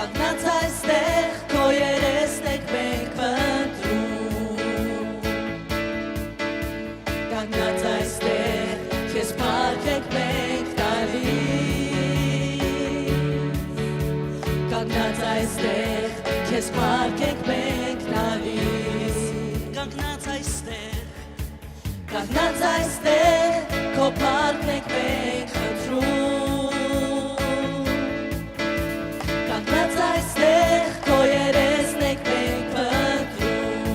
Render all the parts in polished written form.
Կանգնած այստեղ քո երեսն ենք մենք փնտրում Կանգնած այստեղ քեզ փառք ենք մենք տալիս Կանգնած այստեղ քեզ փառք ենք մենք տալիս Կանգնած այստեղ քո փառքն ենք մենք խնդրում Կանգնած այստեղ քո երեսն ենք մենք փնտրում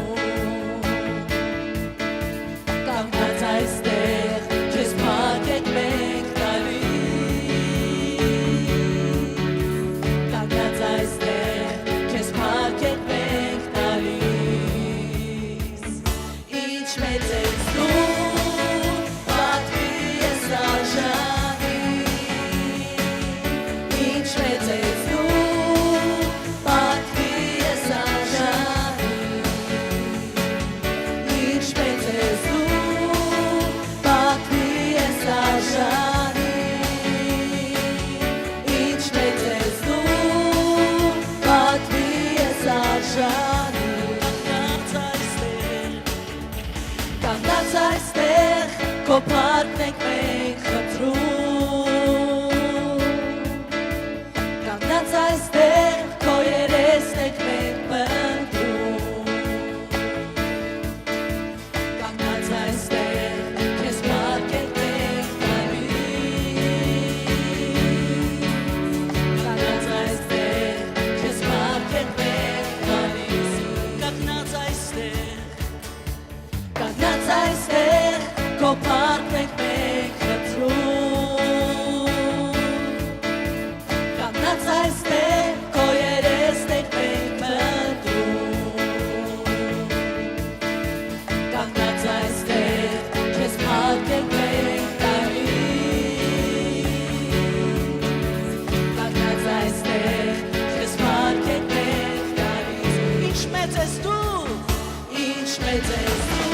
Կանգնած այստեղ քեզ փառք ենք մենք տալիս Կանգնած այստեղ քեզ փառք ենք մենք տալիս Ինչ մեծ ես դու պատվի ես արժանի Ինչ մեծ ես դու պատվի ես արժանի Ինչ մեծ ես դու պատվի ես արժանի Ինչ մեծ ես դու պատվի ես արժանի Կանգնած այստեղ քո փառքն ենք մենք խնդրում Կանգնած այստեղ քո երեսն ենք մենք փնտրում Կանգնած այստեղ քեզ փառք ենք մենք տալիս Կանգնած այստեղ քեզ փառք ենք մենք տալիս Կանգնած այստեղ քո փառքն ենք մենք խնդրում Կանգնած այստեղ քո երեսն ենք մենք փնտրում Կանգնած այստեղ քեզ փառք ենք մենք տալիս Կանգնած այստեղ քեզ փառք ենք մենք տալիս Ինչ մեծ ես դու Ինչ մեծ ես դու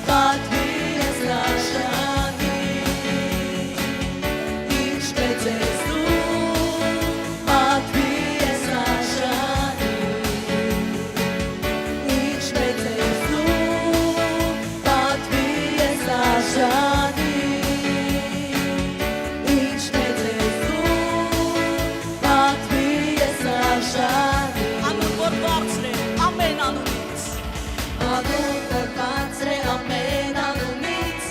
պատվի ես արժանի Ինչ մեծ ես դու պատվի ես արժանի Ինչ մեծ ես դու պատվի ես արժանի Ինչ մեծ ես դու պատվի ես արժանի Անուն որ բարձր է ամեն անունից Անուն որ բարձր է ամեն անունից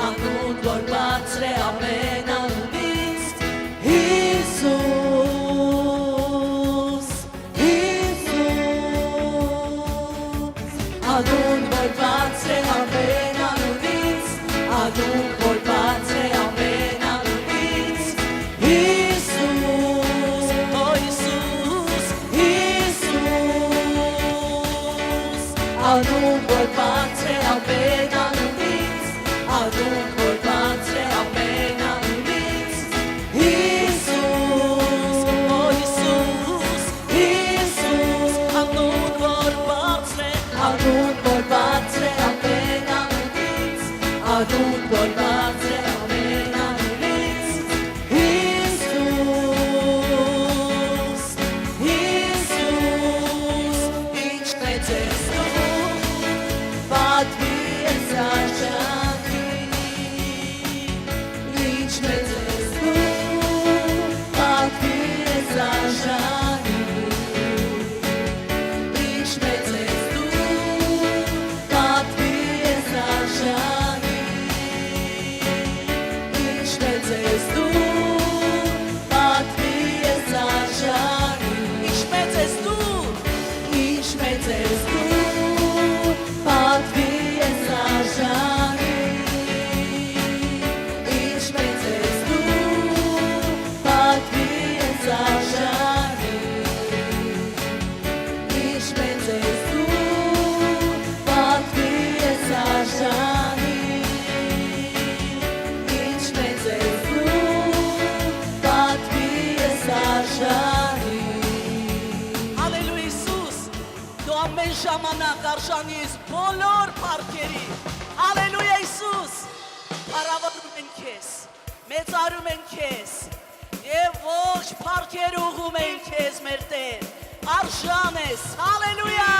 Անուն որ բարձր է ամեն անունից Հիսուս Հիսուս Անուն որ բարձր է ամեն անունից Անուն որ բարձր է ամեն անունից Հիսուս Օ Հիսուս Հիսուս Անուն որ բարձր է ամեն անունից Անուն որ բարձր է ամեն անունից Հիսուս Օ Հիսուս Հիսուս Անուն որ բարձր է ամեն անունից Անուն որ բարձր է ամեն անունից Հիսուս Հիսուս Ինչ մեծ ես դու պատվի ես արժանի Ինչ մեծ ես դու պատվի ես արժանի Ինչ մեծ ես դու պատվի ես արժանի Ինչ մեծ ես դու պատվի ես արժանի Ինչ մեծ ես դու Ինչ մեծ ես դու պատվի ես արժանի Ինչ մեծ ես դու պատվի ես արժանի Ինչ մեծ ես դու պատվի ես արժանի Ինչ մեծ ես դու պատվի ես արժանի Հալելույա Հիսուս Դու ամեն ժամանակ արժանի ես բոլոր փառքերի Հալելույա Հիսուս Փառավորում ենք քեզ Մեծարում ենք քեզ Եվ ողջ փառքեր ուղղում ենք քեզ մեր Տեր, արժան ես, հալելույա։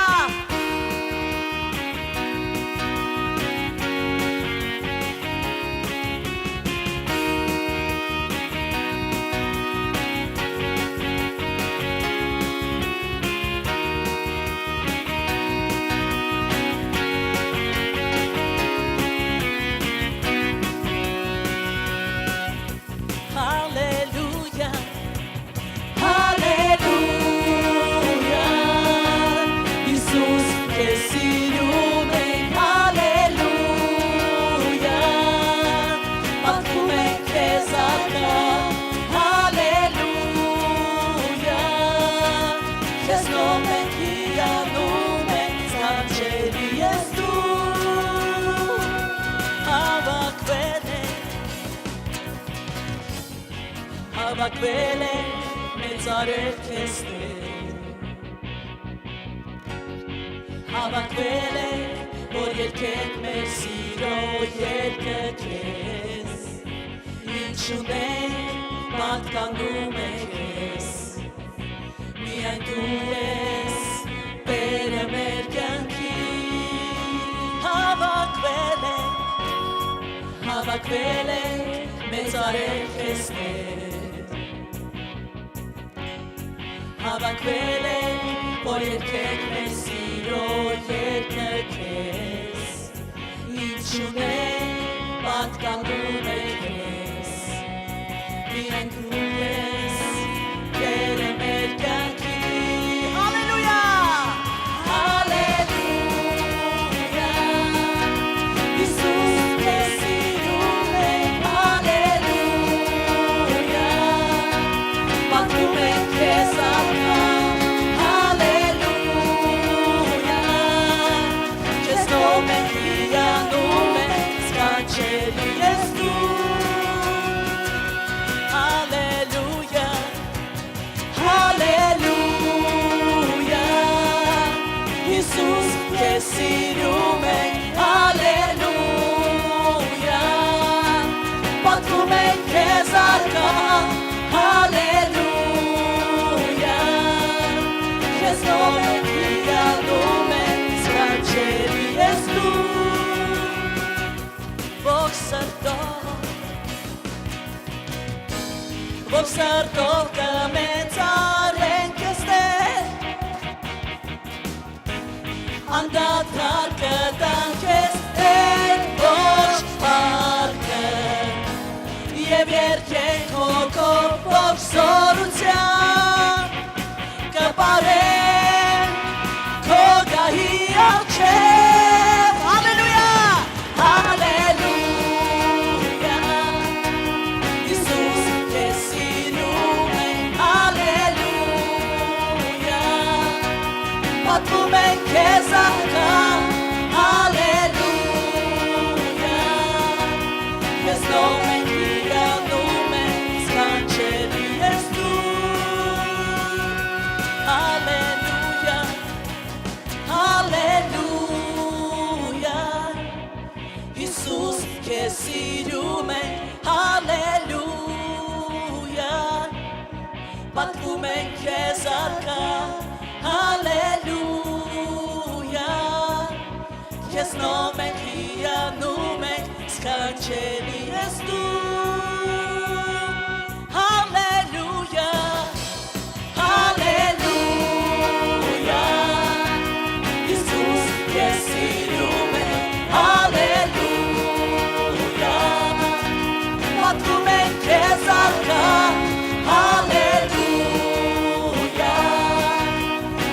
Հավաքվել է մեծարել քեզ Տեր, հավաքվել է, որ երգենք մեր սիրո երգը քեզ, ինչ ունենք պատկանում է քեզ, միայն դու ես Տերը մեր կյանքի, հավաքվել է մեծարել քեզ Տեր, հավաքվել է, որ երգենք մեր սիրո երգը քեզ, ինչ ունենք պատկանում է քեզ, միայն դու ես Տերը մեր կյանքի, հալելույա, հալելույա, Հիսուս քեզ սիրում ենք, հալելույա, պատմում ենք քեզ Սիրում ենք, հալելույա, պատմում ենք քեզ առկա, հալելույա, քեզ նոր ենք հիանում ենք, սքանչելի ես դու, ով սրտով կմեծարենք քեզ Տեր, անդադար կտանք քեզ Տեր ոչ պարքը, և երգենք հոգով ողջ զորությամբ, կպարենք քո գահի առջև, հալելույա, հալելույա, Հիսուս քեզ սիրում ենք, հալելույա, պատմում ենք քեզ առկա, հալելույա, քեզ նոր ենք հիանում ենք, սքանչելի ես դու, հալելույա, հալելույա, Հիսուս քեզ սիրում ենք, հալելույա, պատմում ենք քեզ առկա, հալելույա, քեզ նոր ենք հիանում ենք, սքանչելի ես դու, հալելույա, հալելույա, Հիսուս քեզ սիրում ենք, հալելույա, պատմում ենք քեզ առկա, հալելույա,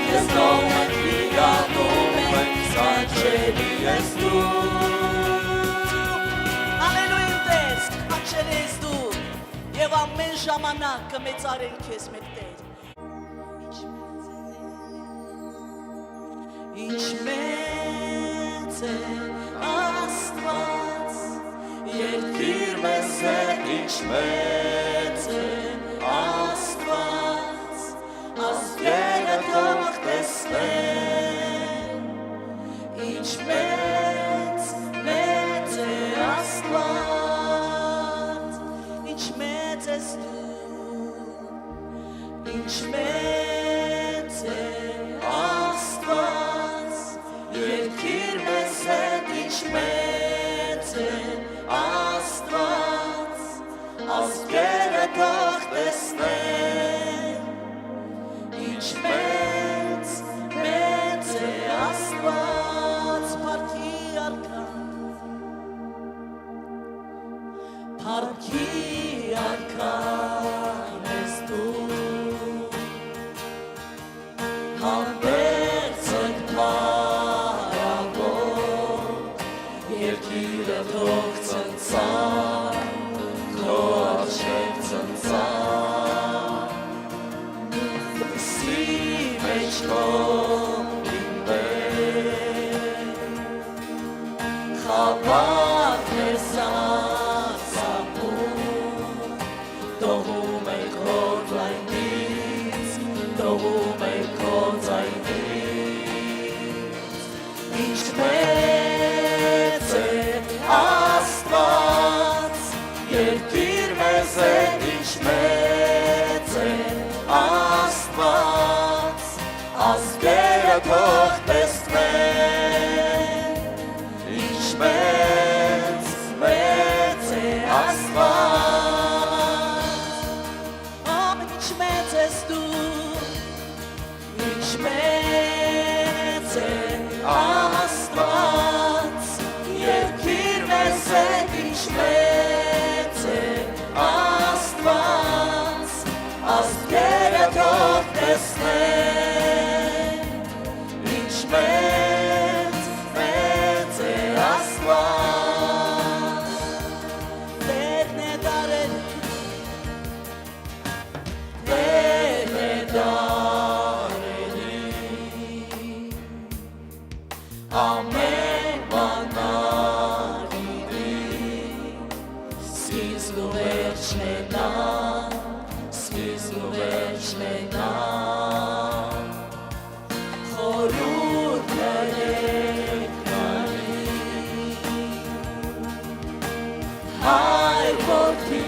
քեզ նոր ենք հիանում ենք, սքանչելի ես դու, հալելույա Տեր, սքանչելի ես դու, և ամեն ժամանակ կմեծարենք քեզ մեր Տեր, ինչ մեծ է Աստված, երկիր մեզ հետ, ինչ մեծ է Աստված, ազգերը թող տեսնեն, ինչ մեծ է Աստված, ինչ մեծ ես դու, ինչ մեծ Համբերցըք մարավոր Երկիրը թող ծնծան Քո աչքեր ծնծան Սի մեջ քո Խավատ հեսած սապում Տողում եք հոր լայնից Տողում եք հոր ձայնից Ինչ մեծ է Աստված Երկիր մեզ է Ինչ մեծ է Աստված Ազգերը թող տեսնեն Մեծ է Աստված Ինչ մեծ ես դու Ինչ մեծ է Աստված Երկիր մեզ է Ինչ մեծ է Աստված Ազգերը թող տեսնեն Ինչ մեծ է Աստված Տերն է դարել Տերն է դարել Ամեն բան արիդի Սկիզբ ու վերջն է նա Սկիզբ ու վերջն է նա Խորհուրդ Հայր որդի,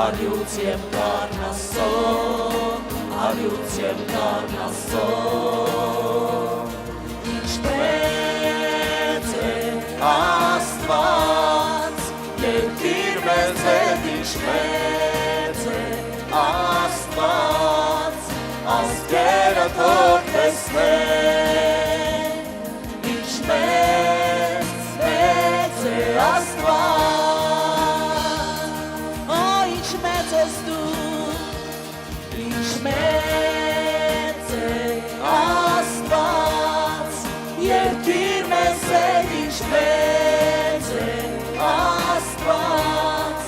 արյուց և կարնասոն, արյուց և կարնասոն Ինչ մեծ է Աստված, երկիր մեզ է Ինչ մեծ է Աստված, ազգերը թող տեսնեն Ինչ մեծ է Աստված Ինչ մեծ ես դու Ինչ մեծ է Աստված Երկիր մեզ է Ինչ մեծ է Աստված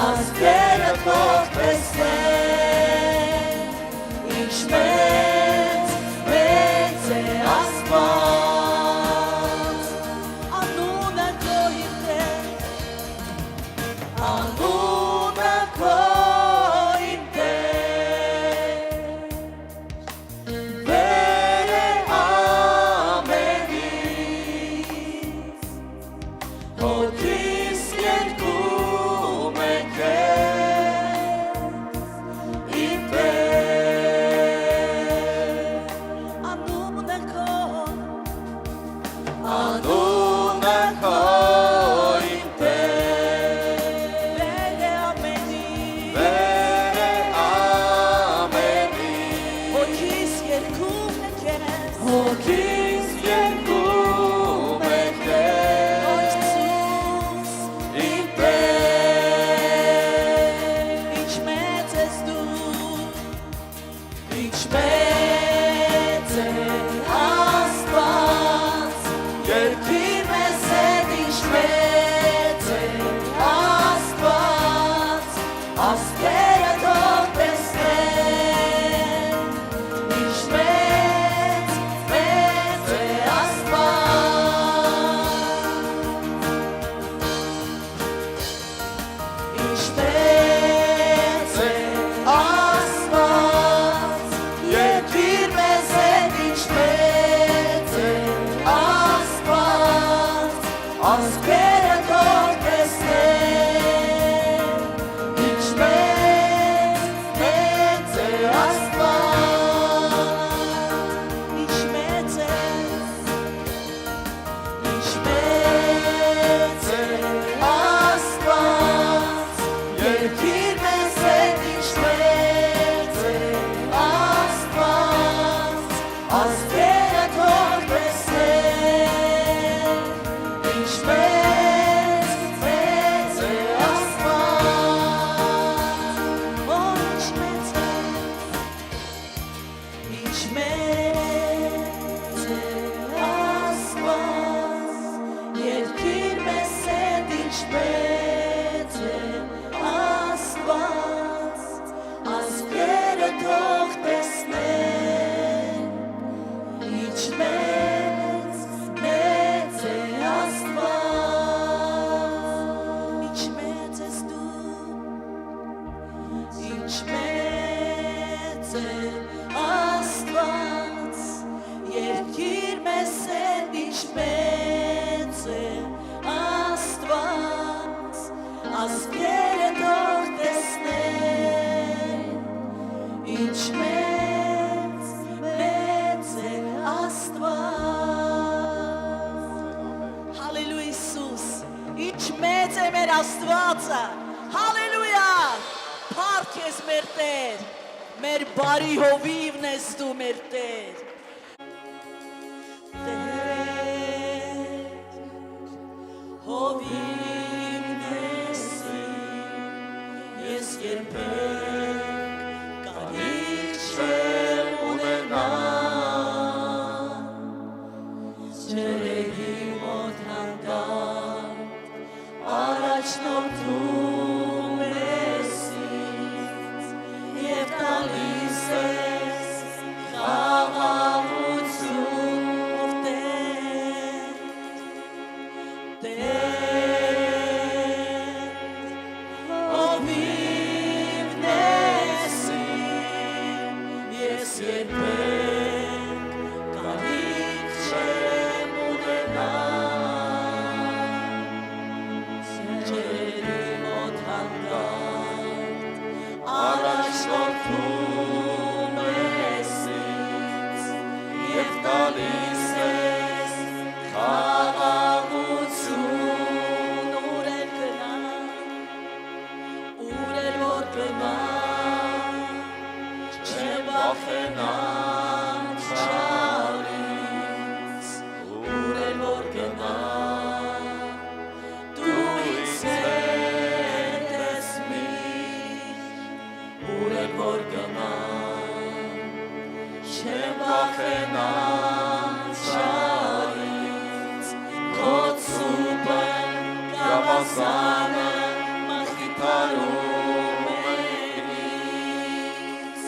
Ազգերը թող տեսնեն Ինչ մեծ է Աստված Անունը քո իմ Տեր Վեր է ամենից Հոգիս երկում է քեզ թող տեսնեն, ինչ մեծ է Աստված, ինչ մեծ ես դու, ինչ մեծ է Աստված, երկիր մեզ են, ինչ մեծ է Աստված, ազգերը թող տեսնեն, ինչ մեծ է Աստված։ Հալելույա Հիսուս, ինչ մեծ է մեր Աստվածը, հալելույա, փառք ես մեր Տեր, մեր բարի հովիվն ես դու մեր Տեր։ Հովիվն ես ես երբեք կարիք չեմ ունենա, ջրերի մոտ հանդարտ առաջնորդում ես ինձ և տալիս ես խաղաղություն, հովիվն ես ես երբեք կարիք չեմ ունենա, ջրերի մոտ հանդարտ առաջնորդում ես ինձ և տալիս ես խաղաղություն, ուր էլ որ գնա, չեմ վախենա չարից, ուր էլ որ գնա, դու ինձ հետ ես միշտ, ուր էլ որ գնա, չեմ վախենա չարից, քո ցուպը գավազանը մխիթարում է ինձ,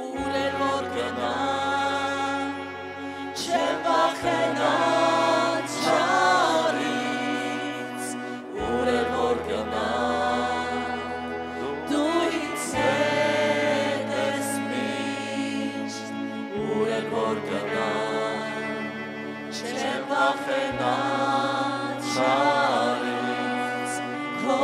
ուր էլ որ գնա, չեմ վախենա չարից, ուր էլ որ գնա, դու ինձ հետ ես միշտ, ուր էլ որ գնա, չեմ վախենա չարից, քո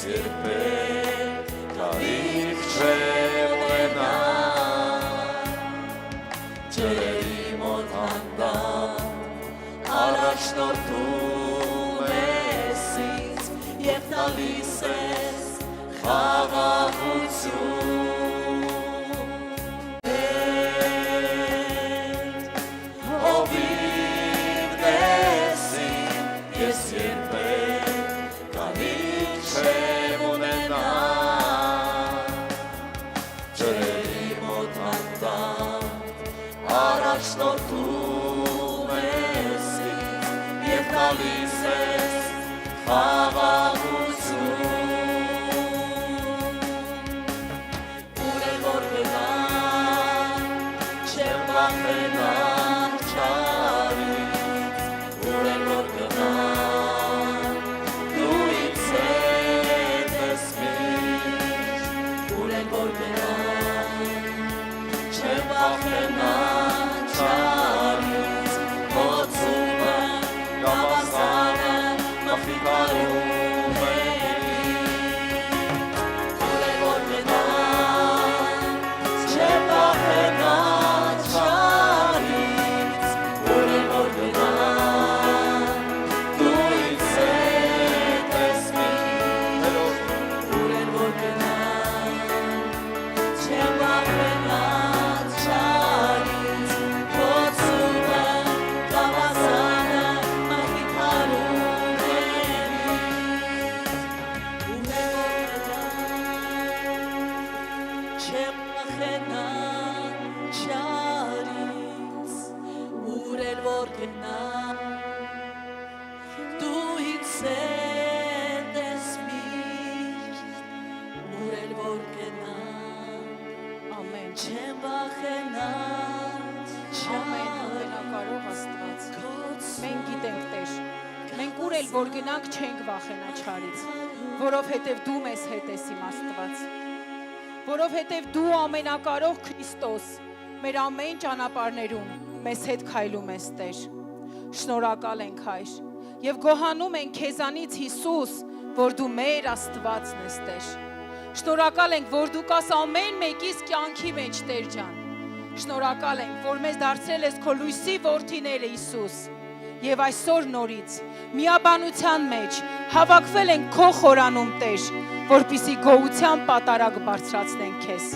երբեք կարիք չեմ ունենալ ջրերի մոտ հանդարտ առաջնորդում ես ինձ Եվ տալիս ես խաղաղություն Հովիվն ես իմ ես երբեք կարիք չեմ ունենալ ջրերի մոտ հանդարտ առաջնորդում ես ինձ և տալիս ես խաղաղություն Ուր էլ որ գնամ չեմ վախենալ չարից Ուր էլ որ գնամ դու ինձ հետ ես միշտ Ուր էլ որ գնամ չեմ վախենալ չարից Հոցումը գավազանը մխիթարում է Ուր էլ որ գնամ չեմ վախենալ չարից Ուր էլ որ գնամ դու ինձ հետ ես միշտ Ուր էլ որ գնամ չեմ վախենալ չարից Հոցումը գավազանը մխիթարում է Ուր էլ որ գնամ չեմ վախենալ չարից Ուր էլ որ գնամ դու ինձ հետ ես միշտ Ուր էլ որ գնամ Ամեն չեմ վախենալ Ամեն ամենակարող Աստված Մենք գիտենք Տեր Մենք ուր էլ որ գնանք չենք վախենա չարից Որովհետև դու մեզ հետ ես իմ Աստված Որովհետև դու ամենակարող Քրիստոս Մեր ամեն ճանապարհներում մեզ հետ քայլում ես Տեր Շնորհակալ ենք Հայր Եվ գոհանում ենք քեզանից Հիսուս որ դու մեր Աստվածն ես Տեր Շնորհակալ ենք որ դու կաս ամեն մեկիս կյանքի մեջ Տեր ջան Շնորհակալ ենք որ մեզ դարձրել ես քո լույսի որդիները Հիսուս Եվ այսօր նորից միաբանության մեջ հավաքվել ենք քո խորանում Տեր որպեսզի գոհության պատարագ բարձրացնենք քեզ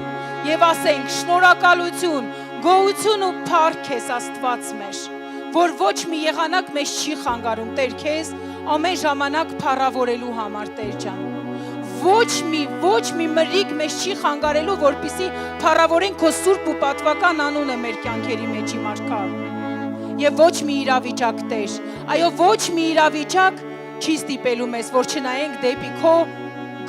Եվ ասենք շնորհակալություն գոհություն ու փառք քեզ Աստված մեր որ ոչ մի եղանակ մեզ չի խանգարում Տեր քեզ ամեն ժամանակ փառավորելու համար Տեր ջան Ոչ մի մրրիկ մեզ չի խանգարելու որպեսզի փառավորենք քո սուրբ ու պատվական անունը մեր կյանքերի մեջ իմ արքա Եվ ոչ մի իրավիճակ Տեր այո ոչ մի իրավիճակ չի ստիպելու մեզ որ չնայենք դեպի քո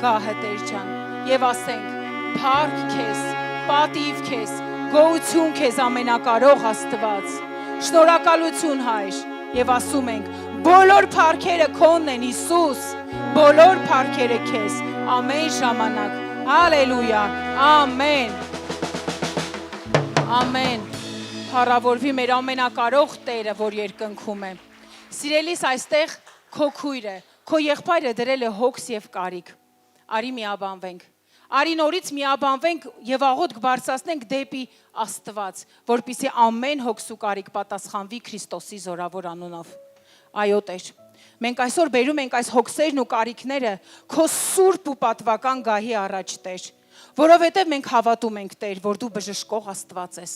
գահը Տեր ջան Եվ ասենք փառք քեզ պատիվ քեզ գոհություն քեզ ամենակարող Աստված Շնորհակալություն Հայր Եվ ասում ենք բոլոր փառքերը քոնն են Հիսուս բոլոր փառքերը քեզ ամեն ժամանակ հալելույա ամեն ամեն Փառավորվի մեր ամենակարող Տերը որ երկնքում է Սիրելիս այստեղ քո քույրը քո եղբայրը դրել է հոգս եւ կարիք Արի միաբանվենք Արի նորից միաբանվենք եւ աղոթք բարձրացնենք դեպի Աստված, որպեսզի ամեն հոգս ու կարիք պատասխանվի Քրիստոսի զորավոր անունով։ Այո Տեր, մենք այսօր բերում ենք այս հոգսերն ու կարիքները քո սուրբ ու պատվական գահի առաջ Տեր, որովհետեւ մենք հավատում ենք Տեր, որ դու բժշկող Աստված ես։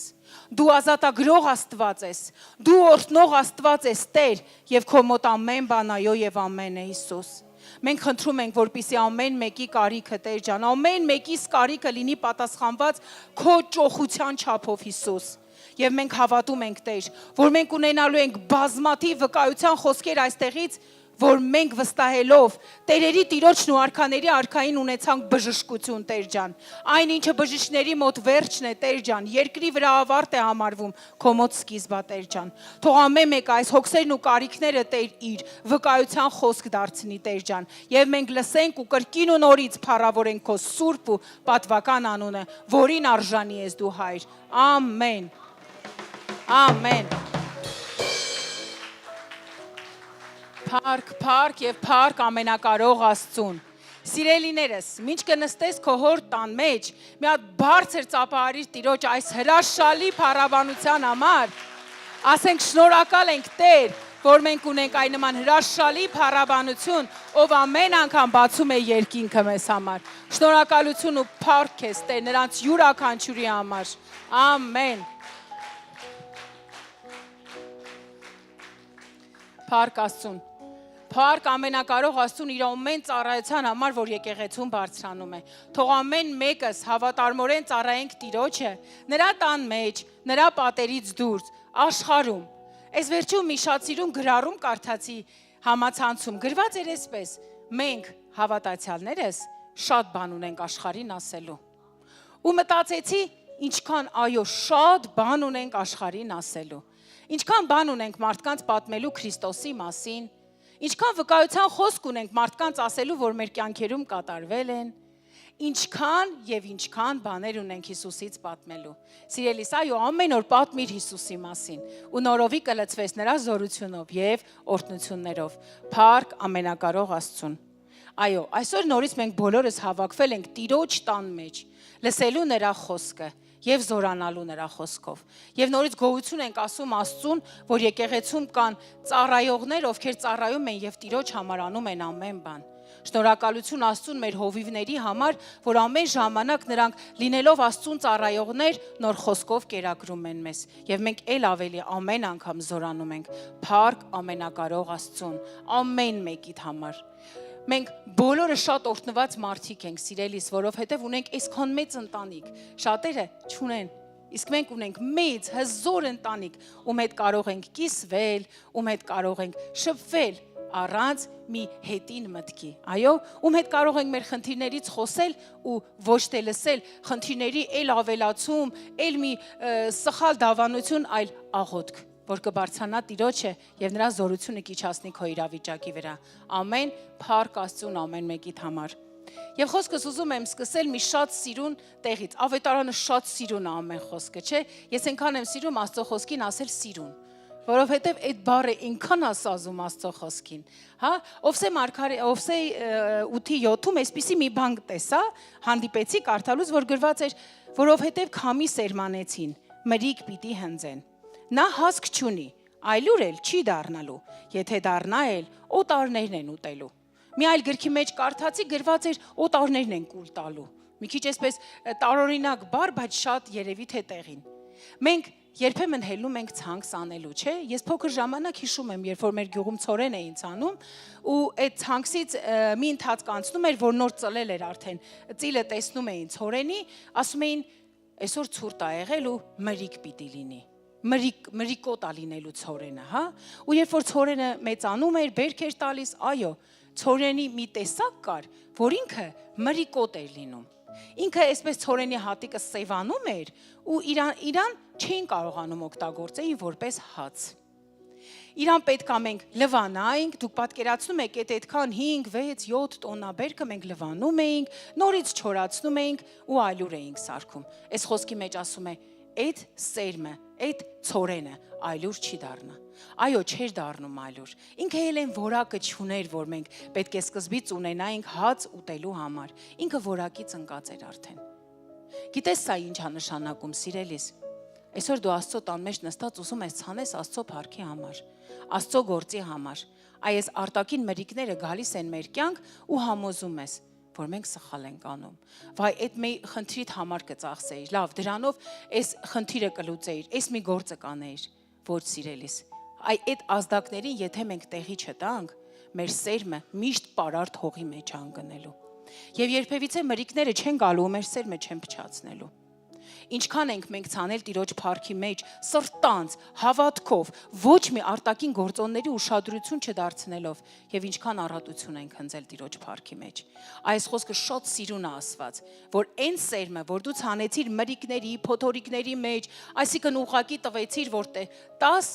Դու ազատագրող Աստված ես։ Դու օրհնող Աստված ես Տեր, եւ քո մոտ ամեն բան այո եւ ամեն է Հիսուս։ Մենք խնդրում ենք, որպեսզի ամեն մեկի կարիքը Տեր ջան, ամեն մեկիս կարիքը լինի պատասխանված քո ճոխության չափով Հիսուս։ Եվ մենք հավատում ենք Տեր, որ մենք ունենալու ենք բազմաթիվ վկայության խոսքեր այստեղից, որ մենք վստահելով Տերերի Տիրոջն ու արքաների արքային ունեցանք բժշկություն Տեր ջան։ Այն ինչը բժիշկների մոտ վերջն է Տեր ջան, երկրի վրա ավարտ է համարվում, քո մոտ սկիզբա Տեր ջան։ Թող ամեն մեկը այս հոգսերն ու կարիքները Տեր իր վկայության խոսք դարձնի Տեր ջան։ Եվ մենք լսենք ու կրկին ու նորից փառավորենք քո սուրբ ու պատվական անունը, որին արժանի ես դու Հայր։ Ամեն։ Ամեն։ Փառք, փառք եւ փառք ամենակարող Աստծուն։ Սիրելիներս, ինչ կնստես քո հոր տան մեջ, մի հատ բարձր ծափահարիր Տիրոջ այս հրաշալի փառաբանության համար։ Ասենք շնորհակալ ենք Տեր, որ մենք ունենք այն նման հրաշալի փառաբանություն, ով ամեն անգամ բացում է երկինքը մեզ համար։ Շնորհակալություն ու փառք քեզ Տեր նրանց յուրաքանչյուրի համար։ Ամեն։ Փառք Աստծուն։ Փառք ամենակարող Աստծուն իր ամեն ծառայության համար, որ եկեղեցուն բարձրանում է։ Թող ամեն մեկս հավատարմորեն ծառայենք Տիրոջը, նրա տան մեջ, նրա պատերից դուրս, աշխարհում։ Այս վերջում մի շատ սիրուն գրառում կարդացի համացանցում, գրված էր այսպես. մենք հավատացյալներս շատ բան ունենք աշխարհին ասելու։ Ու մտածեցի, ինչքան այո, շատ բան ունենք աշխարհին ասելու։ Ինչքան բան ունենք մարդկանց պատմելու Քրիստոսի մասին, ինչքան վկայության խոսք ունենք մարդկանց ասելու, որ մեր կյանքերում կատարվել են, ինչքան եւ ինչքան բաներ ունենք Հիսուսից պատմելու։ Սիրելիս, այո, ամեն օր պատմիր Հիսուսի մասին ու նորովի կլցվես նրա զորությունով եւ օրհնություններով։ Փառք ամենակարող Աստծուն։ Այո, այսօր նորից մենք բոլորս հավաքվել ենք Տիրոջ տան մեջ, լսելու նրա խոսքը եւ զորանալու նրա խոսքով։ Եվ նորից գոհություն ենք ասում Աստծուն, որ եկեղեցում կան ծառայողներ, ովքեր ծառայում են եւ Տիրոջ համար անում են ամեն բան։ Շնորհակալություն Աստծուն մեր հովիվների համար, որ ամեն ժամանակ նրանք լինելով Աստծուն ծառայողներ, նոր խոսքով կերակրում են մեզ։ Եվ մենք ել ավելի ամեն անգամ զորանում ենք։ Փառք ամենակարող Աստծուն, ամեն մեկիդ համար։ Մենք բոլորը շատ օրհնված մարդիկ ենք, սիրելիս, որովհետև ունենք այսքան մեծ ընտանիք, շատերը չունեն, իսկ մենք ունենք մեծ, հզոր ընտանիք, ում հետ կարող ենք կիսվել, ում հետ կարող ենք շփվել առանց մի հետին մտքի, այո, ում հետ կարող ենք մեր խնդիրներից խոսել ու ոչ թե լսել խնդիրների էլ ավելացում, էլ մի սխալ դավանություն, այլ աղոթք, որ կբարձրանա Տիրոջը եւ նրա զորությունը կիչացնի քո իրավիճակի վրա։ Ամեն փառք Աստծուն ամեն մեկիդ համար։ Եվ խոսքս ուզում եմ սկսել մի շատ սիրուն տեղից։ Ավետարանը շատ սիրուն է ամեն խոսքը, չէ՞։ Ես այնքան եմ սիրում Աստծո խոսքին ասել սիրուն, որովհետեւ այդ բառը այնքան ասազում Աստծո խոսքին, հա։ Ովսե 8:7-ում այսպիսի մի բան տեսա, հանդիպեցի կարդալուց, որ գրված էր, որովհետեւ քամի սերմանեցին, մրիկ պիտի հնձեն։ Նա հասկ չունի, այլուր էլ չի դառնալու, եթե դառնա էլ օտարներն են ուտելու։ Մի այլ գրքի մեջ կարդացի, գրված էր օտարներն են կուլ տալու։ Մի քիչ այսպես տարօրինակ բառ, բայց շատ երևի թե տեղին։ Մենք երբեմն հելնում ենք ցանքս անելու, չէ՞։ Ես փոքր ժամանակ հիշում եմ, երբ որ մեր գյուղում ցորեն էին ցանում, ու այդ ցանքսից մի ընթացք անցնում էր, որ նոր ծլել էր արդեն։ Ծիլը տեսնում էին ցորենի, ասում էին, այսօր ցուրտ է եղել ու մրիկ պիտի լինի։ Մրիկոտ է լինելու ցորենը, հա։ Ու երբ որ ցորենը մեծանում էր, բերք էր տալիս, այո, ցորենի մի տեսակ կար, որ ինքը մրիկոտ էր լինում։ Ինքը այսպես ցորենի հատիկը սևանում էր ու իրան չէին կարողանում օգտագործեին որպես հաց։ Իրան պետք է մենք լվանայինք, դուք պատկերացնում եք, այդ այդքան 5, 6, 7 տոննա բերքը մենք լվանում էինք, նորից չորացնում էինք ու այլուր էինք սարքում։ Այս խոսքի մեջ ասում է, այդ սերմը, այդ ցորենը այլուր չի դառնա։ Այո, չէր դառնում այլուր։ Ինքը էլ այն որակը չուներ, որ մենք պետք է սկզբից ունենայինք հաց ուտելու համար։ Ինքը որակից ընկած էր արդեն։ Գիտես սա ինչ է նշանակում, սիրելիս։ Այսօր դու Աստծո տան մեջ նստած ուզում ես ցանես Աստծո փառքի համար, Աստծո գործի համար։ Այս արտաքին մրիկները գալիս են մեր կյանք ու համոզում ես, որ մենք սխալ ենք անում։ Վայ, այդ մի խնդրիդ համար կծախսեիր, լավ, դրանով այս խնդիրը կլուծեիր, այս մի գործը կանեիր, ոչ սիրելիս։ Այդ ազդակներին, եթե մենք տեղի չտանք, մեր սերմը միշտ պարարտ հողի մեջ անգնելու։ Եվ երբևիցե մրիկները չեն գալու ու մեր սերմը չեն փչացնելու։ Ինչքան ենք մենք ցանել Տիրոջ փառքի մեջ, սրտանց, հավատքով, ոչ մի արտաքին գործոնների ուշադրություն չդարձնելով, եւ ինչքան առատություն ենք հնձել Տիրոջ փառքի մեջ։ Այս խոսքը շատ սիրուն է ասված, որ այն սերմը, որ դու ցանեցիր մրիկների, փոթորիկների մեջ, այսինքն ուղակի տվեցիր, որ 10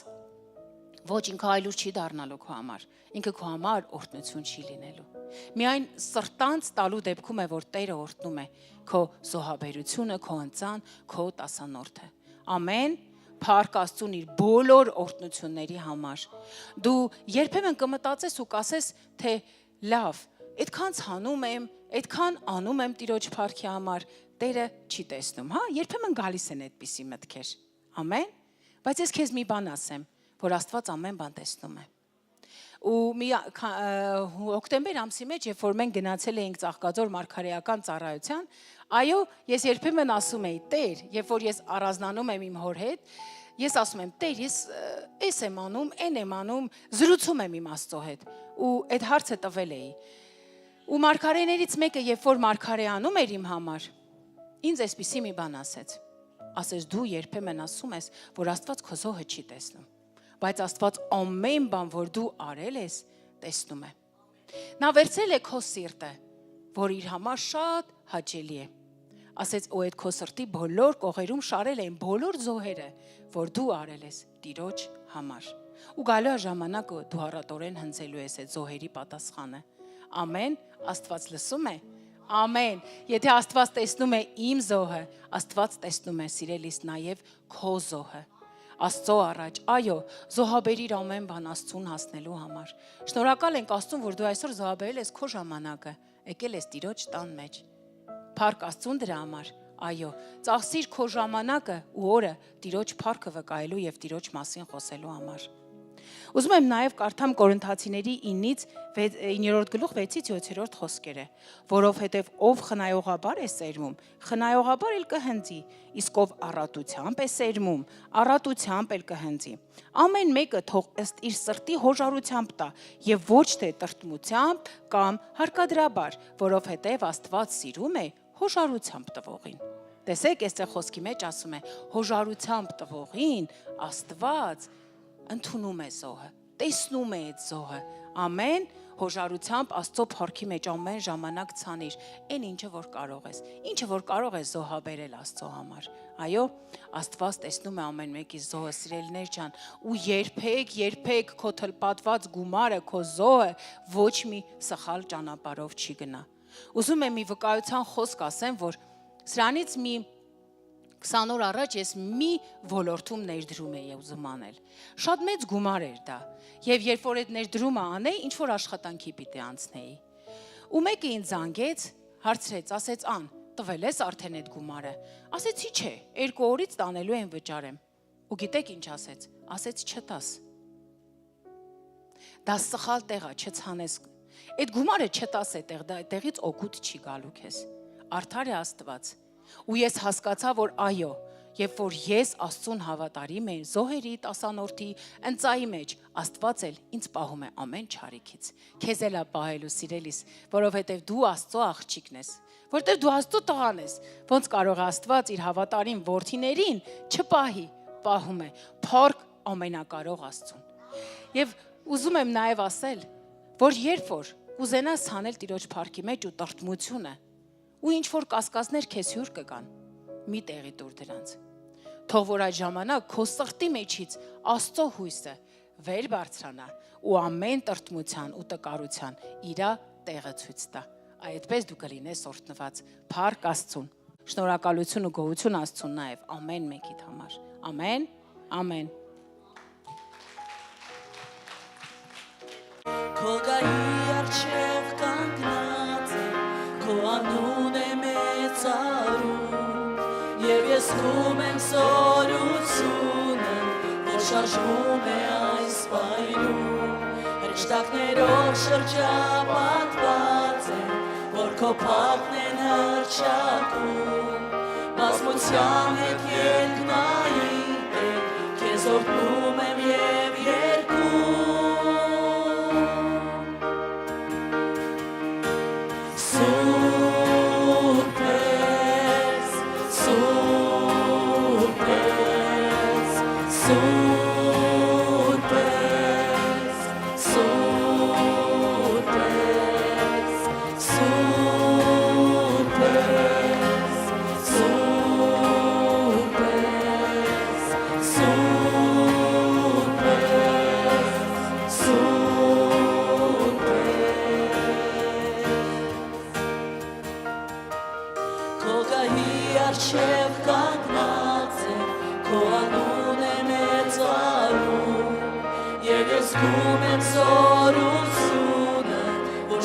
ոչ ինքը այլուր չի դառնալու քո համար, ինքը քո համար օրհնություն չի լինելու։ Միայն սրտանց տալու դեպքում է, որ Տերը օրհնում է քո զոհաբերությունը, քո ընծան, քո տասանորդը։ Ամեն, փառք Աստծուն իր բոլոր օրհնությունների համար։ Դու երբեմն կմտածես ու կասես, թե լավ, այդքան ցանում եմ, այդքան անում եմ Տիրոջ փառքի համար, Տերը չի տեսնում, հա, երբեմն գալիս են այդպիսի մտքեր։ Ամեն։ Բայց ես քեզ մի բան ասեմ, որ Աստված ամեն բան տեսնում է։ Ու մի հոկտեմբեր ամսի մեջ, երբ որ մենք գնացել էինք Ծաղկաձոր մարգարեական ծառայության, այո, ես երբեմն ասում էի, Տեր, երբ որ ես առանձնանում եմ իմ հոր հետ, ես ասում եմ, Տեր, ես էս եմ անում, այն եմ անում, զրուցում եմ իմ Աստծո հետ, ու այդ հարցը տվել էի։ Ու մարգարեներից մեկը, երբ որ մարգարե անում էր իմ համար, ինձ այսպիսի մի բան ասեց, դու երբեմն ասում ես, որ Աստված քո զոհը չի տեսնում, բայց Աստված ամեն բան, որ դու արել ես, տեսնում է։ Նա վերցել է քո սիրտը, որ իր համար շատ հաճելի է։ Ասեց, ու այդ քո սրտի բոլոր կողերում շարել էին բոլոր զոհերը, որ դու արել ես Տիրոջ համար։ Ու գալու է ժամանակը դու առատորեն հնձելու ես այդ զոհերի պատասխանը։ Ամեն, Աստված լսում է։ Ամեն։ Եթե Աստված տեսնում է իմ զոհը, Աստված տեսնում է, սիրելիս, նաև քո զոհը։ Աստծո առաջ, այո, զոհաբերիր ամեն բան Աստծուն հասնելու համար։ Շնորհակալ ենք Աստծուն, որ դու այսօր զոհաբերել ես քո ժամանակը, եկել ես Տիրոջ տան մեջ։ Փառք Աստծուն դրա համար, այո, ծախսիր քո ժամանակը ու օրը Տիրոջ փառքը վկայելու եւ Տիրոջ մասին խոսելու համար։ Ուզում եմ նաև կարդամ Կորինթացիների 9-րդ գլուխ 6-ից 7-րդ խոսքերը, որովհետև ով խնայողաբար է սերվում, խնայողաբար էլ կհնձի, իսկ ով առատությամբ է սերվում, առատությամբ էլ կհնձի։ Ամեն մեկը թող ըստ իր սրտի հոժարությամբ տա եւ ոչ թե տրտմությամբ կամ հարկադրաբար, որովհետև Աստված սիրում է հոժարությամբ տվողին։ Տեսեք, այստեղ խոսքի մեջ ասում է հոժարությամբ տվողին Աստված ընդունում է զոհը, տեսնում է այդ զոհը, ամեն հոժարությամբ Աստծո փառքի մեջ ամեն ժամանակ ցանիր, այն ինչը որ կարող ես, ինչը որ կարող ես զոհաբերել Աստծո համար, այո, Աստված տեսնում է ամեն մեկի զոհը, սիրելիներ ջան, ու երբեք քո թլպատված գումարը, քո զոհը ոչ մի սխալ ճանապարհով չի գնա։ Ուզում եմ մի վկայության խոսք ասեմ, որ սրանից մի 20 օր առաջ ես մի ոլորտում ներդրում էի ուզում անել։ Շատ մեծ գումար էր դա։ Եվ երբ որ այդ ներդրումը անեի, ինչ որ աշխատանքի պիտի անցնեի։ Ու մեկը ինձ զանգեց, հարցրեց, ասեց, Ան, տվել ես արդեն այդ գումարը։ Ասեցի, չէ, 2 օրից տանելու եմ վճարեմ։ Ու գիտեք ինչ ասեց։ Ասեց, չտաս։ Դա սխալ տեղ է, չցանես։ Այդ գումարը չտաս այդտեղ, դա այդտեղից օգուտ չի գալու քեզ։ Արդար է Աստված։ Ու ես հասկացա, որ այո, երբ որ ես Աստծուն հավատարիմ եմ, զոհերի, տասանորդի, ընծայի մեջ, Աստված էլ ինձ պահում է ամեն չարիքից։ Քեզ էլ է պահելու, սիրելիս, որովհետև դու Աստծո աղջիկն ես, որտեղ դու Աստծո տղան ես, ոնց կարող է Աստված իր հավատարիմ որդիներին չպահի, պահում է, փառք ամենակարող Աստծուն։ Եվ ուզում եմ նաև ասել, որ երբ որ կուզենաս հանել Տիրոջ փառքի մեջ ու տրտմությունը, ու ինչ որ կասկածներ քեզ հյուր կգան, մի տեղի տուր դրանց։ Թող որ այդ ժամանակ քո սրտի մեջից Աստծո հույսը վեր բարձրանա ու ամեն տրտմության ու տկարության իրա տեղը ցույց տա։ Այդպես դու կլինես օրհնված։ Փառք Աստծուն։ Շնորհակալություն ու գոհություն Աստծուն նաև ամեն մեկիդ համար։ Ամեն, ամեն։ Քո գահի առջև կանգնած է, քո անուն է մեծարում, և ես զգում եմ զորությունը, որ շարժվում է այս վայրում, հրեշտակներով շրջապատված է, որ քո փառքն են հռչակում, բազմության հետ երկնային Տեր, քեզ օրհնում եմ և երգում։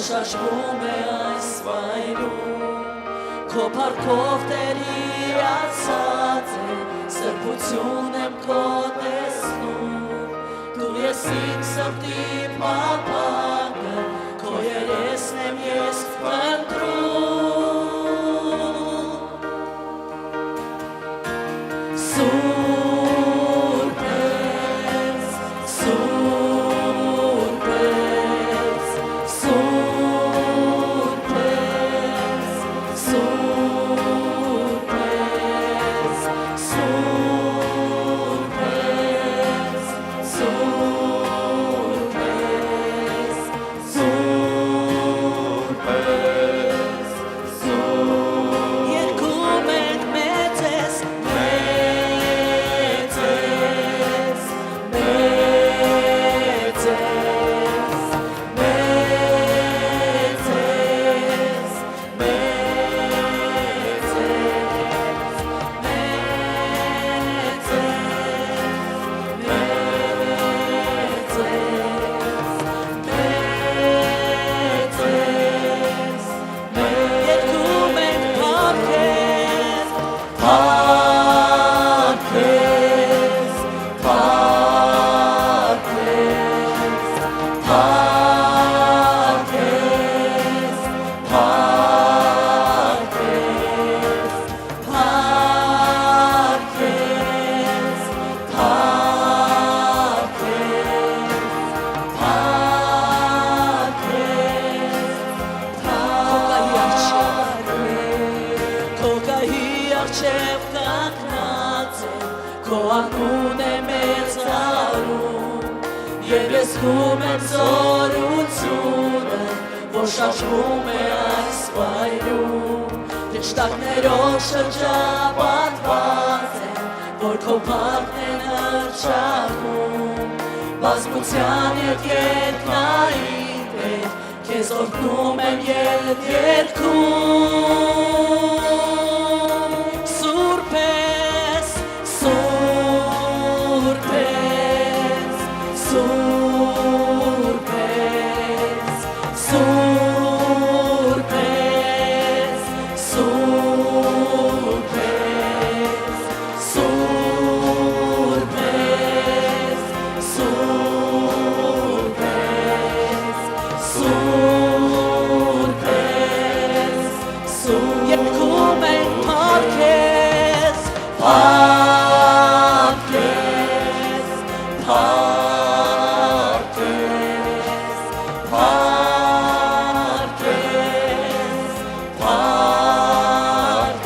շաշվում է այս վայրում, քո փառքով Տեր իրացած է, սրբություն եմ քո տեսնում, դու ես իմ սրտի փափագը, քո երեսն եմ ես փնտրում, սուրբ ես, սուրբ ես, սուրբ ես, սուրբ ես, սուրբ ես, սուրբ ես, սուրբ ես, երկում ենք մեծ ես, մեծ ես, մեծ ես, մեծ ես, մեծ երկում ենք փառքես, փառքես, փառքես, փառքես, փառքես, փառքես, Քոկայի արջև կանգնած է, քո անուն է մեծարում, և ես զգում եմ զորությունը, որ շարժվում է այս վայրում, դեշտակներով շրջապատված է, որ քո փառքն է հռչակում, բազմության ետ երկնային Տեր, քեզ օրհնում եմ ետ երկում, սուրբ ես, սուրբ ես, սուրբ ես, սուրբ ես, սուրբ ես, սուրբ ես, սուրբ ես, սուրբ ես, երկում ենք փառքես, փառքես, փառքես,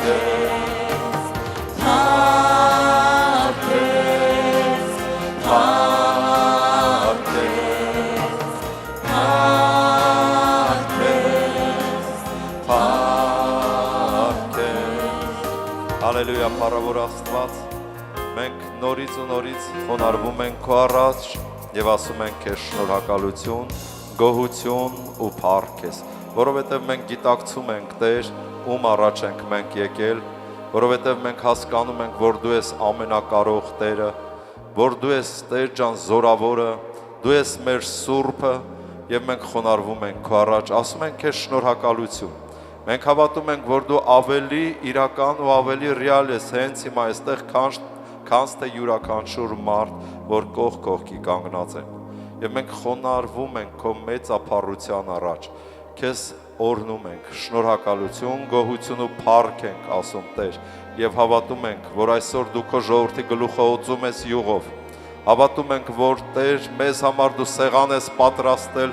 փառքես, փառքես, փառքես, Հալելույա, փառավոր Աստված, մենք նորից ու նորից խոնարհվում ենք քո առաջ եւ ասում ենք քեզ շնորհակալություն, գոհություն ու փառք քեզ, որովհետեւ մենք գիտակցում ենք, Տեր, ում առաջ ենք մենք եկել, որովհետեւ մենք հասկանում ենք, որ դու ես ամենակարող Տերը, որ դու ես Տեր ջան զորավորը, դու ես մեր Սուրբը եւ մենք խոնարհվում ենք քո առաջ, ասում ենք քեզ շնորհակալություն։ Մենք հավատում ենք, որ դու ավելի իրական ու ավելի ռեալ ես հենց հիմա այստեղ, քան թե յուրաքանչյուր մարդ, որ կողք կողքի կանգնած են։ Եվ մենք խոնարհվում ենք քո մեծափառության առաջ։ Քեզ օրհնում ենք, շնորհակալություն, գոհություն ու փառք ենք ասում Տեր, եւ հավատում ենք, որ այսօր դու քո ժողովրդի գլուխը օծում ես յուղով։ Հավատում ենք, որ Տեր մեզ համար դու սեղան ես պատրաստել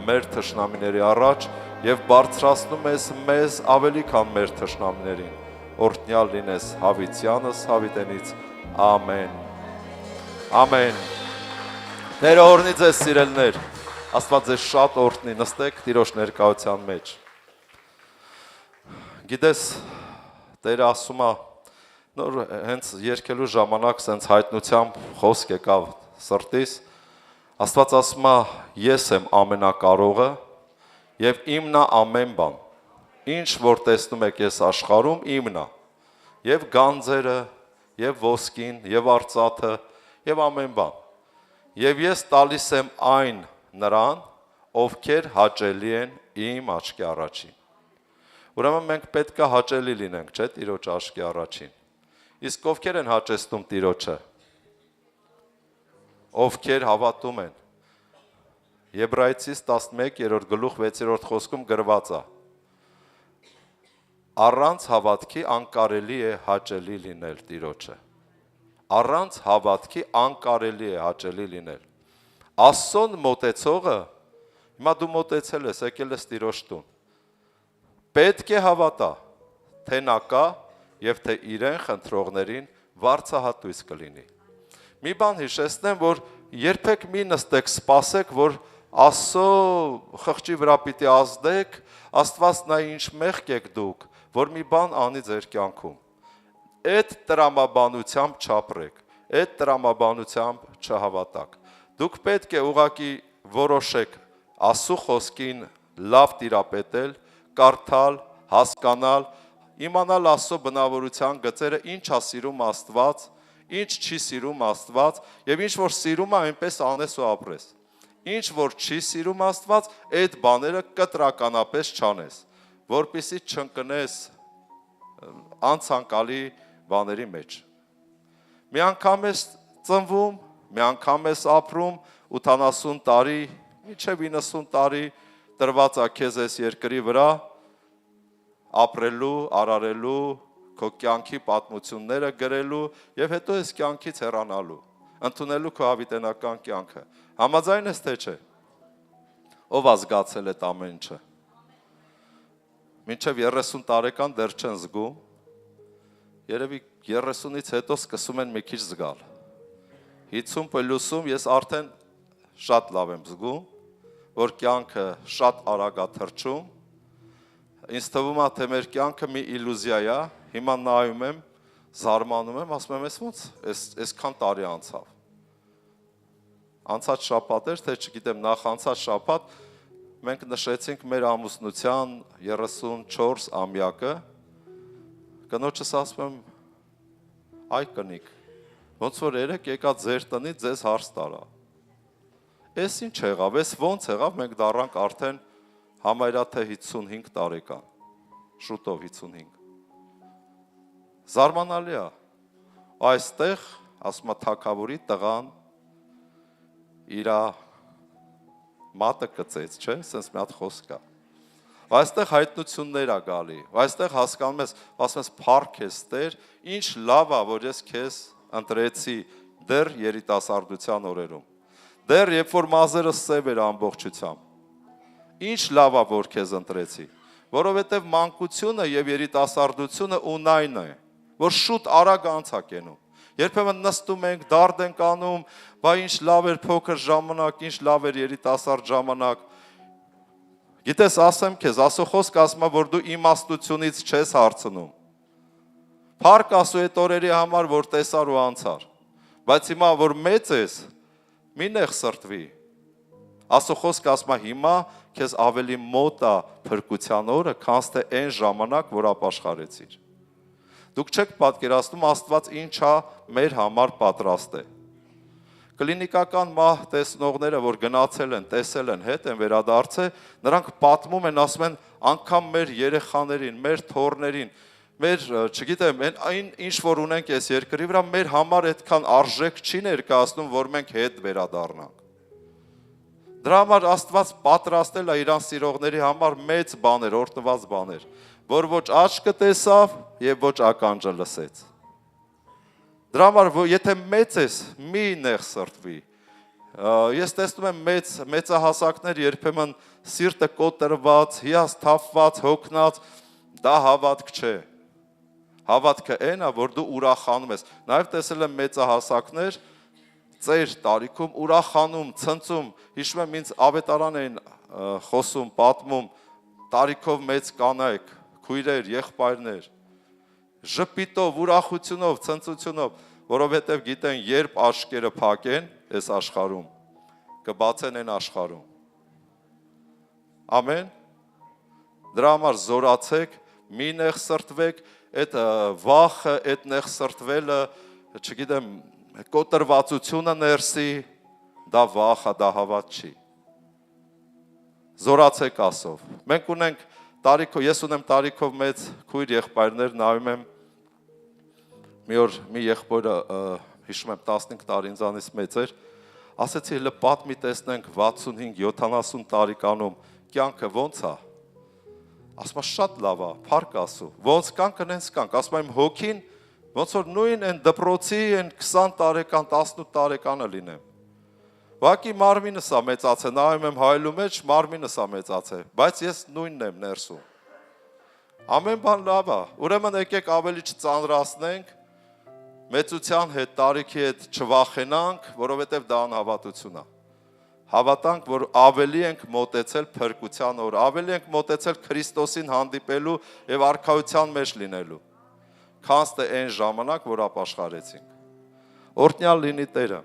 մեր թշնամիների առաջ եւ բարձրացնում ես մեզ ավելի քան մեր թշնամիներին։ Օրհնյալ լինես հավիտյանս հավիտենից։ Ամեն։ Ամեն։ Տերը օրհնի ձեզ սիրելներ։ Աստված ձեզ շատ օրհնի, նստեք Տիրոջ ներկայության մեջ։ Գիտես, Տերը ասում է, նոր հենց երգելու ժամանակ սենց հայտնությամբ խոսք եկավ սրտիս, Աստված ասում է, ես եմ ամենակարողը եւ իմն է ամեն բան։ Ինչ որ տեսնում եք ես աշխարհում, իմն է։ Եվ գանձերը, եւ ոսկին, եւ արծաթը, եւ ամեն բան։ Եվ ես տալիս եմ այն նրան, ովքեր հաճելի են իմ աչքի առաջին։ Ուրեմն մենք պետք է հաճելի լինենք, չէ՞, Տիրոջ աչքի առաջին։ Իսկ ովքեր են հաճեցնում Տիրոջը։ Ովքեր հավատում են։ Եբրայեցիս 11:6 խոսքում գրված է. առանց հավատքի անկարելի է հաճելի լինել Տիրոջը։ Առանց հավատքի անկարելի է հաճելի լինել։ Աստծուն մոտեցողը, հիմա դու մոտեցել ես, եկել ես Տիրոջ տուն։ Պետք է հավատա, թե նա կա եւ թե իրեն խնդրողներին վարձահատույց կլինի։ Մի բան հիշեցնեմ, որ երբեք մի նստեք, սպասեք, որ Աստծո խղճի վրա պիտի ազդեք, Աստված նա ինչ մեղք եք դուք, որ մի բան անի ձեր կյանքում։ Այդ տրամաբանությամբ չապրեք, այդ տրամաբանությամբ չհավատաք։ Դուք պետք է ուղղակի որոշեք Աստծո խոսքին լավ տիրապետել, կարդալ, հասկանալ, իմանալ Աստծո բնավորության գծերը, ինչ է սիրում Աստված, ինչ չի սիրում Աստված, եւ ինչ որ սիրում է, այնպես անես ու ապրես։ Ինչ որ չի սիրում Աստված, այդ բաները կտրականապես չանես, որպեսզի չընկնես անցանկալի բաների մեջ։ Մի անգամ ես ծնվում, մի անգամ ես ապրում, 80 տարի, մինչև 90 տարի տրված է քեզ այս երկրի վրա ապրելու, արարելու, քո կյանքի պատմությունները գրելու եւ հետո այս կյանքից հեռանալու, ընդունելու քո հավիտենական կյանքը։ Համաձայն ես թե չէ։ Ով է զգացել այդ ամեն ինչը։ Մինչև 30 տարեկան դեռ չեն զգում, երևի 30-ից հետո սկսում են մի քիչ զգալ։ 50+-ում ես արդեն շատ լավ եմ զգում, որ կյանքը շատ արագ է թռչում։ Ինձ թվում է, թե մեր կյանքը մի իլյուզիա է, հիմա նայում եմ, զարմանում եմ, ասում եմ, ոնց այսքան տարի անցավ։ Անցած շաբաթ էր, թե չգիտեմ, նախ անցած շաբաթ մենք նշեցինք մեր ամուսնության 34 ամյակը, կնոջս ասում եմ, այ կնիկ, ոնց որ երեք եկա ձեր տնից ձեզ հարց տարա։ Էս ինչ եղավ, էս ոնց եղավ, մենք դառանք արդեն համարյա թե 55 տարեկան, շուտով 55։ Զարմանալի է, այստեղ, ասում է թագավորի տղան, իրա մատը կծեց, չէ, սենց մի հատ խոսք կա։ Այստեղ հայտնություններ է գալի, այստեղ հասկանում ես, ասում ես փառք ես Տեր, ինչ լավ է, որ ես քեզ ընտրեցի դեռ երիտասարդության օրերում։ Դեռ երբ որ մազերս սև էր ամբողջությամբ։ Ինչ լավ է, որ քեզ ընտրեցի, որովհետև մանկությունը եւ երիտասարդությունը ունայն է, որ շուտ արագ անց է կենում։ Երբեմն նստում ենք, դարդ ենք անում, բա ինչ լավ էր փոքր ժամանակ, ինչ լավ էր երիտասարդ ժամանակ։ Գիտես, ասեմ քեզ, Աստծո խոսքը ասում է, որ դու իմաստությունից չես հարցնում։ Փառք Աստծո այդ օրերի համար, որ տեսար ու անցար։ Բայց հիմա որ մեծ ես, մի նեղ սրտվի։ Աստծո խոսքը ասում է հիմա քեզ ավելի մոտ է փրկության օրը, քան թե այն ժամանակ, որ ապաշխարեցիր։ Դուք չեք պատկերացնում Աստված ինչա մեր համար պատրաստ է։ Կլինիկական մահ տեսնողները, որ գնացել են, տեսել են, հետ են վերադարձել, նրանք պատմում են, ասում են, անգամ մեր երեխաներին, մեր թոռներին, մեր, չգիտեմ, այն ինչ որ ունենք այս երկրի վրա, մեր համար այդքան արժեք չի ներկայացնում, որ մենք հետ վերադառնանք։ Դրա համար Աստված պատրաստել է իրան սիրողների համար մեծ բաներ, օրհնված բաներ, որ ոչ աչքը տեսավ եւ ոչ ականջը լսեց։ Դրա համար եթե մեծ ես, մի նեղ սրտվի։ Ես տեսնում եմ մեծահասակներ երբեմն սիրտը կոտրված, հիասթափված, հոգնած, դա հավատք չէ։ Հավատքը այն է, որ դու ուրախանում ես։ Նաև տեսել եմ մեծահասակներ ծեր տարիքում ուրախանում, ցնծում, հիշում եմ ինձ ավետարան էին խոսում, պատմում, տարիքով մեծ կանայք, քույրեր, եղբայրներ, ժպիտով, ուրախությունով, ցնծությունով, որովհետև գիտեն, երբ աչքերը փակեն այս աշխարհում, կբացեն այն աշխարհում։ Ամեն։ Դրա համար զորացեք, մի նեղ սրտվեք, այդ վախը, այդ նեղ սրտվելը, չգիտեմ, կոտրվածությունը ներսի, դա վախ է, դա հավատ չի։ զորացեք ասով։ Մենք ունենք տարիքով, ես ունեմ տարիքով մեծ քույր եղբայրներ, նայում եմ մի օր մի եղբայրը հիշում եմ 15 տարի ինձանից մեծ էր, ասեցի հələ պատմի տեսնենք 65-70 տարեկանում կյանքը ոնց է։ Ասում եմ շատ լավ է, փառք Աստծո։ Ոնց կանք նենց կանք, ասում եմ հոգին ոնց որ նույն այն դպրոցի այն 20 տարեկան, 18 տարեկանը լինեմ։ Ուղղակի մարմինս է մեծացել, նայում եմ հայելու մեջ մարմինս է մեծացել, բայց ես նույնն եմ ներսում։ Ամեն բան լավ է, ուրեմն եկեք ավելի չծանրացնենք, մեծության հետ, տարիքի հետ չվախենանք, որովհետև դա անհավատություն է։ Հավատանք, որ ավելի ենք մոտեցել փրկության օր, ավելի ենք մոտեցել Քրիստոսին հանդիպելու եւ արքայության մեջ լինելու։ Քանց թե այն ժամանակ, որ ապաշխարեցինք։ Օրհնյալ լինի Տերը։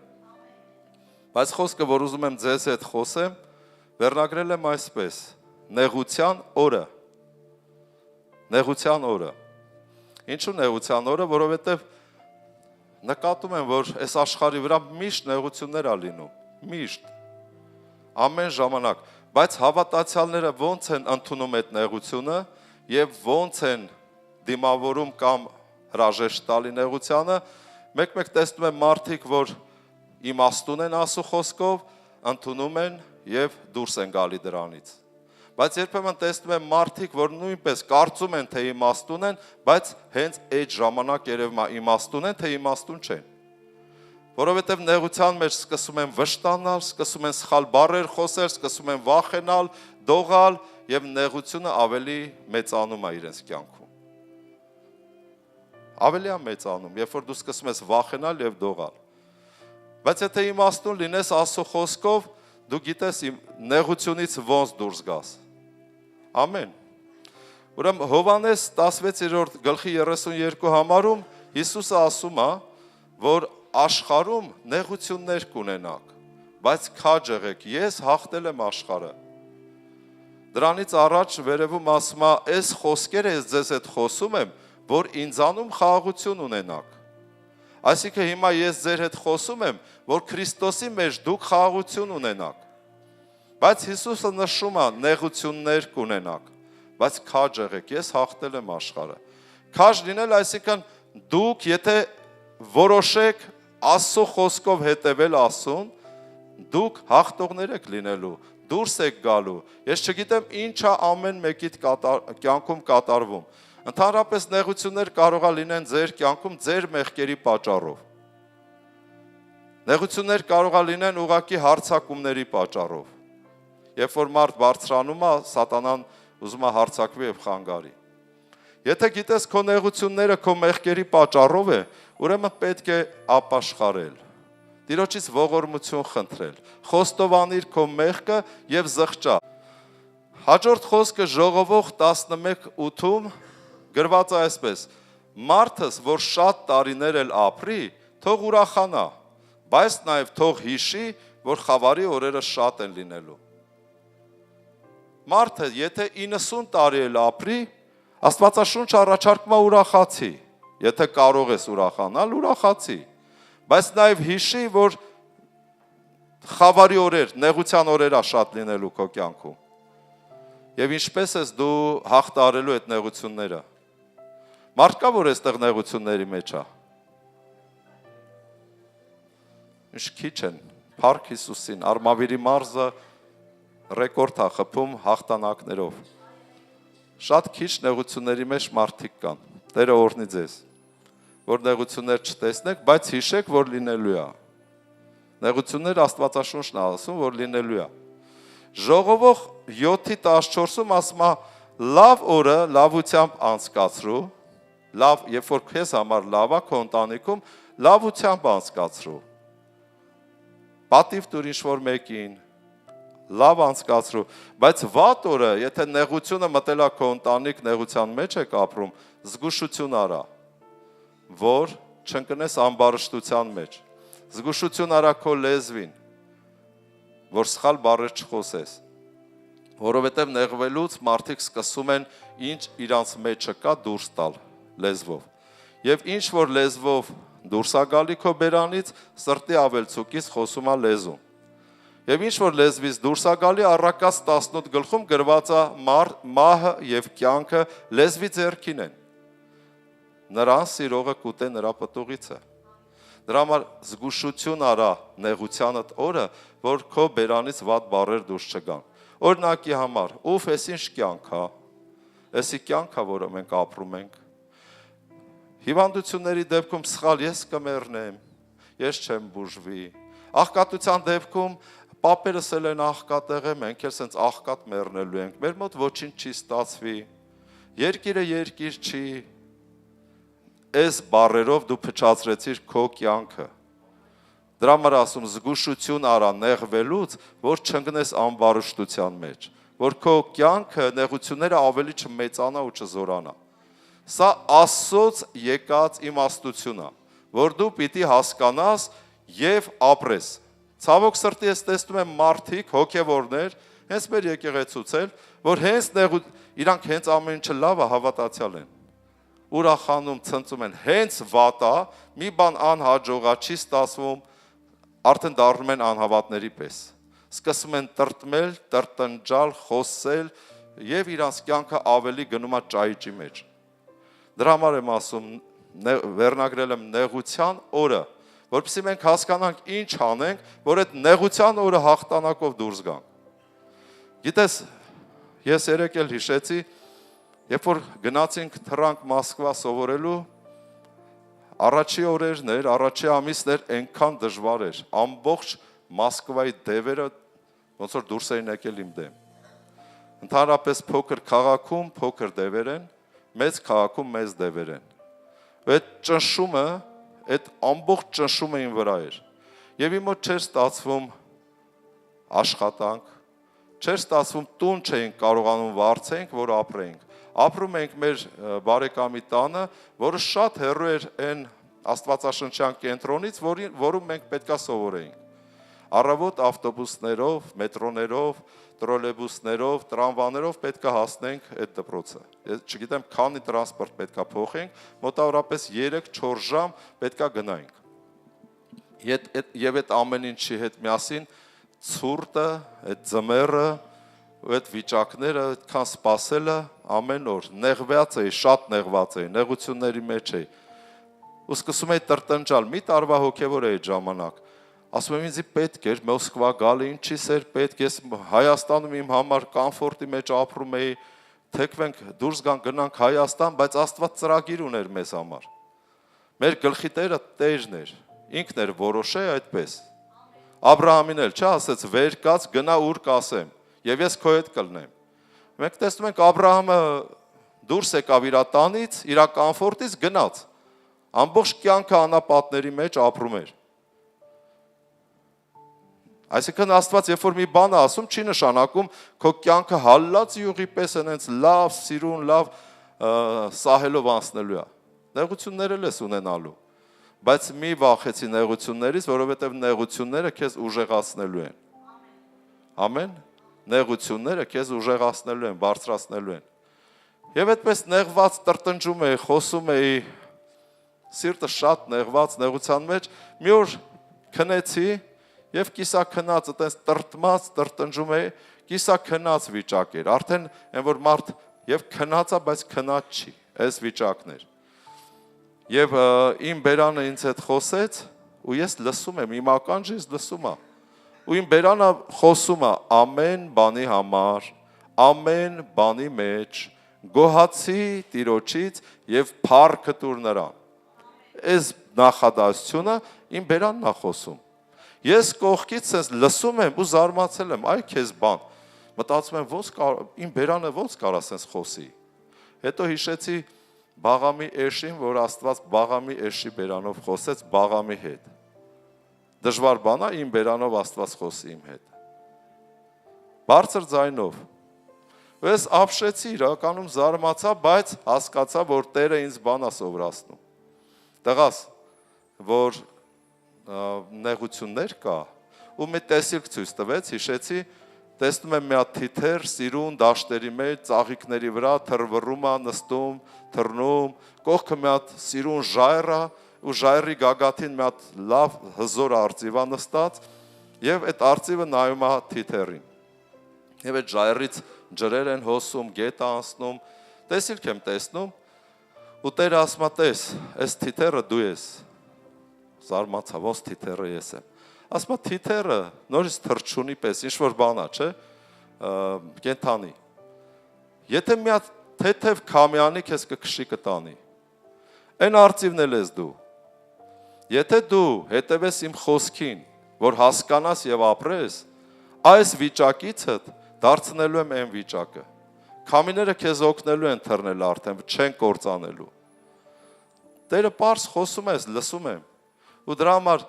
Բայց խոսքը, որ ուզում եմ ձեզ հետ խոսեմ, վերնագրել եմ այսպես. նեղության օրը։ Նեղության օրը։ Ինչու նեղության օրը, որովհետև նկատում եմ, որ այս աշխարհի վրա միշտ նեղություններ ա լինում, միշտ, ամեն ժամանակ, բայց հավատացյալները ոնց են ընդունում այդ նեղությունը եւ ոնց են դիմավորում կամ հրաժեշտ տալի նեղությանը, մեկ-մեկ տեսնում եմ մարդիկ, որ իմաստուն են Աստծո խոսքով, ընդունում են եւ դուրս են գալի դրանից։ Բայց երբեմն տեսնում եմ մարդիկ, որ նույնպես կարծում են, թե իմաստուն են, բայց հենց այդ ժամանակ երևում է իմաստուն են, թե իմաստուն չեն։ Որովհետև նեղության մեջ սկսում են վշտանալ, սկսում են սխալ բառեր խոսել, սկսում են վախենալ, դողալ եւ նեղությունը ավելի մեծանում է իրենց կյանքում։ Ավելի է մեծանում, երբ որ դու սկսում ես վախենալ եւ դողալ։ Բայց եթե իմաստուն լինես Աստծո խոսքով, դու գիտես նեղությունից ոնց դուրս գաս։ Ամեն։ Ուրեմն Հովհաննես 16-րդ գլխի 32 համարում Հիսուսը ասում է, որ աշխարհում նեղություններ կունենաք, բայց քաջ եղեք, ես հաղթել եմ աշխարհը։ Դրանից առաջ վերևում ասում է, այս խոսքերը ես ձեզ հետ խոսում եմ, որ ինձանում խաղաղություն ունենաք։ Այսինքն հիմա ես ձեր հետ խոսում եմ, որ Քրիստոսի մեջ դուք խաղաղություն ունենաք։ Բայց Հիսուսը նշում է նեղություններ կունենաք, բայց քաջ եղեք, ես հաղթել եմ աշխարհը։ Քաջ լինել, այսինքն դուք եթե որոշեք Աստծո խոսքով հետևել Աստծուն, դուք հաղթողներ եք լինելու, դուրս եք գալու։ Ես չգիտեմ ինչա ամեն մեկիդ կյանքում կատարվում։ Ընդհանրապես նեղություններ կարող է լինեն ձեր կյանքում ձեր մեղքերի պատճառով։ Նեղություններ կարող է լինեն ուղղակի հարձակումների պատճառով։ Երբ որ մարդ բարձրանում է, սատանան ուզում է հարձակվի եւ խանգարի։ Եթե գիտես քո նեղությունները քո մեղքերի պատճառով է, ուրեմն պետք է ապաշխարել։ Տիրոջից ողորմություն խնդրել։ Խոստովանիր քո մեղքը եւ զղջա։ Հաջորդ խոսքը Ժողովող 11:8-ում գրված է այսպես. Մարդս, որ շատ տարիներ էլ ապրի, թող ուրախանա, բայց նաև թող հիշի, որ խավարի օրերը շատ են լինելու։ Մարդը, եթե 90 տարի էլ ապրի, Աստվածաշունչ առաջարկում է ուրախացի։ Եթե կարող ես ուրախանալ, ուրախացի։ Բայց նաև հիշի, որ խավարի օրեր, նեղության օրեր է շատ լինելու քո կյանքում։ Եվ ինչպես ես դու հաղթարելու այդ նեղությունները։ Մարդ կա, որ այստեղ նեղությունների մեջ է։ Ինչ քիչ են, փառք Հիսուսին, Արմավիրի մարզը ռեկորդ է խփում հաղթանակներով։ Շատ քիչ նեղությունների մեջ մարդիկ կան։ Տերը օրհնի ձեզ, որ նեղություններ չտեսնեք, բայց հիշեք, որ լինելու է։ Նեղություններ Աստվածաշունչն է ասում, որ լինելու է։ Ժողովող 7:14-ում ասում է. լավ օրը լավությամբ անցկացրու, լավ, երբ որ քեզ համար լավ է քո ընտանիքում, լավությամբ անցկացրու։ Պատիվ տուր ինչ-որ մեկին, լավ անցկացրու, բայց վատ օրը, եթե նեղությունը մտել է քո ընտանիք, նեղության մեջ եք ապրում, զգուշություն արա, որ չընկնես ամբարշտության մեջ։ Զգուշություն արա քո լեզվին, որ սխալ բառեր չխոսես, որովհետև նեղվելուց մարդիկ սկսում են ինչ իրանց մեջը կա դուրս տալ լեզվով։ Եվ ինչ որ լեզվով դուրս է գալի քո բերանից, սրտի ավելցուկից խոսում է լեզուն։ Եվ ինչ որ լեզվից դուրս է գալի, առակաց 18 գլխում գրված է մահը եւ կյանքը լեզվի ձեռքին են։ Նրան սիրողը կուտե նրա պտուղիցը։ Դրա համար զգուշություն արա նեղությանդ օրը, որ քո բերանից վատ բառեր դուրս չգան։ Օրինակի համար, ուֆ, էս ինչ կյանք է։ Էսի կյանք է, որը մենք ապրում ենք։ Հիվանդությունների դեպքում սխալ ես կմեռնեմ, ես չեմ բուժվի։ Աղքատության դեպքում պապերս էլ են աղքատեղը, մենք էլ սենց աղքատ մեռնելու ենք։ Մեր մոտ ոչինչ չի ստացվի։ Երկիրը երկիր չի։ Այս բառերով դու փչացրեցիր քո կյանքը։ Դրա համար ասում զգուշություն արա նեղվելուց, որ չընկնես անբարշտության մեջ, որ քո կյանքը նեղությունները ավելի չմեծանա ու չզորանա։ Սա Աստծոց եկած իմաստություն է, որ դու պիտի հասկանաս եւ ապրես։ Ցավոք սրտի ես տեսնում եմ մարդիկ, հոգևորներ, հենց մեր եկեղեցուց էլ, որ իրանք հենց ամեն ինչը լավ է, հավատացյալ են։ Ուրախանում, ցնծում են, հենց վատա, մի բան անհաջողա չի ստացվում, արդեն դառնում են անհավատների պես։ Սկսում են տրտմել, տրտնջալ, խոսել եւ իրանց կյանքը ավելի գնում է ճայճի մեջ։ Դրա համար եմ ասում, վերնագրել եմ նեղության օրը, որպեսզի մենք հասկանանք ինչ անենք, որ այդ նեղության օրը հաղթանակով դուրս գանք։ Գիտես, ես երեկ էլ հիշեցի, երբ որ գնացինք թռանք Մոսկվա սովորելու, առաջի օրերներ, առաջի ամիսներ այնքան դժվար էր, ամբողջ Մոսկվայի դևերը ոնց որ դուրս էին եկել իմ դեմ։ Ընդհանրապես փոքր քաղաքում փոքր դևեր են, մեծ քաղաքում մեծ դևեր են։ Այդ ճնշումը, այդ ամբողջ ճնշումը իմ վրա էր։ Եվ իմ մոտ չէր ստացվում աշխատանք, չէր ստացվում տուն չէինք կարողանում վարձենք, որ ապրենք։ Ապրում ենք մեր բարեկամի տանը, որը շատ հեռու էր այն աստվածաշնչյան կենտրոնից, որում մենք պետքա սովորեինք։ Առավոտ ավտոբուսներով, մետրոներով, տրոլեյբուսներով, տրամվաներով պետքա հասնենք այդ դպրոցը։ Ես չգիտեմ քանի տրանսպորտ պետքա փոխենք, մոտավորապես 3-4 ժամ պետքա գնայինք։ Եվ այդ ամեն ինչի հետ միասին ցուրտը, այդ ձմեռը, այդ վիճակները, այդքան սպասելը ամեն օր նեղված էի, շատ նեղված էի, նեղությունների մեջ էի։ Ու սկսում էի տրտնջալ, մի տարվա հոգևոր էի ժամանակ։ Ասում եմ ինձ պետք էր Մոսկվա գալը, ինչի՞ս էր պետք, ես Հայաստանում իմ համար կոմֆորտի մեջ ապրում էի, թեքվենք դուրս գանք Հայաստան, բայց Աստված ծրագիր ուներ մեզ համար։ Մեր գլխի տերը Տերն էր, ինքն էր որոշե այդպես։ Աբրահամին էլ չէ ասեց վեր կաց գնա ուր կասեմ, եւ ես քո հետ կլնեմ։ Մենք տեսնում ենք Աբրահամը դուրս եկավ իր տանից, իր կոմֆորտից գնաց։ Ամբողջ կյանքը անապատների մեջ ապրում էր։ Այսինքն Աստված երբ որ մի բան է ասում, չի նշանակում քո կյանքը հալած յուղի պես այնց լավ, սիրուն, լավ սահելով անցնելու է։ Նեղություններ էլ ես ունենալու։ Բայց մի վախեցի նեղություններից, որովհետև նեղությունները քեզ ուժեղացնելու են։ Ամեն։ Նեղությունները քեզ ուժեղացնելու են, բարձրացնելու են։ Եվ այդպես նեղված տրտնջում էի, խոսում էի, սիրտը շատ նեղված, նեղության մեջ, մի օր քնեցի եւ կիսա քնած, այտենց տրտմած, տրտնջում էի, կիսա քնած վիճակ էր։ Արդեն այն որ մարդ եւ քնած է, բայց քնած չի, այս վիճակն էր։ Եվ իմ բերանը ինձ հետ խոսեց, ու ես լսում եմ, իմ ականջից լսում է։ Ու իմ բերանը խոսում է ամեն բանի համար, ամեն բանի մեջ, գոհացի Տիրոջից եւ փառքը տուր նրան։ Այս նախադասությունը իմ բերանն է խոսում։ Ես կողքից ես լսում եմ ու զարմացել եմ, այ քեզ բան։ Մտածում եմ, իմ բերանը ոնց կարա սենց խոսի։ Հետո հիշեցի Բաղամի էշին, որ Աստված Բաղամի էշի բերանով խոսեց Բաղամի հետ։ Դժվար բան է իմ բերանով Աստված խոսի իմ հետ։ Բարձր ձայնով։ Ես ապշեցի, իրականում զարմացա, բայց հասկացա, որ Տերը ինձ բան է սովորացնում։ Տղաս, որ նեղություններ կա, ու մի տեսիլք ցույց տվեց, հիշեցի, տեսնում եմ մի հատ թիթեր, սիրուն դաշտերի մեջ, ծաղիկների վրա թռվռում է, նստում, թռնում, կողքը մի հատ սիրուն ժայռ է, ու ժայռի գագաթին մի հատ լավ հզոր արծիվ է նստած, Եվ այդ արծիվը նայում է թիթեռին։ Եվ այդ ժայռից ջրեր են հոսում, գետ անցնում, տեսիլք եմ տեսնում, ու Տերը ասում է, տես, այս թիթեռը դու ես։ Զարմացա, ոնց թիթեռը ես եմ։ Ասում է, թիթեռը նորից թռչունի պես, ինչ որ բան է, չէ՞, կենդանի։ Եթե մի հատ թեթև քամյանի քեզ կքշի կտանի, այն արծիվն էլ ես դու։ Եթե դու հետևես իմ խոսքին, որ հասկանաս եւ ապրես, այս վիճակիցդ դարձնելու եմ այն վիճակը։ Քամիները քեզ օգնելու են թռնել արդեն, չեն կործանելու։ Տերը պարզ խոսում ես, լսում եմ։ Ու դրա համար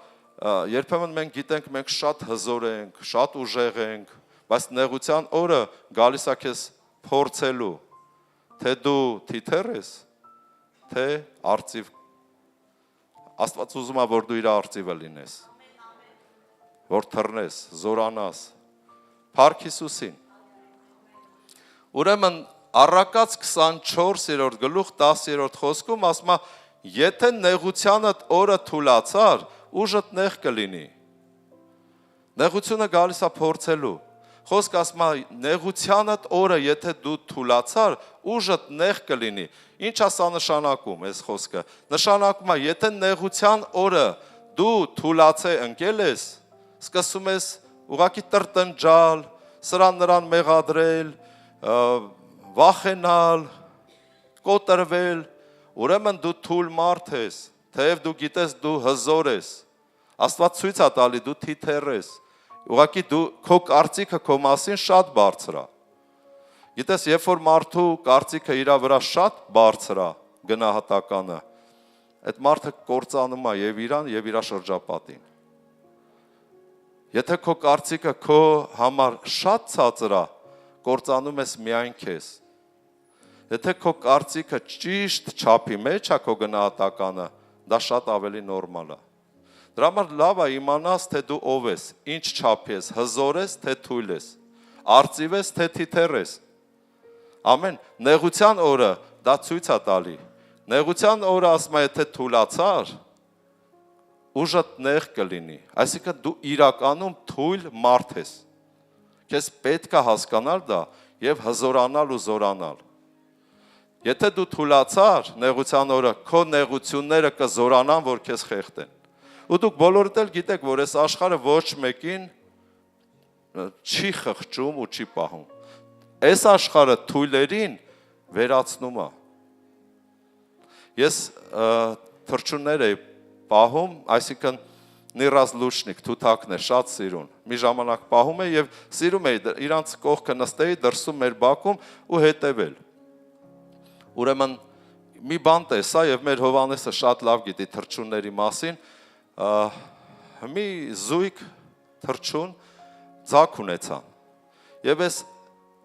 երբեմն մենք գիտենք, մենք շատ հզոր ենք, շատ ուժեղ ենք, բայց նեղության օրը գալիս է քեզ փորձելու, թե դու թիթեռ ես, թե արծիվ։ Աստված ուզում է, որ դու իր արծիվը լինես, որ թռնես, զորանաս, փառք Հիսուսին։ Ուրեմն Առակաց 24-րդ գլուխ 10-րդ խոսքում ասում է, եթե նեղությանդ օրը թուլացար, ուժդ նեղ կլինի։ Նեղությունը գալիս է փորձելու։ Խոսք ասում է, նեղությանդ օրը եթե դու թուլացար, ուժդ նեղ կլինի։ Ինչ է սա նշանակում, այս խոսքը։ Նշանակում է, եթե նեղության օրը դու թուլացե ընկել ես, սկսում ես ուղղակի տրտնջալ, սրան նրան մեղադրել, վախենալ, կոտրվել, ուրեմն դու թույլ մարդ ես, թեև դու գիտես դու հզոր ես, Աստված ցույց է տալի դու թիթեռ ես, ուղղակի դու քո կարծիքը քո մասին շատ բարձր է։ Գիտես, երբ որ մարդու կարծիքը իր վրա շատ բարձր է, գնահատականը, այդ մարդը կործանում է եւ իրան եւ իր շրջապատին։ Եթե քո կարծիքը քո համար շատ ցածր է, կործանում ես միայն քեզ։ Եթե քո կարծիքը ճիշտ չափի մեջ է քո գնահատականը, դա շատ ավելի նորմալ է։ Դրա համար լավ է իմանաս, թե դու ով ես, ինչ չափի ես, հզոր ես, թե թույլ ես, արծիվ ես, թե թիթեռ ես։ Ամեն, նեղության օրը դա ցույց է տալի։ Նեղության օրը ասում է, եթե թուլացար, ուժդ նեղ կլինի։ Այսինքն դու իրականում թույլ մարդ ես։ Քեզ պետք է հասկանալ դա եւ հզորանալ ու զորանալ։ Եթե դու թուլացար նեղության օրը, քո նեղությունները կզորանան, որ քեզ խեղդեն։ Ու դուք բոլորդ էլ գիտեք, որ այս աշխարհը ոչ մեկին չի խղճում ու չի պահում։ Այս աշխարհը թույլերին վերացնում է։ Ես թռչուններ էի պահում, այսինքն նիրազլուշնիկ, թութակն է, շատ սիրուն։ Մի ժամանակ պահում էի եւ սիրում էի իրանց կողքը նստեի դրսում մեր բակում ու հետևել։ Ուրեմն մի բան տեսա եւ մեր Հովանեսը շատ լավ գիտի թռչունների մասին, մի զույգ թռչուն ձակ ունեցան։ Եվ այս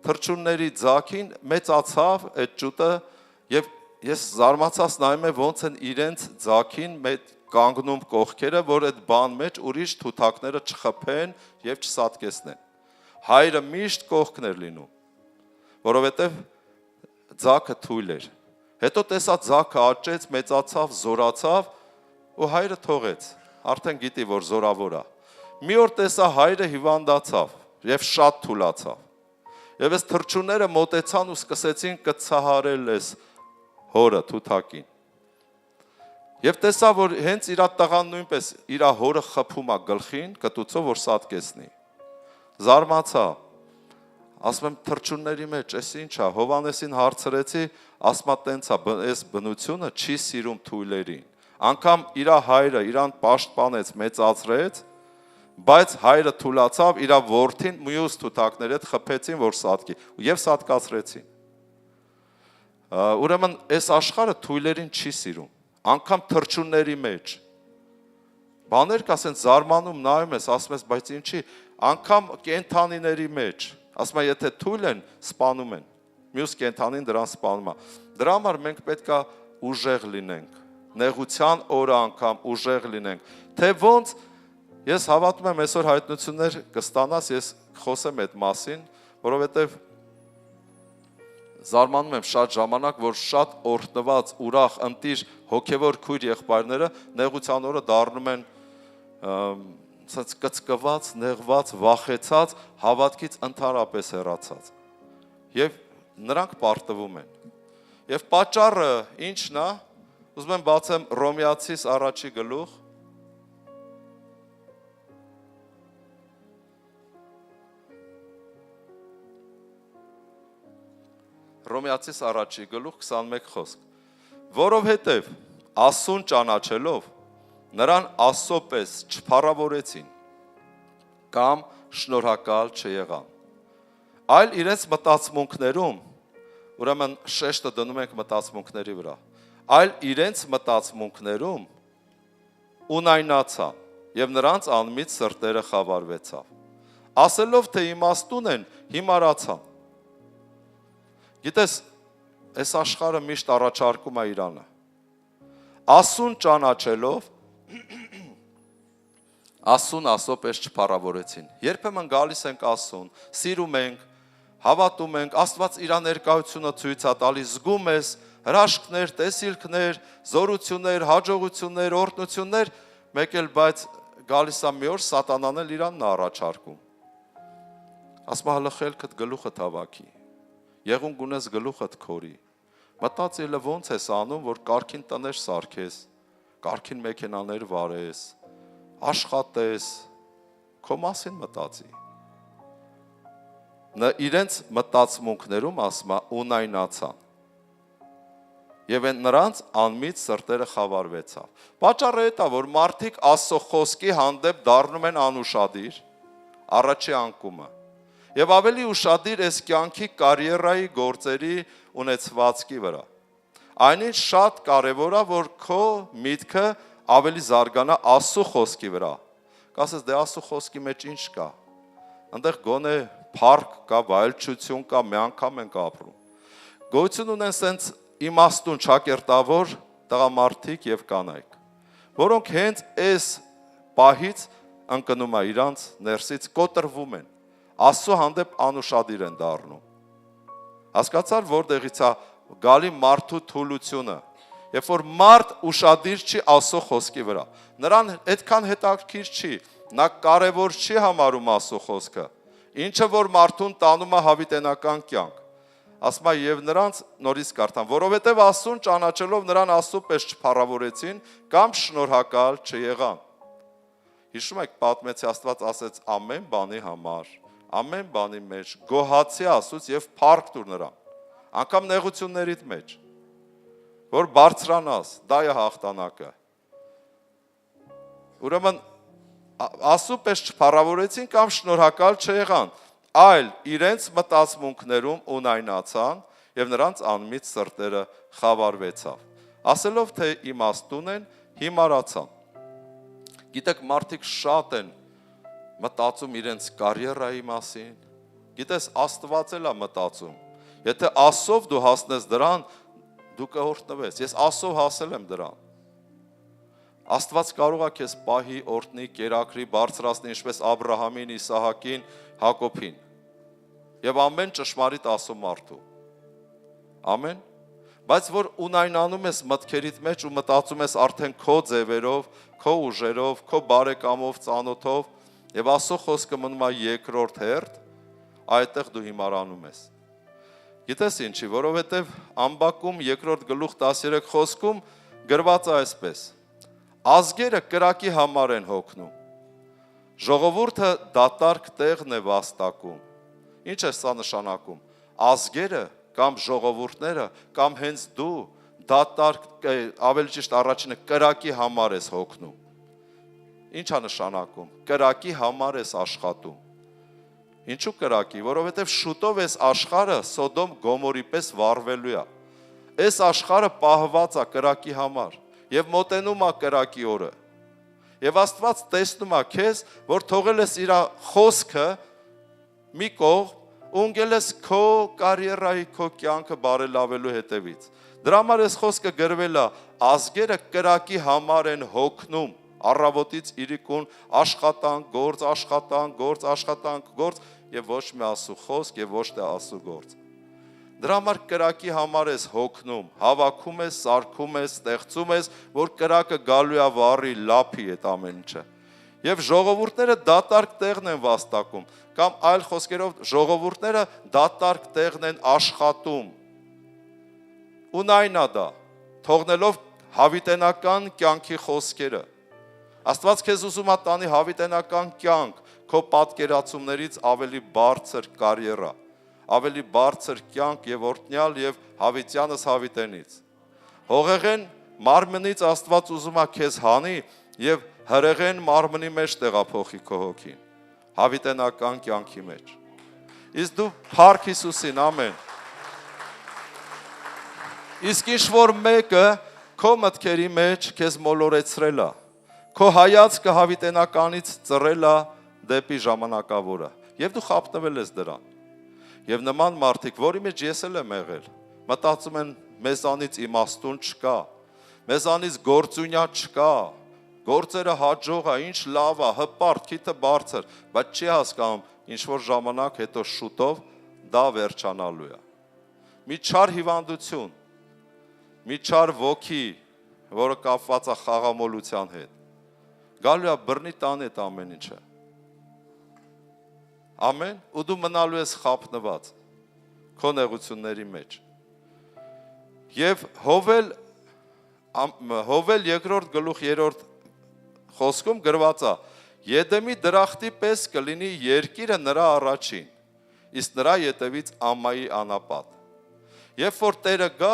թռչունների ձակին մեծացավ այդ ճուտը եւ ես զարմացած նայում եմ ոնց են իրենց ձակին կանգնում կողքերը, որ այդ բան մեջ ուրիշ թութակները չխփեն եւ չսատկեցնեն։ Հայրը միշտ կողքն էր լինում, որովհետեւ ձակը թույլ էր։ Հետո տեսա ձակը աճեց, մեծացավ, զորացավ ու հայրը թողեց։ Արդեն գիտի, որ զորավոր է։ Մի օր տեսա հայրը հիվանդացավ եւ շատ թուլացավ։ Եվ այս թռչունները մոտեցան ու սկսեցին կծահարել այս հորը թութակին։ Եվ տեսա, որ հենց իր տղան նույնպես իր հորը խփում է գլխին, կտուցով որ սատկեցնի։ Զարմացա։ Ասում եմ թռչունների մեջ, էս ինչ է, Հովանեսին հարցրեցի, ասում է տենց է, այս բնությունը չի սիրում թույլերին։ Անկամ իր հայրը իրան պաշտպանեց, մեծացրեց, բայց հայրը թուլացավ, իր որդին մյուս թութակների հետ խփեցին, որ սատկի, եւ սատկացրեցին։ Ուրեմն այս աշխարհը թույլերին չի սիրում, անկամ թռչունների մեջ։ Բաներ կասեն զարմանում նայում ես, ասում ես, բայց ինչի, անկամ կենդանիների մեջ, ասում եմ, եթե թույլ են, սպանում են, մյուս կենդանին դրան սպանում է։ Դրա համար մենք պետք է ուժեղ լինենք, նեղության օրը անգամ ուժեղ լինենք, թե ոնց ես հավատում եմ այսօր հայտնություններ կստանաս, ես խոսեմ այդ մասին, որովհետև զարմանում եմ շատ ժամանակ, որ շատ օրհնված, ուրախ, ընտիր, հոգևոր քույր եղբայրները նեղության օրը դառնում են ցած կծկված, նեղված, վախեցած, հավատքից ընդհանրապես հեռացած։ Եվ նրանք պարտվում են։ Եվ պատճառը ի՞նչն է։ Ուզում եմ բացեմ Հռոմեացիս առաջի գլուխ։ Հռոմեացիս առաջի գլուխ 21 խոսք։ Որովհետև Աստծուն ճանաչելով նրան Աստծո պես չփառավորեցին կամ շնորհակալ չեղան։ Այլ իրենց մտածմունքներում, ուրեմն շեշտը դնում ենք մտածմունքների վրա, այլ իրենց մտածմունքներում ունայնացան եւ նրանց անմիտ սրտերը խավարվեցավ։ Ասելով թե իմաստուն են, հիմարացան։ Գիտես, այս աշխարհը միշտ առաջարկում է Իրանը։ Աստծուն ճանաչելով Աստծուն Աստծո պես չփառավորեցին։ Երբեմն գալիս ենք Աստծուն, սիրում ենք, հավատում ենք, Աստված իր ներկայությունը ցույց է տալիս, զգում ես հրաշքներ, տեսիլքներ, զորություններ, հաջողություններ, օրհնություններ, մեկ էլ բայց գալիս է մի օր սատանան էլ իրանն է առաջարկում։ Ասում է հələ խելքդ գլուխդ հավաքի։ Եղուն գունես գլուխդ քորի։ Մտածելը ոնց ես անում, որ կարքին տներ սարքես, կարքին մեքենաներ վարես, աշխատես, քո մասին մտածի։ Իրենց մտածմունքներում ասում է ունայնացան։ Եվ նրանց անմիտ սրտերը խավարվեցավ։ Պատճառը դա որ մարդիկ Աստծո խոսքի հանդեպ դառնում են անուշադիր, առաջի անկումը։ Եվ ավելի ուշադիր ես կյանքի կարիերայի գործերի ունեցվածքի վրա։ Այնինչ շատ կարևոր է, որ քո միտքը ավելի զարգանա Աստծո խոսքի վրա։ Կասես դե Աստծո խոսքի մեջ ինչ կա։ Այնտեղ գոնե փառք կա, վայելչություն կա, մի անգամ ենք ապրում։ Գոյություն ունեն սենց իմաստուն ճակերտավոր տղամարդիկ եւ կանայք, որոնք հենց այս պահից ընկնում է իրանց ներսից կոտրվում են։ Աստծո հանդեպ անուշադիր են դառնում։ Հասկացար որտեղից է գալի մարդու թուլությունը։ Երբ որ մարդ ուշադիր չի Աստծո խոսքի վրա, նրան այդքան հետաքրքիր չի, նա կարևոր չի համարում Աստծո խոսքը, ինչը որ մարդուն տանում է հավիտենական կյանք։ Ասում է եւ նրանց նորից կարդամ, որովհետեւ Աստծուն ճանաչելով նրան Աստծո պես չփառավորեցին կամ շնորհակալ չեղան։ Հիշում եք պատմեցի Աստված ասեց ամեն բանի համար, ամեն բանի մեջ գոհացի Աստծուց եւ փառք տուր նրան, անգամ նեղություններիդ մեջ, որ բարձրանաս, դա է հաղթանակը։ Ուրեմն Աստծո պես չփառավորեցին կամ շնորհակալ չեղան, այլ իրենց մտածմունքներում ունայնացան եւ նրանց անմիտ սրտերը խավարվեցավ։ Ասելով թե իմաստուն են, հիմարացան։ Գիտեք, մարդիկ շատ են մտածում իրենց կարիերայի մասին։ Գիտես, Աստված էլ է մտածում։ Եթե Աստծով դու հասնես դրան, դու կօրհնվես։ Ես Աստծով հասել եմ դրան։ Աստված կարող է քեզ պահի, օրհնի, կերակրի, բարձրացնի, ինչպես Աբրահամին, Իսահակին, Հակոբին։ Եվ ամեն ճշմարիտ Աստծո մարդու։ Ամեն։ Բայց որ ունայնանում ես մտքերիդ մեջ ու մտածում ես արդեն քո ձևերով, քո ուժերով, քո բարեկամով, ծանոթով, եւ Աստծո խոսքը մնում է երկրորդ հերթ, այդտեղ դու հիմարանում ես։ Գիտես ինչի, որովհետեւ Ամբակում 2-րդ գլուխ 13 խոսքում գրված է այսպես. Ազգերը կրակի համար են հոգնում, ժողովուրդը դատարկ տեղն է վաստակում։ Ինչ է սա նշանակում։ Ազգերը կամ ժողովուրդները կամ հենց դու դատարկ, ավելի ճիշտ առաջինը կրակի համար ես հոգնում։ Ինչ է նշանակում։ Կրակի համար ես աշխատում։ Ինչու կրակի, որովհետև շուտով այս աշխարհը Սոդոմ Գոմորի պես վառվելու է։ Այս աշխարհը պահված է կրակի համար եւ մոտենում է կրակի օրը։ Եվ Աստված տեսնում է քեզ, որ թողել ես իր խոսքը մի կողմ ու ընկել ես քո կարիերայի, քո կյանքը բարելավելու հետևից։ Դրա համար այս խոսքը գրվել է. ազգերը կրակի համար են հոգնում, առավոտից իրիկուն աշխատանք, գործ, աշխատանք, գործ, աշխատանք, գործ եւ ոչ մի Աստծո խոսք եւ ոչ թե Աստծո գործ։ Դրա համար կրակի համար ես հոգնում, հավաքում ես, սարքում ես, ստեղծում ես, որ կրակը գալու է վառի, լափի այդ ամեն ինչը։ Եվ ժողովուրդները դատարկ տեղն են վաստակում, կամ այլ խոսքերով ժողովուրդները դատարկ տեղն են աշխատում։ Ու նայնա դա, թողնելով հավիտենական կյանքի խոսքերը։ Աստված քեզ ուզում է տանի հավիտենական կյանք, քո պատկերացումներից ավելի բարձր կարիերա, ավելի բարձր կյանք եւ օրհնյալ եւ հավիտյանս հավիտենից։ Հողեղեն մարմնից Աստված ուզում է քեզ հանի եւ հրեղեն մարմնի մեջ տեղափոխի քո հոգին, հավիտենական կյանքի մեջ։ Իսկ դու փառք Հիսուսին, ամեն։ Իսկ ինչ որ մեկը քո մտքերի մեջ քեզ մոլորեցրել է, քո հայացքը հավիտենականից ծռել է դեպի ժամանակավորը, եւ դու խապտվել ես դրան։ Եվ նման մարդիկ, որի մեջ ես էլ եմ եղել, մտածում են մեզանից իմաստուն չկա, մեզանից գործունյա չկա, գործերը հաջող է, ինչ լավ է, հպարտ, քիթը բարձր, բայց չի հասկանում, ինչ որ ժամանակ հետո շուտով դա վերջանալու է։ Մի չար հիվանդություն, մի չար ոգի, որը կապված է խաղամոլության հետ, գալու է բռնի տան այդ ամեն ինչը։ Ամեն, ու դու մնալու ես խապնված քո նեղությունների մեջ։ Եվ Հովել երկրորդ գլուխ 3-րդ խոսքում գրված է. Եդեմի դրախտի պես կլինի երկիրը նրա առաջին, իսկ նրա ետևից ամայի անապատ։ Երբ որ Տերը գա,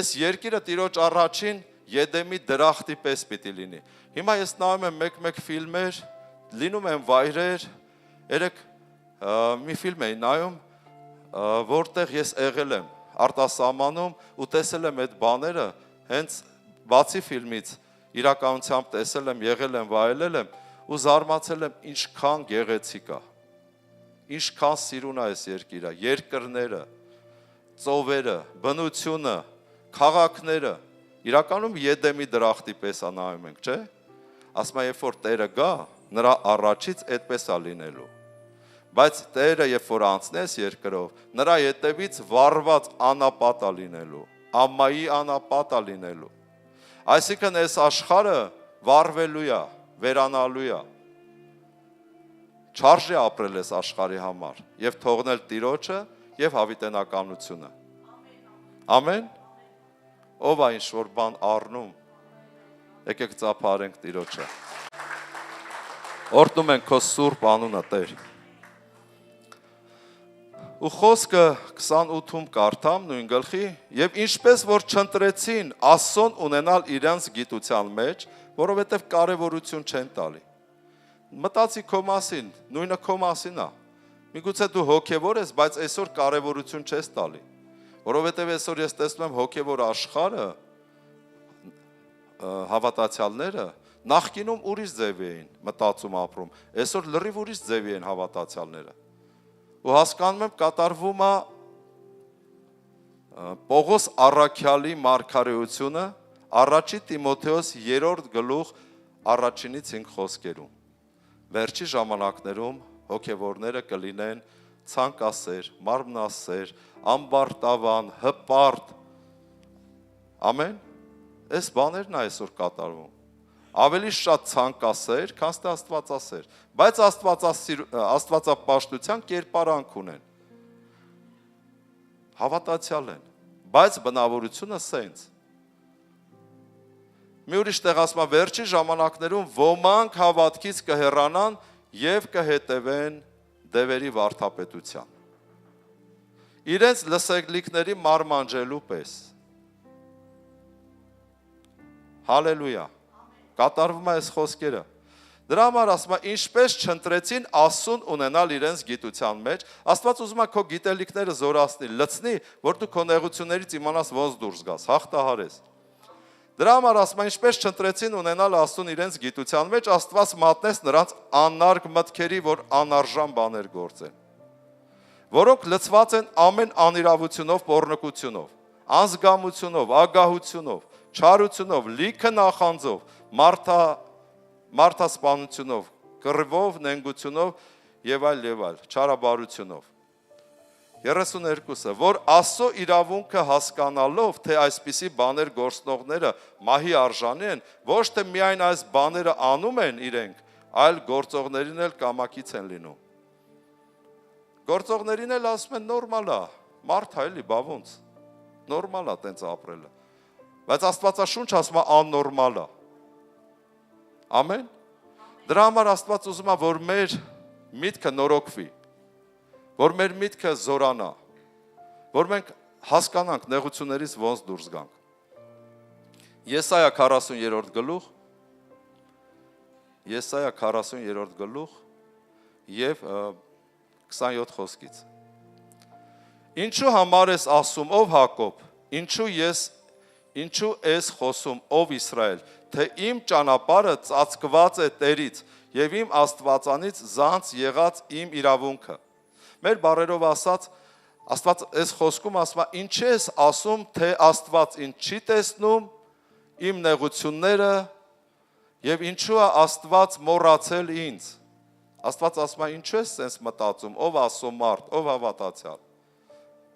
այս երկիրը Տիրոջ առաջին Եդեմի դրախտի պես պիտի լինի։ Հիմա ես նայում եմ մեկ-մեկ ֆիլմեր, լինում են վայրեր, երեք մի ֆիլմ էի նայում, որտեղ ես եղել եմ արտասահմանում ու տեսել եմ այդ բաները, հենց բացի ֆիլմից իրականությամբ տեսել եմ, եղել եմ, վայելել եմ ու զարմացել եմ ինչքան գեղեցիկ է, ինչքան սիրուն է այս երկիրը, երկրները, ծովերը, բնությունը, քաղաքները, իրականում Եդեմի դրախտի պես է նայում ենք, չէ՞։ Ասում է, երբ որ Տերը գա, նրա առաջից այդպես է լինելու։ Բայց Տերը երբ որ անցնես երկրով, նրա ետևից վառված անապատ է լինելու, ամայի անապատ է լինելու։ Այսինքն այս աշխարհը վառվելու է, վերանալու է։ Չարժե ապրել այս աշխարհի համար եւ թողնել Տիրոջը եւ հավիտենականությունը։ Ամեն։ Ով է ինչ որ բան առնում, եկեք ծափարենք Տիրոջը։ Օրհնում ենք քո սուրբ անունը, Տեր։ Ու խոսքը 28-ում կարդամ նույն գլխի, եւ ինչպես որ չընտրեցին ասոն ունենալ իրենց գիտության մեջ, որովհետեւ կարևորություն չեն տալի։ Մտածի քո մասին, նույնը քո մասին է։ Միգուցե դու հոգևոր ես, բայց այսօր կարևորություն չես տալի, որովհետեւ այսօր ես տեսնում եմ հոգևոր աշխարհը, հավատացյալները նախկինում ուրիշ ձևի էին մտածում ապրում, այսօր լրիվ ուրիշ ձևի են հավատացյալները։ Ու հասկանում եմ կատարվում է Պողոս առաքյալի մարգարեությունը առաջի Տիմոթեոս 3-րդ գլուխ 1-ից 5 խոսքերում։ Վերջի ժամանակներում հոգևորները կլինեն ցանկասեր, մարմնասեր, ամբարտավան, հպարտ։ Ամեն։ Այս բաներն է այսօր կատարվում։ Ավելի շատ ցանկասեր, քան աստվածասեր, բայց աստվածապաշտության կերպարանք ունեն։ Հավատացյալ են, բայց բնավորությունը սենց։ Մի ուրիշ տեղ ասում է, վերջի ժամանակներում ոմանք հավատքից կհեռանան եւ կհետևեն դևերի վարդապետության։ Իրենց լսելիքների մարմանջելու պես։ Հալելույա։ Կատարվում է այս խոսքերը։ Դրա համար ասում է, ինչպես չընտրեցին ասուն ունենալ իրենց գիտության մեջ, Աստված ուզում է քո գիտելիքները զորացնի, լցնի, որ դու քո նեղություններից իմանաս ոնց դուրս գաս, հաղթահարես։ Դրա համար ասում է, ինչպես չընտրեցին ունենալ ասուն իրենց գիտության մեջ, Աստված մատնեց նրանց անարգ մտքերի, որ անարժան բաներ գործեն, որոնք լցված են ամեն անիրավությունով, պոռնկությունով, անզգամությունով, ագահությունով, չարությունով, լիքը նախանձով, մարդասպանությունով, կռվով, նենգությունով եւ այլ, չարաբարությունով։ 32-ը, որ Աստծո իրավունքը հասկանալով, թե այսպիսի բաներ գործնողները մահի արժանի են, ոչ թե միայն այս բաները անում են իրենք, այլ գործողներին էլ կամակից են լինում։ Գործողներին էլ ասում են նորմալ է, մարդ է էլի, բա ոնց։ Նորմալ է տենց ապրելը։ Բայց Աստվածաշունչ ասում է աննորմալ է։ Ամեն։ Դրա համար Աստված ուզում է, որ մեր միտքը նորոգվի, որ մեր միտքը զորանա, որ մենք հասկանանք նեղություններից ոնց դուրս գանք։ Եսայա 40-րդ գլուխ, Եսայա 40-րդ գլուխ եւ 27 խոսքից։ Ինչու համար ես ասում, ով Հակոբ, ինչու ես խոսում, ով Իսրայել, թե իմ ճանապարհը ծածկված է Տերից եւ իմ Աստվածանից զանց եղած իմ իրավունքը։ Մեր բառերով ասած, Աստված այս խոսքում ասում է, ինչ ես ասում, թե Աստված ինձ չի տեսնում իմ նեղությունները եւ ինչու է Աստված մոռացել ինձ։ Աստված ասում է, ինչու ես sense մտածում, ով ասոմարդ, ով հավատացյալ,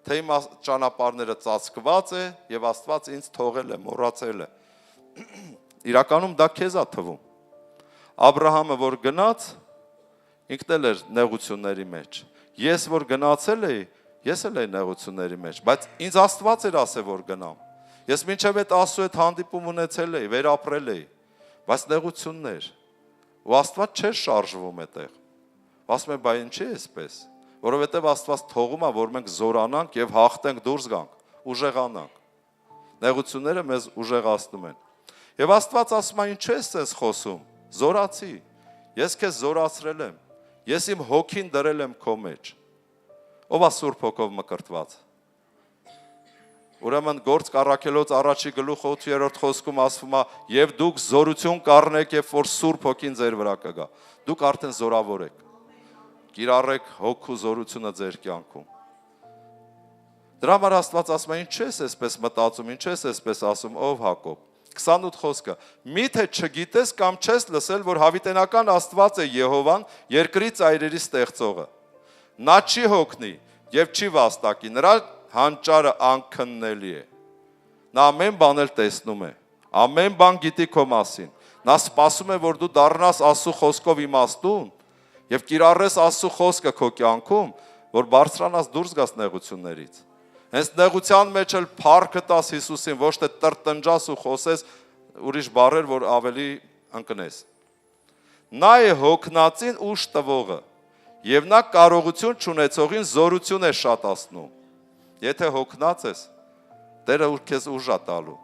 թե իմ ճանապարհները ծածկված է եւ Աստված ինձ թողել է, մոռացել է։ Իրականում դա քեզ է թվում։ Աբրահամը որ գնաց, ինքն էլ էր նեղությունների մեջ։ Ես որ գնացել էի, ես էլ էի նեղությունների մեջ, բայց ինձ Աստված էր ասել որ գնամ։ Ես մինչև այդ ասու այդ հանդիպում ունեցել էի, վերապրել էի, բայց նեղություններ։ Ու Աստված չէր շարժվում այդտեղ։ Ասում է, բայ ինչի՞ էսպես, որովհետև Աստված թողում է, որ մենք զորանանք եւ հաղթենք դուրս գանք, ուժեղանանք։ Նեղությունները մեզ ուժեղացնում են։ Եվ Աստված ասում է, ինչու ես ես խոսում, զորացի, ես քեզ զորացրել եմ, ես իմ հոգին դրել եմ քո մեջ։ Ով է Սուրբ Հոգով մկրտված։ Ուրեմն Գործք առաքելոց առաջի գլուխ 8-րդ խոսքում ասվում է, եւ դուք զորություն կառնեք, երբ որ Սուրբ Հոգին ձեր վրա կգա։ Դուք արդեն զորավոր եք։ Կիրառեք հոգու զորությունը ձեր կյանքում։ Դրա համար Աստված ասում է, ինչու ես այսպես մտածում, ինչու ես այսպես ասում, ով Հակոբ։ 28 խոսքը. Միթե չգիտես կամ չես լսել, որ հավիտենական Աստված է Եհովան, երկրի ծայրերի ստեղծողը։ Նա չի հոգնի եւ չի վաստակի, նրա հանճարը անքննելի է։ Նա ամեն բան էլ տեսնում է, ամեն բան գիտի քո մասին։ Նա սպասում է, որ դու դառնաս Աստծո խոսքով իմաստուն եւ կիրառես Աստծո խոսքը քո կյանքում, որ բարձրանաս դուրս գաս նեղություններից։ Հենց նեղության մեջ էլ փառքը տաս Հիսուսին, ոչ թե տրտնջաս ու խոսես ուրիշ բառեր, որ ավելի ընկնես։ Նա է հոգնածին ուժ տվողը, եւ նա կարողություն չունեցողին զորություն է շատացնում։ Եթե հոգնած ես, Տերը ուր քեզ ուժ է տալու,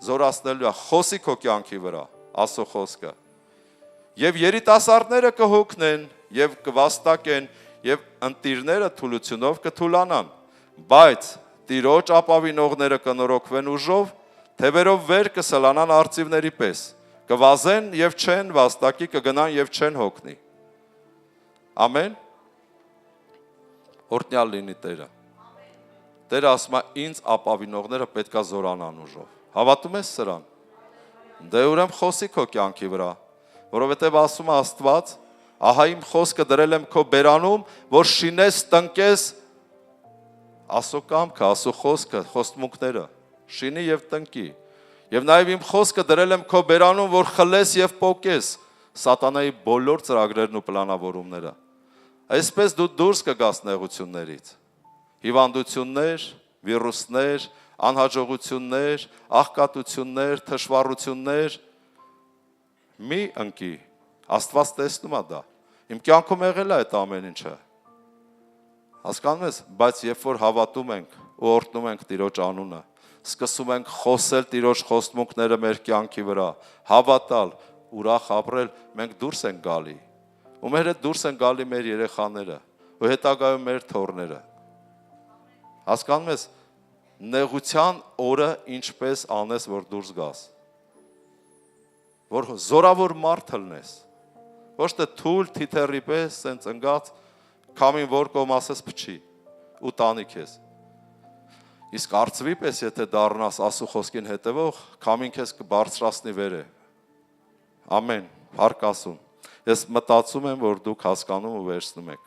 զորացնելու է, խոսի քո կյանքի վրա, Աստծո խոսքը։ Եվ երիտասարդները կհոգնեն եւ կվաստակեն եւ ընտիրները թուլությունով կթուլանան, բայց Տիրոջ ապավինողները կնորոգվեն ուժով, թևերով վեր կսլանան արծիվների պես, կվազեն եւ չեն վաստակի, կգնան եւ չեն հոգնի։ Ամեն։ Օրհնյալ լինի Տերը։ Տերը ասում է, ինձ ապավինողները պետքա զորանան ուժով։ Հավատում ես սրան։ Դե ուրեմն խոսի քո կյանքի վրա, որովհետեւ ասում է Աստված, ահա իմ խոսքը դրել եմ քո բերանում, որ շինես, տնկես Աստծո կամքը, Աստծո խոսքը, խոստմունքները, շինի եւ տնկի։ Եվ նաեւ իմ խոսքը դրել եմ քո բերանում, որ խլես եւ պոկես սատանայի բոլոր ծրագրերն ու պլանավորումները։ Այսպես դու դուրս կգաս նեղություններից։ Հիվանդություններ, վիրուսներ, անհաջողություններ, աղքատություններ, թշվառություններ մի ընկի։ Աստված տեսնում է դա։ Իմ կյանքում եղել է այդ ամեն ինչը։ Հասկանում ես, բայց երբ որ հավատում ենք ու օրհնում ենք Տիրոջ անունը, սկսում ենք խոսել Տիրոջ խոստմունքները մեր կյանքի վրա, հավատալ, ուրախ ապրել, մենք դուրս ենք գալի։ Ու մեր հետ դուրս են գալի մեր երեխաները, ու հետագայում մեր թոռները։ Հասկանում ես, նեղության օրը ինչպես անես, որ դուրս գաս։ Որ զորավոր մարդ լնես։ Ոչ թե թույլ թիթեռի պես, սենց ընկած, քամին որ կողմ ասես փչի ու տանի քեզ։ Իսկ արծվի պես եթե դառնաս Աստծո խոսքին հետևող, քամին քեզ կբարձրացնի վերը։ Ամեն, փառք Աստծուն։ Ես մտածում եմ, որ դուք հասկանում ու վերցնում եք։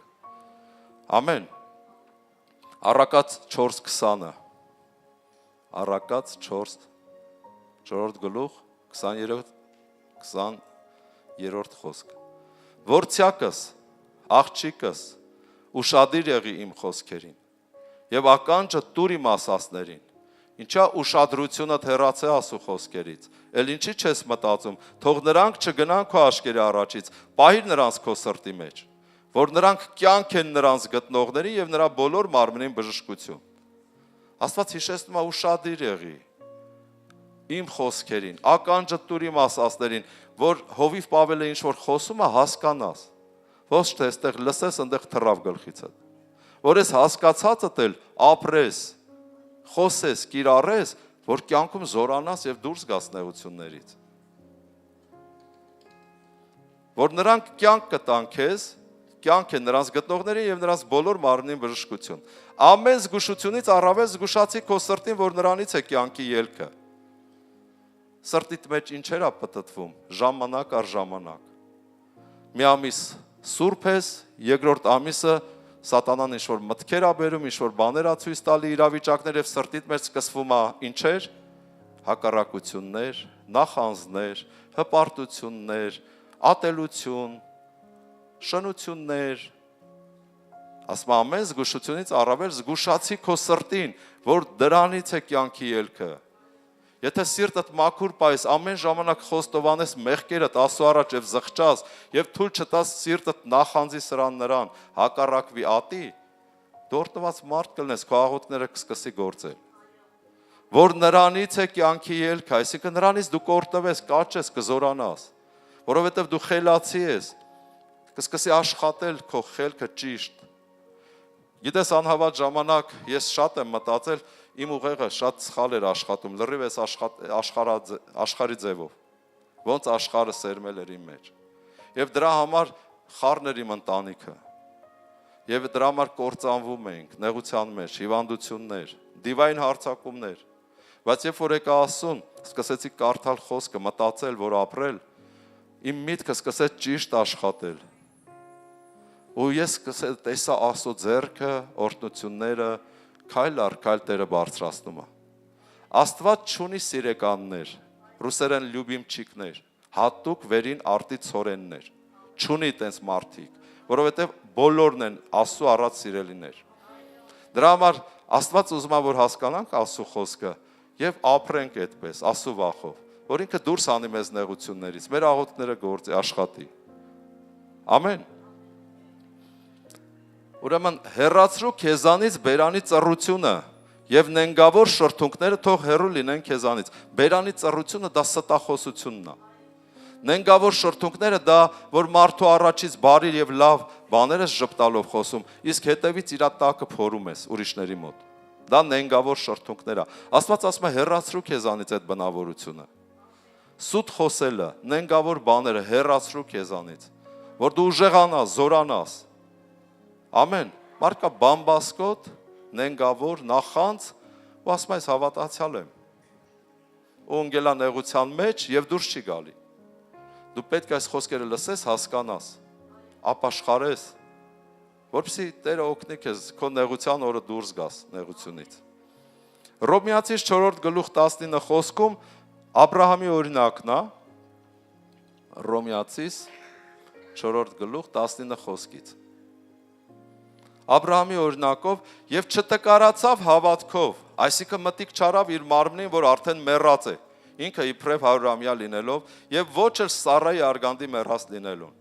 Ամեն։ Առակաց 4:20-ը։ Առակաց 4-րդ գլուխ 20-րդ խոսք։ Որդյակս, աղջիկս, ուշադիր եղի իմ խոսքերին եւ ականջը տուր իմ ասածներին։ Ինչա ուշադրությունը հեռացե ասու խոսքերից։ Էլ ինչի չես մտածում, թող նրանք չգնան քո աշկերի առաջից, պահիր նրանց քո սրտի մեջ, որ նրանք կյանք են նրանց գտնողների եւ նրա բոլոր մարմնին բժշկություն։ Աստված հիշեցնում է ուշադիր եղի իմ խոսքերին, ականջը տուր իմ ասածներին, որ Հովիվ Պավելը ինչ որ խոսում է հասկանաս։ Ոչ թե այստեղ լսես, այնտեղ թռավ գլխիցդ։ Որ ես հասկացածդ էլ ապրես, խոսես, կիրառես, որ կյանքում զորանաս եւ դուրս գաս նեղություններից։ Որ նրանք կյանք կտան քեզ, կյանք են նրանց գտնողներին եւ նրանց բոլոր մարմնին բժշկություն։ Ամեն զգուշությունից առավել զգուշացի քո սրտին, որ նրանից է կյանքի ելքը։ Սրտիդ մեջ ինչեր է պտտվում, ժամանակ առ ժամանակ։ Մի ամիս սուրբ ես, երկրորդ ամիսը Սատանան ինչ-որ մտքեր է բերում, ինչ-որ բաներ է ցույց տալի իրավիճակներ եւ սրտիդ մեջ սկսվում է ինչեր, հակառակություններ, նախանձներ, հպարտություններ, ատելություն, շնություններ։ Ասում ամեն զգուշությունից առավել զգուշացի քո սրտին, որ դրանից է կյանքի ելքը։ Եթե սիրտդ մաքուր պայես, ամեն ժամանակ խոստովանես մեղքերդ Աստծո առաջ եւ զղջաս եւ թույլ չտաս սիրտդ նախանձի սրան նրան, հակառակվի ատի, դորտված մարդ կլնես, քո աղոթքները կսկսի գործել։ Որ նրանից է կյանքի ելքը, այսինքն նրանից դու կորտվես, կաչես, կզորանաս, որովհետեւ դու խելացի ես, կսկսի աշխատել քո խելքը ճիշտ։ Գիտես, անհավատ ժամանակ ես շատ եմ մտածել, իմ ուղեղը շատ սխալ էր աշխատում, լրիվ ես աշխարհի ձևով, ոնց աշխարհը սերմել էր իմ մեջ։ Եվ դրա համար խառն էր իմ ընտանիքը։ Եվ դրա համար կործանվում էինք, նեղության մեջ, հիվանդություններ, դիվային հարձակումներ։ Բայց երբ որ եկա Աստծուն, սկսեցի կարդալ խոսքը, մտածել, որ ապրել, իմ միտքը սկսեց ճիշտ աշխատել։ Ու ես տեսա Աստծո ձեռքը, օրհնությունները, քայլ առ քայլ Տերը բարձրացնում է։ Աստված չունի սիրեկաններ, ռուսերեն լյուբիմչիկներ, հատուկ վերին արտի ցորեններ։ Չունի տենց մարդիկ, որովհետև բոլորն են Աստծո առած սիրելիներ։ Դրա համար Աստված ուզում է, որ հասկանանք Աստծո խոսքը եւ ապրենք այդպես, Աստծո վախով, որ ինքը դուրս անի մեզ նեղություններից, մեր աղոթքները գործի, աշխատի։ Ամեն։ Ուրեմն հեռացրու քեզանից բերանի ծռությունը եւ նենգավոր շրթունքները թող հեռու լինեն քեզանից։ Բերանի ծռությունը դա ստախոսությունն է։ Նենգավոր շրթունքները դա որ մարդու առաջից բարի եւ լավ բաներ ես ժպտալով խոսում, իսկ հետեւից իր տակը փորում ես ուրիշների մոտ։ Դա նենգավոր շրթունքներ է։ Աստված ասում է հեռացրու քեզանից այդ բնավորությունը։ Սուտ խոսելը, նենգավոր բաները հեռացրու քեզանից, որ դու ուժեղանաս, զորանաս։ Ամեն, մարկա բամբասկոտ, նենգավոր, նախանց, ու ասում ես հավատացյալ եմ։ Ու ընկելա նեղության մեջ եւ դուրս չի գալի։ Դու պետք է այս խոսքերը լսես, հասկանաս, ապաշխարես, որպեսզի Տերը օգնի քեզ քո նեղության օրը դուրս գաս նեղությունից։ Հռոմեացիս 4:19 խոսքում Աբրահամի օրինակն է, Հռոմեացիս 4:19 խոսքից։ Աբրահամի օրինակով եւ չտկարացավ հավատքով, այսինքն մտիկ չարավ իր մարմնին, որ արդեն մեռած է, ինքը իբրև 100-ամյա լինելով եւ ոչ էլ Սարայի արգանդի մեռած լինելուն։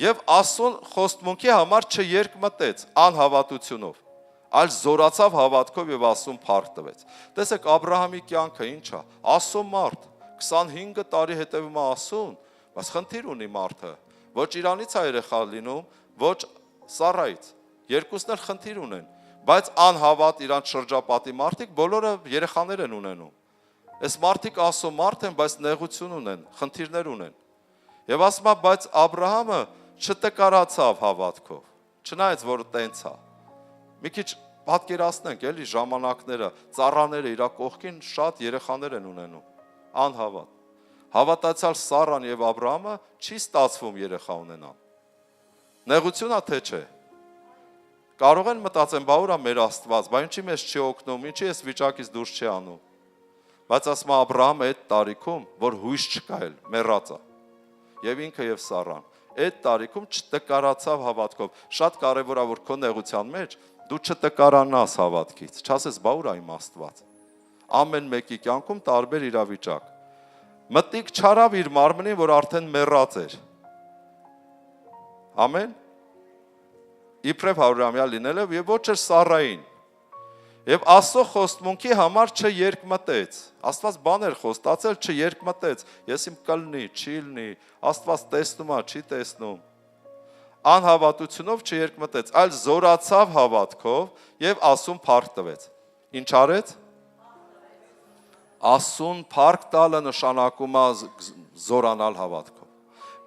Եվ Աստծուն խոստմունքի համար չերկմտեց անհավատությունով, այլ զորացավ հավատքով եւ Աստծուն փառք տվեց։ Տեսեք Աբրահամի կյանքը ինչ է, Աստծո մարդ, 25 տարի հետևում է Աստծուն, բայց խնդիր ունի մարդը, ոչ իրանից է երեխա լինում, ոչ Սարայից, երկուսն էլ խնդիր ունեն, բայց անհավատ իրանց շրջապատի մարդիկ բոլորը երեխաներ են ունենում։ Այս մարդիկ Աստծո մարդ են, բայց նեղություն ունեն, խնդիրներ ունեն։ Եվ ասում է, բայց Աբրահամը չտկարացավ հավատքով, չնայած որ տենց է։ Մի քիչ պատկերացնենք, էլի ժամանակները, ծառաները իր կողքին շատ երեխաներ են ունենում, անհավատ։ Հավատացյալ Սարան եւ Աբրահամը չի ստացվում երեխա ունենան։ Նեղություն է թե չէ։ Կարող են մտածեն, բա ուր է մեր Աստված, բա ինչի մեզ չի օգնում, ինչի այս վիճակից դուրս չի անում։ Բայց ասում է Աբրահամը այդ տարիքում, որ հույս չկա էլ, մեռած է։ Եվ ինքը եւ Սարան։ այդ տարիքում չտկարացավ հավատքով։ Շատ կարևոր է, որ քո նեղության մեջ դու չտկարանաս հավատքից, չասես, բա ուր այմ Աստված։ Ամեն մեկի կյանքում տարբեր իրավիճակ։ Մտիկ չարավ իր մարմնին, որ արդեն մեռած էր։ Ամեն։ Իբրև հարյուրամյա լինելով եւ ոչ էր Սառային։ Եվ Աստծո խոստմունքի համար չերկմտեց։ Աստված բաներ խոստացել, չերկմտեց։ Ես իմ կլնի, չի լինի, Աստված տեսնում է, չի տեսնում։ Անհավատությունով չերկմտեց, այլ զորացավ հավատքով եւ Աստուն փառք տվեց։ Ինչ արեց։ Աստուն փառք տալը նշանակում է զորանալ հավատքով։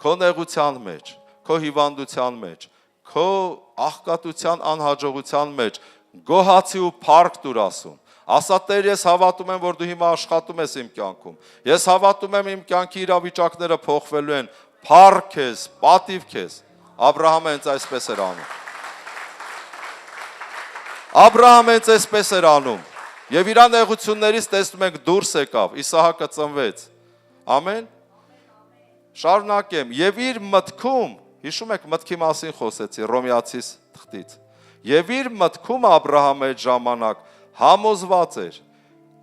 Քո նեղության մեջ, քո հիվանդության մեջ, քո աղքատության անհաջողության մեջ գոհացի ու փառք տուր Աստծուն։ Ասա Տեր, ես հավատում եմ, որ դու հիմա աշխատում ես իմ կյանքում։ Ես հավատում եմ, իմ կյանքի իրավիճակները փոխվելու են։ Փառք քեզ, պատիվ քեզ։ Աբրահամը հենց այսպես էր անում։ Աբրահամը հենց այսպես էր անում։ Եվ իր նեղություններից տեսնում ենք դուրս եկավ, Իսահակը ծնվեց։ Ամեն։ Շարունակեմ, եւ իր մտքում, հիշում եք մտքի մասին խոսեցի Հռոմեացիս թղթից։ Եվ իր մտքում Աբրահամը այդ ժամանակ համոզված էր,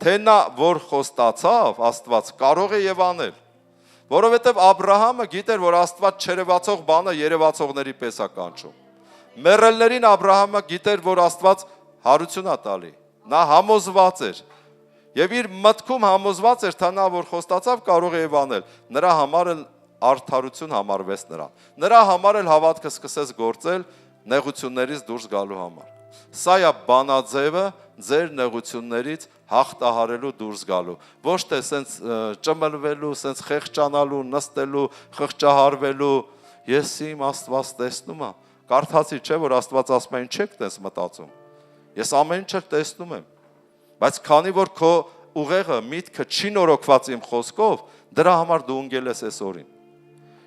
թե նա որ խոստացավ Աստված կարող է եւ անել, որովհետեւ Աբրահամը գիտեր, որ Աստված չերևացող բանը երևացողների պես է կանչում։ Մեռելներին Աբրահամը գիտեր, որ Աստված հարություն է տալի։ Նա համոզված էր եւ իր մտքում համոզված էր, թե նա որ խոստացավ կարող է եւ անել։ Նրա համար էլ արդարություն համարվեց նրան։ Նրա համար էլ հավատքը սկսեց գործել նեղություններից դուրս գալու համար։ Սա է բանաձևը ձեր նեղություններից հաղթահարելու դուրս գալու։ Ոչ թե սենց ճմլվելու, սենց խեղճանալու, նստելու, խղճահարվելու։ Ես իմ Աստված տեսնում եմ։ Կարդացի չէ, որ Աստված ասում է, ինչ եք տես մտածում։ Ես ամեն ինչ տեսնում եմ։ Բայց քանի որ քո ուղեղը, միտքը չի նորոգված իմ խոսքով, դրա համար դու ընկել ես այս օրին։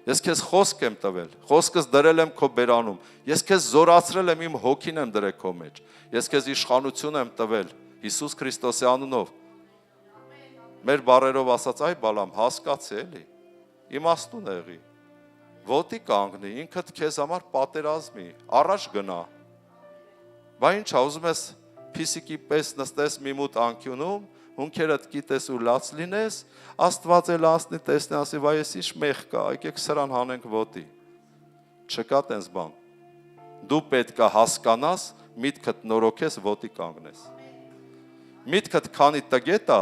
Ես քեզ խոսք եմ տվել, խոսքս դրել եմ քո բերանում, ես քեզ զորացրել եմ, իմ հոգին եմ դրել քո մեջ, ես քեզ իշխանություն եմ տվել Հիսուս Քրիստոսի անունով։ Մեր բառերով ասած, այ բալամ, հասկացի էլի, իմաստուն եղի, ոտի կանգնի, ինքդ քեզ համար պատերազմի, առաջ գնա։ Բա ինչ ուզում ես փիսիկի պես նստես մի մութ անկյունում, հունքերդ գիտես ու լաց լինես, Աստված էլ ասնի տեսնի, ասի, վայ ես ինչ մեղ կա, եկեք սրան հանենք ոտի։ Չկա տենց բան։ Դու պետք է հասկանաս, միտքդ նորոգես, ոտի կանգնես։ Միտքդ քանի տգետ է,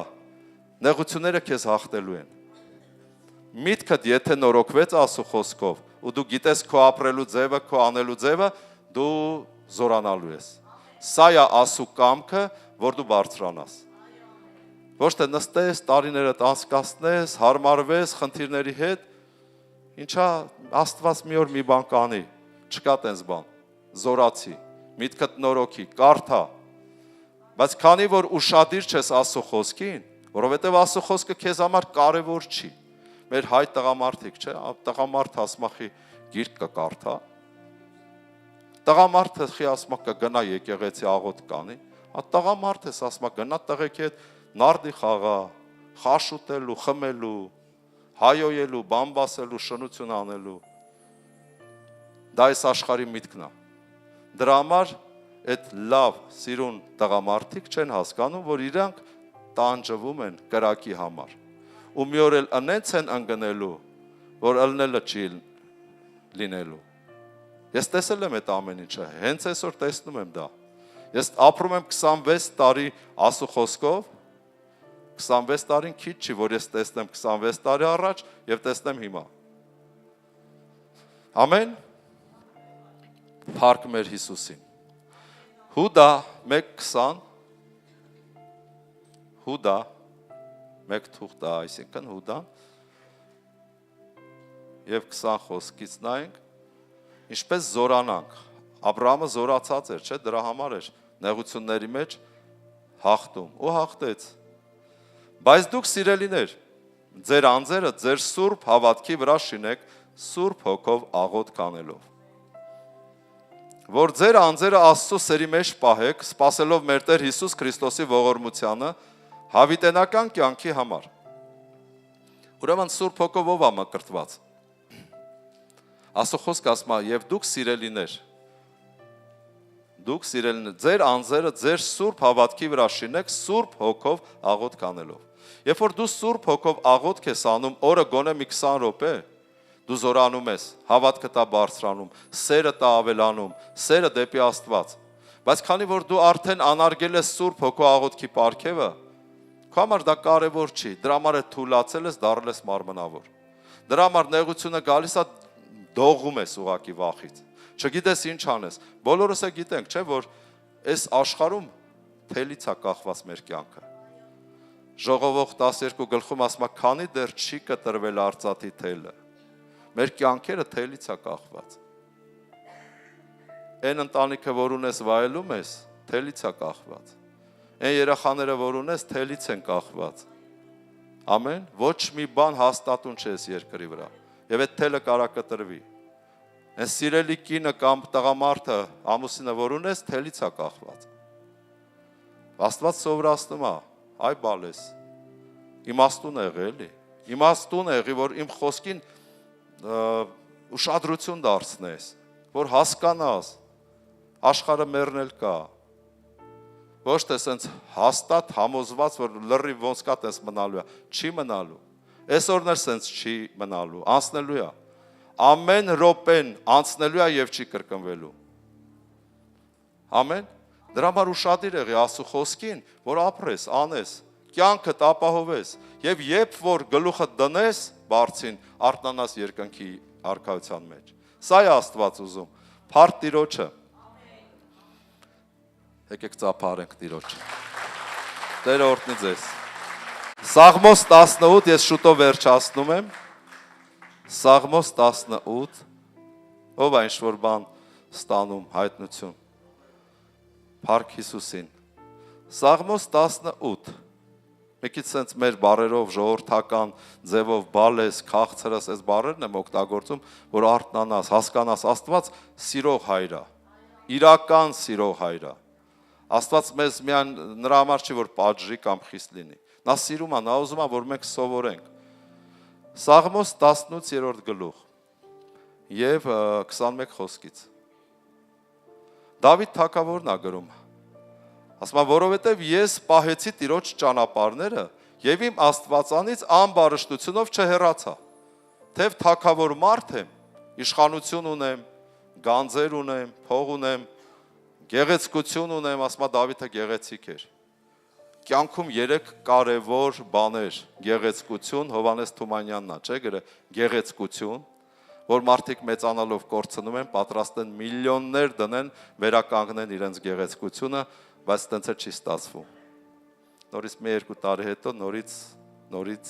նեղությունները քեզ հաղթելու են։ Միտքդ եթե նորոգվեց Աստծո խոսքով, ու դու գիտես քո ապրելու ձևը, քո անելու ձևը, դու զորանալու ես։ Սա է Աստծո կամքը, որ դու բարձրանաս։ Ոչ թե նստես, տարիներդ անցկացնես, հարմարվես խնդիրների հետ, ինչա Աստված մի օր մի բան կանի, չկա տենց բան, զորացի, միտքդ նորոգի, կարդա, բայց քանի որ ուշադիր չես Աստծո խոսքին, որովհետև Աստծո խոսքը քեզ համար կարևոր չի, մեր հայ տղամարդիկ, չէ, տղամարդ ասմախի գիրք կկարդա, տղամարդը խի ասմա կգնա եկեղեցի աղոտ կանի, տղամարդ ես ասմա գնա տղեկի հետ նարդի խաղա, խաշ ուտելու, խմելու, հայոյելու, բամբասելու, շնություն անելու։ Դա այս աշխարհի միտքն է։ Դրա համար այդ լավ սիրուն տղամարդիկ չեն հասկանում, որ իրանք տանջվում են կրակի համար։ Ու մի օր էլ անենց են ընկնելու, որ ըլնելը չի լինելու։ Ես տեսել եմ այդ ամեն ինչը, հենց այսօր տեսնում եմ դա։ Ես ապրում եմ 26 տարի Աստծո խոսքով, 26 տարին քիչ չի, որ ես տեսնեմ 26 տարի առաջ եւ տեսնեմ հիմա։ Ամեն։ Փառք մեր Հիսուսին։ Հուդա 1:20 Հուդա 1 թուղթ, այսինքն Հուդան եւ 20 խոսքից նայենք, ինչպես զորանանք։ Աբրահամը զորացած էր, չէ՞, դրա համար էր նեղությունների մեջ հաղթում ու հաղթեց։ Բայց դուք սիրելիներ, ձեր անձերը ձեր սուրբ հավատքի վրա շինեք սուրբ հոգով աղոտ կանելով։ Որ ձեր անձերը Աստծո սերի մեջ պահեք, սպասելով մեր Տեր Հիսուս Քրիստոսի ողորմությանը հավիտենական կյանքի համար։ Ուրեմն սուրբ հոգով ով է մկրտված։ Աստծո խոսքը ասում է, եւ դուք սիրելիներ, ձեր անձերը ձեր սուրբ հավատքի վրա շինեք սուրբ հոգով աղոթք անելով։ Երբ որ դու սուրբ հոգով աղոթք ես անում, օրը գոնե մի 20 րոպե, դու զորանում ես, հավատքդ է բարձրանում, սերը է ավելանում, սերը դեպի Աստված։ Բայց քանի որ դու արդեն անարգել ես սուրբ հոգու աղոթքի պարգևը, քո համար դա կարևոր չի, դրա համար է թուլացել ես, դառել ես մարմնավոր։ Դրա համար նեղությունը գալիս է, դողում ես ուղակի վախից։ Չգիտես ինչ անես։ Բոլորս է գիտենք, չէ՞ որ այս աշխարհում թելից է կախված մեր կյանքը։ Ժողովող 12 գլխում ասում է, քանի դեռ չի կտրվել արծաթի թելը։ Մեր կյանքերը թելից է կախված։ Այն ընտանիքը, որ ունես վայելում ես, թելից է կախված։ Այն երեխաները, որ ունես, թելից են կախված։ Ամեն, ոչ մի բան հաստատուն չես երկրի վրա։ Եվ այդ թելը կարա կտրվի։ Այն սիրելի կինը կամ տղամարդը, ամուսինը, որ ունես, թելից է կախված։ Աստված սովորացնում է, այ բալես, իմաստուն եղի էլի, իմաստուն եղի, որ իմ խոսքին ուշադրություն դարձնես, որ հասկանաս, աշխարհը մեռնել կա, ոչ թե սենց հաստատ համոզված, որ լրիվ ոնց կա տես մնալու է, չի մնալու, այսօրն էլ սենց չի մնալու, անցնելու է, ամեն րոպեն անցնելու է և չի կրկնվելու, ամեն, դրա համար ուշադիր եղի Աստծո խոսքին, որ ապրես, անես, կյանքդ ապահովես եւ երբ որ գլուխը դնես բարձին, արթնանաս երկնքի արքայության մեջ։ Սա է Աստված ուզում։ Փառք Տիրոջը։ Եկեք ծափարենք Տիրոջը։ Տերը օրհնի ձեզ։ Սաղմոս 18 ես շուտով վերջացնում եմ։ Սաղմոս 18 ով այն ինչ-որ բան ստանում հայտնություն։ Փառք Հիսուսին։ Սաղմոս 18 Մեկից սենց մեր բարերով ժողովրդական ձևով բալես, քաղցրս, այս բարերն եմ օգտագործում, որ արթնանաս, հասկանաս, Աստված սիրող հայր է, իրական սիրող հայր է։ Աստված մեզ միայն նրա համար չի, որ պատժի կամ խիստ լինի։ Նա սիրում է, նա ուզում է, որ մենք սովորենք։ Սաղմոս 18-րդ գլուխ և 21 խոսքից։ Դավիթ թագավորն է գրում։ Ասում է, որովհետև ես պահեցի Տիրոջ ճանապարհները եւ իմ Աստվածանից ամբարշտությունով չհեռացա։ Թեև թագավոր մարդ եմ, իշխանություն ունեմ, գանձեր ունեմ, փող ունեմ, գեղեցկություն ունեմ, ասում է Դավիթը գեղեցիկ էր։ Կյանքում 3 կարևոր բաներ՝ գեղեցկություն, Հովհաննես Թումանյանն է, չէ՞ գրը, գեղեցկություն, որ մարդիկ մեծանալով կորցնում են, պատրաստ են միլիոններ դնեն, վերականգնեն իրենց գեղեցկությունը, բայց տենց է չի ստացվում։ Նորից 1-2 տարի հետո նորից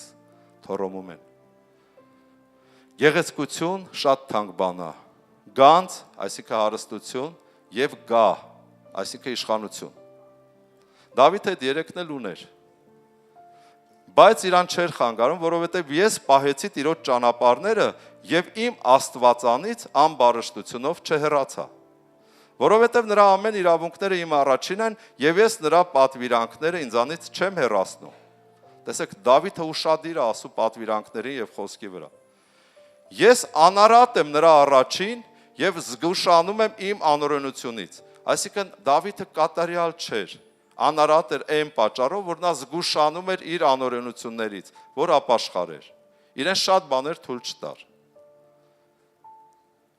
թորոմում են։ Գեղեցկություն շատ թանկ բան է։ Գանձ, այսինքն հարստություն, եւ գա, այսինքն իշխանություն։ Դավիթը այդ երեքն էլ ուներ։ Բայց իրան չէր խանգարում, որովհետև ես պահեցի Տիրոջ ճանապարհները եւ իմ Աստվածանից ամբարշտությունով չհեռացա։ Որովհետև նրա ամեն իրավունքները իմ առաջին են եւ ես նրա պատվիրանքները ինձանից չեմ հեռացնում։ Տեսեք, Դավիթը ուշադիր է ասում պատվիրանքների եւ խոսքի վրա։ Ես անարատ եմ նրա առաջին եւ զգուշանում եմ իմ անօրենությունից։ Այսինքն Դավիթը կատարյալ չէր, անարատ էր այն պատճառով, որ նա զգուշանում էր իր անօրենություններից, որ ապաշխար էր։ Իրեն շատ բաներ թույլ չտար։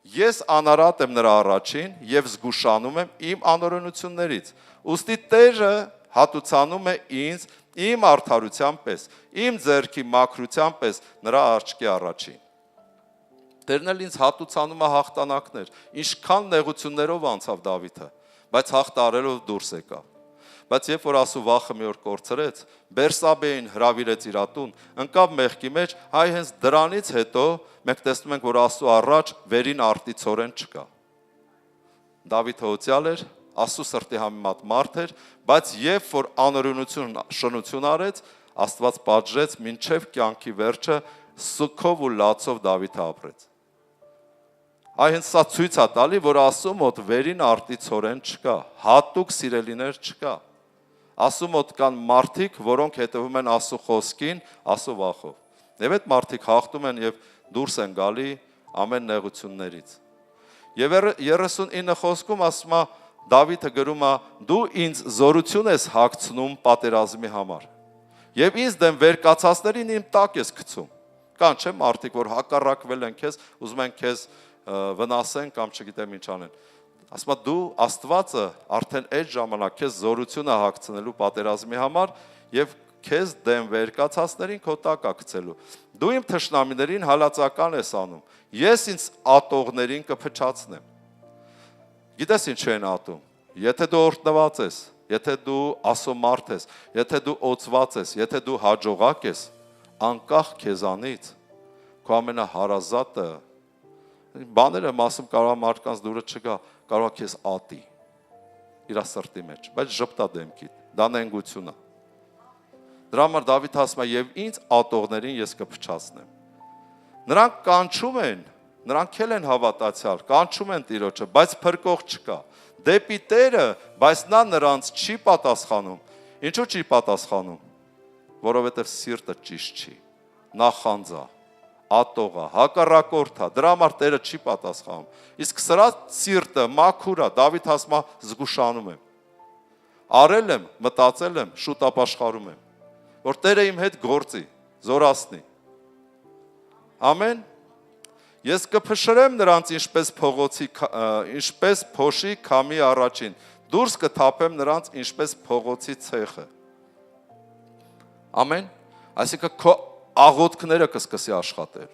Ես անարատ եմ նրա առաջին եւ զգուշանում եմ իմ անօրենություններից։ Ուստի Տերը հատուցանում է ինձ իմ արդարության պես, իմ ձեռքի մաքրության պես նրա աչքի առաջին։ Տերն էլ ինձ հատուցանում է հաղթանակներ, ինչքան նեղություններով անցավ Դավիթը, բայց հաղթարելով դուրս եկավ։ Բայց երբ որ ասու վախը մի օր կորցրեց, Բերսաբեին հրավիրեց իր ատուն, ընկավ մեղքի մեջ, հայ հենց դրանից հետո մենք տեսնում ենք, որ Աստծո առաջ վերին արտիցորեն չկա։ Դավիթը հոծյալ էր, Աստծո սրտի համեմատ մարդ էր, բայց երբ որ անօրենություն շնություն արեց, Աստված պատժեց, մինչև կյանքի վերջը սուքով ու լացով Դավիթը ապրեց։ Այ հենց սա ցույց է տալի, որ Աստծո մոտ վերին արտիցորեն չկա, հատուկ սիրելիներ չկա։ Աստծո մոտ կան մարդիկ, որոնք հետևում են Աստծո խոսքին, Աստծո վախով։ Եվ այդ մարդիկ հաղթում են եւ դուրս են գալի ամեն նեղություններից։ Եվ 39 խոսքում ասում է Դավիթը գրում է դու ինձ զորություն ես հագցնում պատերազմի համար։ Եվ ինձ դեմ վերկացածներին իմ տակ ես գցում։ Կան չէ՞ մարդիկ, որ հակառակվել են քեզ, ուզում են քեզ վնասեն կամ չգիտեմ ինչ անեն։ Ասում է դու Աստվածը արդեն այդ ժամանակ քեզ զորություն է հագցնելու պատերազմի համար եւ քեզ դեմ վերկացածներին քո տակ է գցելու։ Դու իմ թշնամիներին հալածական ես անում։ Ես ինձ ատողներին կփչացնեմ։ Գիտես ինչ են ատում։ Եթե դու օրհնված ես, եթե դու ասոմարդ ես, եթե դու օծված ես, եթե դու հաջողակ ես, անկախ քեզանից քո ամենահարազատը բաները մասում կարող մարդկանց դուրը չգա, կարող է քեզ ատի իր սրտի մեջ, բայց ժպտա դեմքիդ, դա նենգություն է։ Դրա համար Դավիթ ասում է եւ ինձ ատողներին ես կփչացնեմ։ Նրանք կանչում են, նրանք էլ են հավատացյալ, կանչում են Տիրոջը, բայց փրկող չկա։ Դեպի Տերը, բայց նա նրանց չի պատասխանում։ Ինչու չի պատասխանում։ Որովհետև սիրտը ճիշտ չի, նախանձա, ատողա, հակառակորդա, դրա համար Տերը չի պատասխանում։ Իսկ սրա սիրտը մաքուր է, Դավիթ ասում է զգուշանում եմ։ Արել եմ, մտածել եմ, շուտ ապաշխարում եմ, որ Տերը իմ հետ գործի, զորացնի։ Ամեն։ Ես կփշրեմ նրանց ինչպես փոշի քամի առաջին, դուրս կթափեմ նրանց ինչպես փողոցի ցեխը։ Ամեն։ Այսինքն քո աղոթքները կսկսի աշխատել։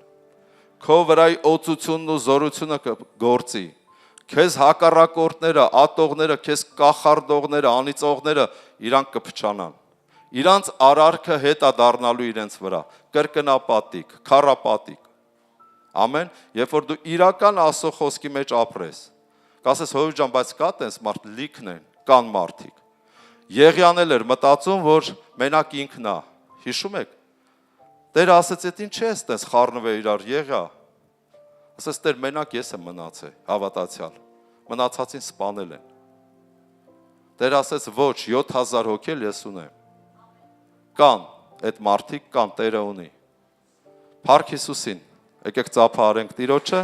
Քո վրայի օծությունն ու զորությունը կգործի։ Քեզ հակառակորդները, ատողները, քեզ կախարդողները, անիծողները իրանք կփչանան։ Իրանց արարքը հետա դառնալու իրենց վրա, կրկնապատիկ, քառապատիկ։ Ամեն, երբ որ դու իրական Աստծո խոսքի մեջ ապրես, կասես հովիվ ջան, բայց կա տես մարդ լիքն են, կան մարդիկ։ Եղիան էլ էր մտածում, որ մենակ ինքն է, հիշում եք։ Տերը ասեց, այդ ինչ ես տես խառնվել իրար Եղիա։ Ասեց Տեր, մենակ ես եմ մնացել, հավատացյալ։ Մնացածին սպանել են։ Տերը ասեց, ոչ, 7000 հոգի ես ունեմ։ Կան, այդ մարդիկ կան, Տերը ունի։ Փառք Հիսուսին։ Եկեք ծափահարենք Տիրոջը,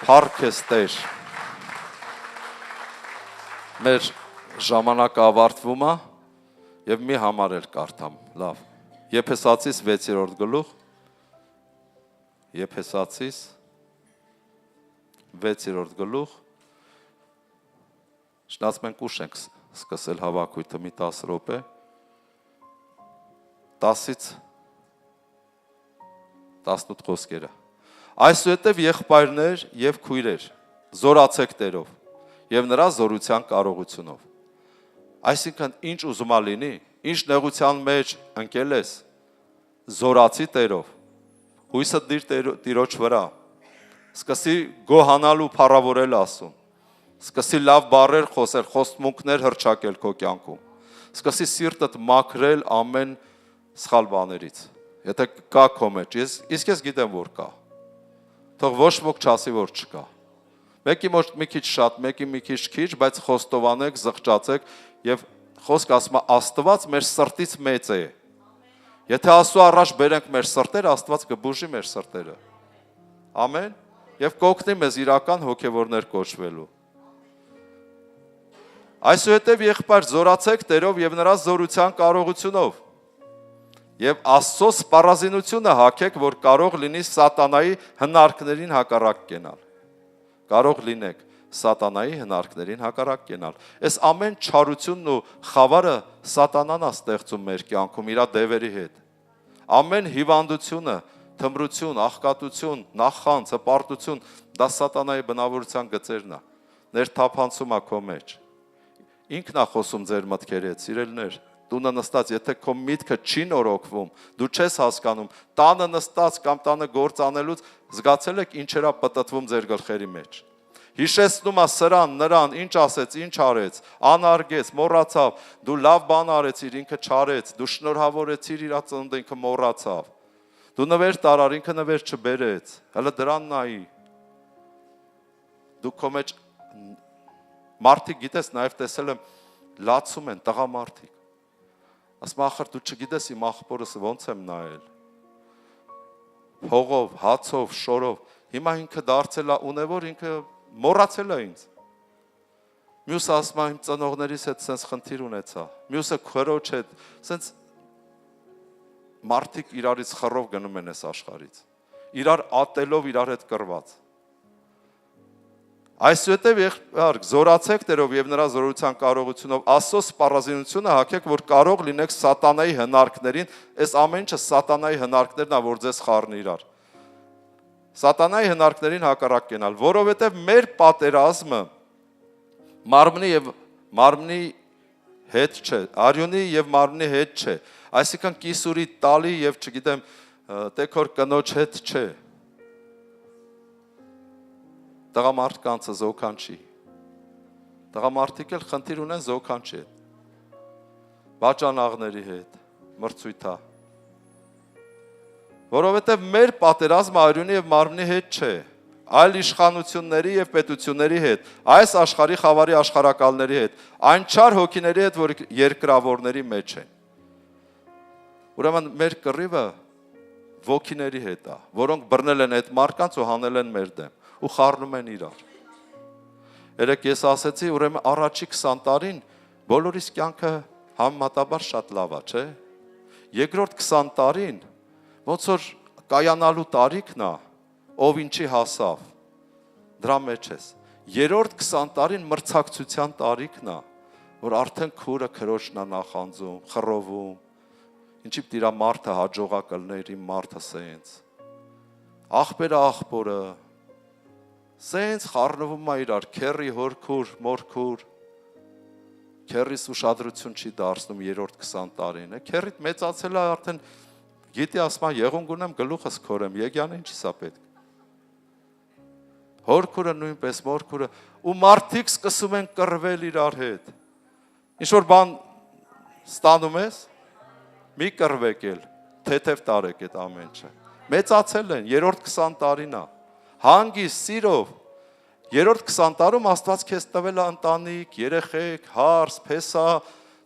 փառք ես Տեր։ Մեր ժամանակը ավարտվում է եւ մի համարել կարդամ, լավ։ Եփեսացիս 6-րդ գլուխ, Եփեսացիս 6-րդ գլուխ, շնաց մենք ուշ ենք սկսել հավաքույթը մի 10 րոպե, 10-ից 18 խոսքերը։ Այսուհետև եղբայրներ եւ քույրեր, զորացեք Տերով եւ նրա զորության կարողությունով։ Այսինքն ինչ ուզում ա լինի, ինչ նեղության մեջ ընկել ես, զորացի Տերով։ Հույսը դիր Տիրոջ վրա։ Սկսի գոհանալ ու փառավորել Աստծուն։ Սկսի լավ բառեր խոսել, խոստմունքներ հռչակել քո կյանքում։ Սկսի սիրտդ մաքրել ամեն սխալ բաներից։ Եթե կա քո մեջ, իսկ ես գիտեմ, որ կա։ Թող ոչ ոք չասի, որ չկա։ Մեկի մոտ մի քիչ շատ, մեկի մի քիչ քիչ, բայց խոստովանեք, զղջացեք եւ խոսք ասում է Աստված մեր սրտից մեծ է։ Եթե Աստծո առաջ բերենք մեր սրտերը, Աստված կբուժի մեր սրտերը։ Ամեն։ Եվ կօգնի մեզ իրական հոգևորներ կոչվելու։ Այսուհետև եղբայր զորացեք Տերով եւ նրա զորության կարողությունով։ Եվ Աստծո սպառազինությունը հագեք, որ կարող լինի սատանայի հնարքներին հակառակ կենալ։ Կարող լինեք սատանայի հնարքներին հակառակ կենալ։ Այս ամեն չարությունն ու խավարը սատանան է ստեղծում մեր կյանքում իր դևերի հետ։ Ամեն հիվանդությունը, թմրություն, աղքատություն, նախանձ, հպարտություն, դա սատանայի բնավորության գծերն է։ Ներթափանցում է քո մեջ։ Ինքն է խոսում ձեր մտքերից, սիրելիներ։ Տունը նստած, եթե քո միտքը չի նորոգվում, դու չես հասկանում, տանը նստած կամ տանը գործ անելուց զգացել եք ինչերա պտտվում ձեր գլխերի մեջ։ Հիշեցնում է սրան, նրան, ինչ ասեց, ինչ արեց, անարգեց, մոռացավ, դու լավ բան արեցիր, ինքը չարեց, դու շնորհավորեցիր իր ծնունդը, ինքը մոռացավ։ Դու նվեր տարար, ինքը նվեր չբերեց, հələ դրան նայի։ Դու քո մեջ մարդիկ գիտես, նաև տեսել եմ, լացում են տղամարդիկ։ Ասում ախր դու չգիտես իմ աղբորս ոնց եմ նայել։ Փողով, հացով, շորով, Հիմա ինքը դարձել է ունևոր, ինքը մոռացել է ինձ։ Մյուսը ասում է իմ ծնողներիս հետ սենց խնդիր ունեցա։ Մյուսը քրոջ հետ, սենց մարդիկ իրարից խռով գնում են այս աշխարհից։ Իրար ատելով, իրար հետ կռված։ Այսուհետև եղբայր, զորացեք Տերով եւ նրա զորության կարողությունով Աստծո սպառազինությունը հագեք, որ կարող լինեք սատանայի հնարքներին, այս ամեն ինչը սատանայի հնարքներն է, որ ձեզ խառնի իրար։ Սատանայի հնարքներին հակառակ կենալ, որովհետև մեր պատերազմը մարմնի հետ չէ, արյունի եւ մարմնի հետ չէ, այսինքն կիսուրի տալի եւ չգիտեմ տեքոր կնոջ հետ չէ։ Տղամարդկանցը զոքանչի։ Տղամարդիկ էլ խնդիր ունեն զոքանչի հետ։ Բաճանաղների հետ, մրցույթա։ Որովհետև մեր պատերազմը արյունի եւ մարմնի հետ չէ, այլ իշխանությունների եւ պետությունների հետ, այս աշխարհի խավարի աշխարհակալների հետ, այն չար հոգիների հետ, որ երկրավորների մեջ են։ Ուրեմն մեր կռիվը ոգիների հետ է, որոնք բռնել են այդ մարդկանց ու հանել են մեր դեմ ու խառնում են իրար։ Երեք ես ասեցի, ուրեմն առաջի 20 տարին բոլորիս կյանքը համեմատաբար շատ լավ է, չէ՞։ Երկրորդ 20 տարին ոնց որ կայանալու տարիքն է, ով ինչի հասավ, դրա մեջ ես։ Երրորդ 20 տարին մրցակցության տարիքն է, որ արդեն քուրը քրոջն է նախանձում, խռովում, ինչի պիտի իրա մարդը հաջողա կլներ, իմ մարդը սենց։ Աղբերը աղբորը, սենց խառնվում է իրար, քերի հորքուր, մորքուր, քերիս ուշադրություն չի դարձնում երրորդ 20 տարին, քերիդ մեծացել է արդեն, գիտի ասում է եղունգ ունեմ գլուխս քորեմ, Եգյանը ինչի սա պետք։ Հորքուրը նույնպես մորքուրը ու մարդիկ սկսում են կռվել իրար հետ։ Ինչ որ բան ստանում ես, մի կռվեք էլ, թեթև տարեք այդ ամեն ինչը։ Մեծացել են, երրորդ 20 տարին է։ Հանգիստ, սիրով, երրորդ 20 տարում Աստված քեզ տվել է ընտանիք, երեխեք, հարս, փեսա,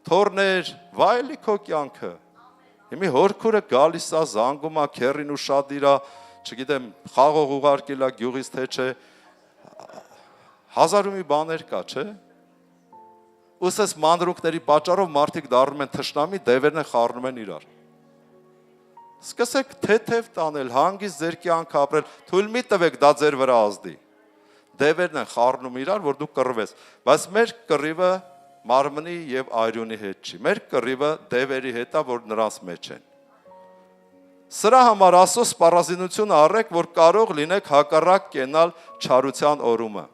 թորներ, վայելի քո կյանքը։ Հիմի հորքուրը գալիս է, զանգում է, քերին ուշադիր է, չգիտեմ, խաղող ուղարկել է գյուղից թե չէ, հազար ու մի բաներ կա, չէ։ Ուսես մանրուքների պատճառով մարդիկ դառնում են թշնամի, դևերն խառնում են իրար։ Սկսեք թեթև տանել, հանգիստ ձեր կյանքը ապրել, թույլ մի տվեք դա ձեր վրա ազդի։ Դևերն են խառնում իրար, որ դու կռվես, բայց մեր կռիվը մարմնի եւ արյունի հետ չի։ Մեր կռիվը դևերի հետ է, որ նրանց մեջ են։ Սրա համար Աստծո սպառազինությունը առեք, որ կարող լինեք հակառակ կենալ չարության օրումը։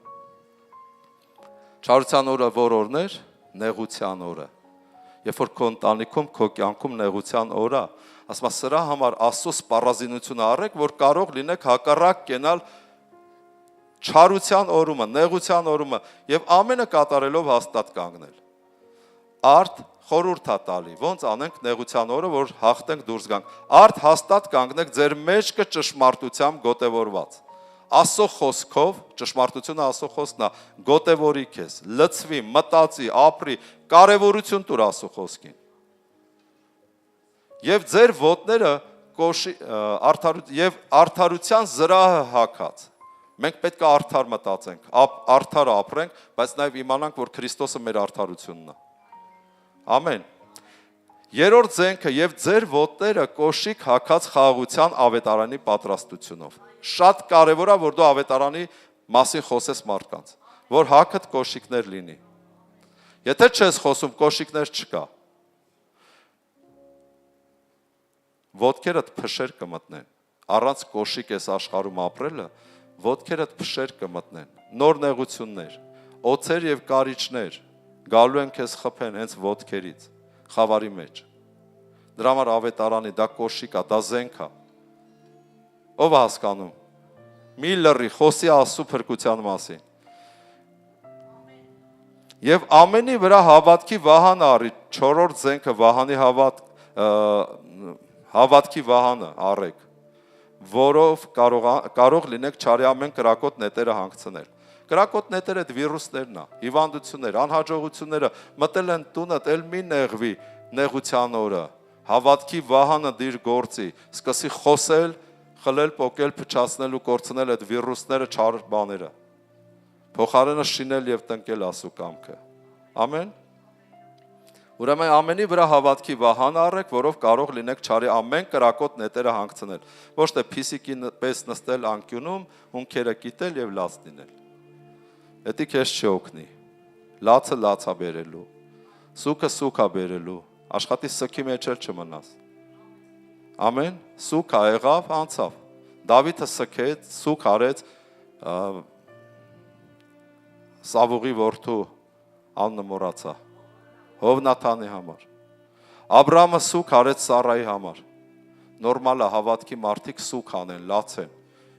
Չարության օրը որ օրն էր, նեղության օրը։ Երբ որ քո ընտանիքում, քո կյանքում նեղության օր է, ասում եմ սրա համար Աստծո սպառազինությունը առեք, որ կարող լինեք հակառակ կենալ չարության օրումը, նեղության օրումը եւ ամենը կատարելով հաստատ կանգնել։ Արդ խորհուրդ է տալի, ոնց անենք նեղության օրը, որ հաղթենք դուրս գանք։ Արդ հաստատ կանգնեք ձեր մեջքը ճշմարտությամբ գոտևորված։ Աստծո խոսքով, ճշմարտությունը Աստծո խոսքն է, գոտևորի քեզ, լցվի, մտածի, ապրի, կարևորություն տուր Աստծո խոսքին։ Եվ ձեր ոտները եւ արդարության զրահը հագած։ Մենք պետք է արդար մտածենք, արդար ապրենք, բայց նաև իմանանք, որ Քրիստոսը մեր արդարությունն է։ Ամեն։ Երրորդ զենքը եւ ձեր ոտները կոշիկ հագած խաղաղության ավետարանի պատրաստությունով։ Շատ կարևոր է, որ դու ավետարանի մասին խոսես մարդկանց, որ հագդ կոշիկներ լինի։ Եթե չես խոսում, կոշիկներ չկա։ Ոտքերդ փշեր կմտնեն։ Առանց կոշիկ ես աշխարհում ապրելը, ոտքերդ փշեր կմտնեն, նոր նեղություններ, օծեր եւ կարիճներ գալու են քեզ խփեն հենց ոտքերից, խավարի մեջ։ Դրա համար ավետարանի դա կոշիկ է, դա զենք է։ Ով է հասկանում։ Մի լռի, խոսի Աստծո փրկության մասին։ Եվ ամենի վրա հավատքի վահան առի, 4-րդ զենքը վահանի հավատքի վահանը առեք, որով կարող լինեք չարի ամեն կրակոտ նետերը հանգցնել։ Կրակոտ նետերը այդ վիրուսներն է, հիվանդություններ, անհաջողությունները մտել են տունդ, էլ մի նեղվի նեղության օրը, հավատքի վահանը դիր գործի, սկսի խոսել խլել, պոկել, փչացնել ու կորցնել այդ վիրուսները, չար բաները։ Փոխարենը շինել եւ տնկել ասու կամքը։ Ամեն։ Ուրեմն ամենի վրա հավատքի վահան առեք, որով կարող լինեք չարի ամեն կրակոտ նետերը հանգցնել։ Ոչ թե փիսիկի պես նստել անկյունում, հունքերը կիտել եւ լաց լինել։ Դա քեզ չի օգնի։ Լացը լացա բերելու, սուկը սուկա բերելու, աշխատի սքի մեջ էլ չմնաս։ Ամեն, սուկա եղավ, անցավ։ Դավիթը սքեց, սուկ արեց Սավուղի որդու անունը մոռացա։ Հովնաթանի համար։ Աբրամը սուկ արեց Սարայի համար։ Նորմալ է հավատքի մարդիկ սուկ անեն, լացեն։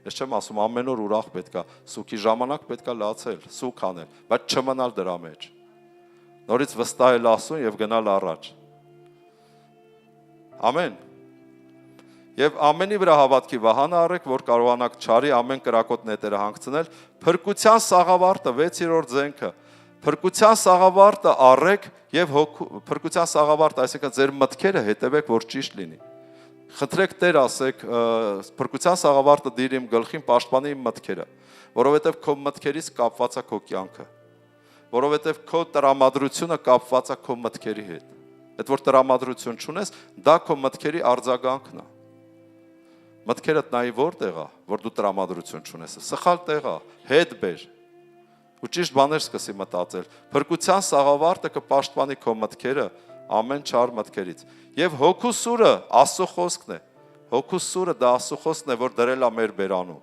Ես չեմ ասում ամեն օր ուրախ պետքա, սուկի ժամանակ պետքա լացել, սուկ անել, բայց չմնալ դրա մեջ։ Նորից վստահել ասուն եւ գնալ առաջ։ Ամեն։ Եվ ամենի վրա հավատքի վահանը առեք, որ կարողանաք չարի ամեն կրակոտ նետերը հանգցնել, փրկության սաղավարտը 6-րդ զենքը։ Փրկության սաղավարտը առեք եւ փրկության սաղավարտը, այսինքն ձեր մտքերը հետևեք, որ ճիշտ լինի։ Խնդրեք Տեր ասեք, փրկության սաղավարտը դիր իմ գլխին, պաշտպանի իմ մտքերը, որովհետեւ քո մտքերից կապված է քո կյանքը, որովհետեւ քո տրամադրությունը կապված է քո մտքերի հետ։ Այդ որ տրամադրություն չունես, դա քո մտքերի արձագանքն է։ Մտքերդ նայի որտեղ է, որ դու տրամադրություն չունես, սխալ տեղ է, հետ բեր։ Ու ճիշտ բաներ սկսի մտածել։ Փրկության սաղավարտը կպաշտպանի քո մտքերը ամեն չար մտքերից։ Եվ հոգու սուրը Աստծո խոսքն է։ Հոգու սուրը դա Աստծո խոսքն է, որ դրել է մեր բերանում։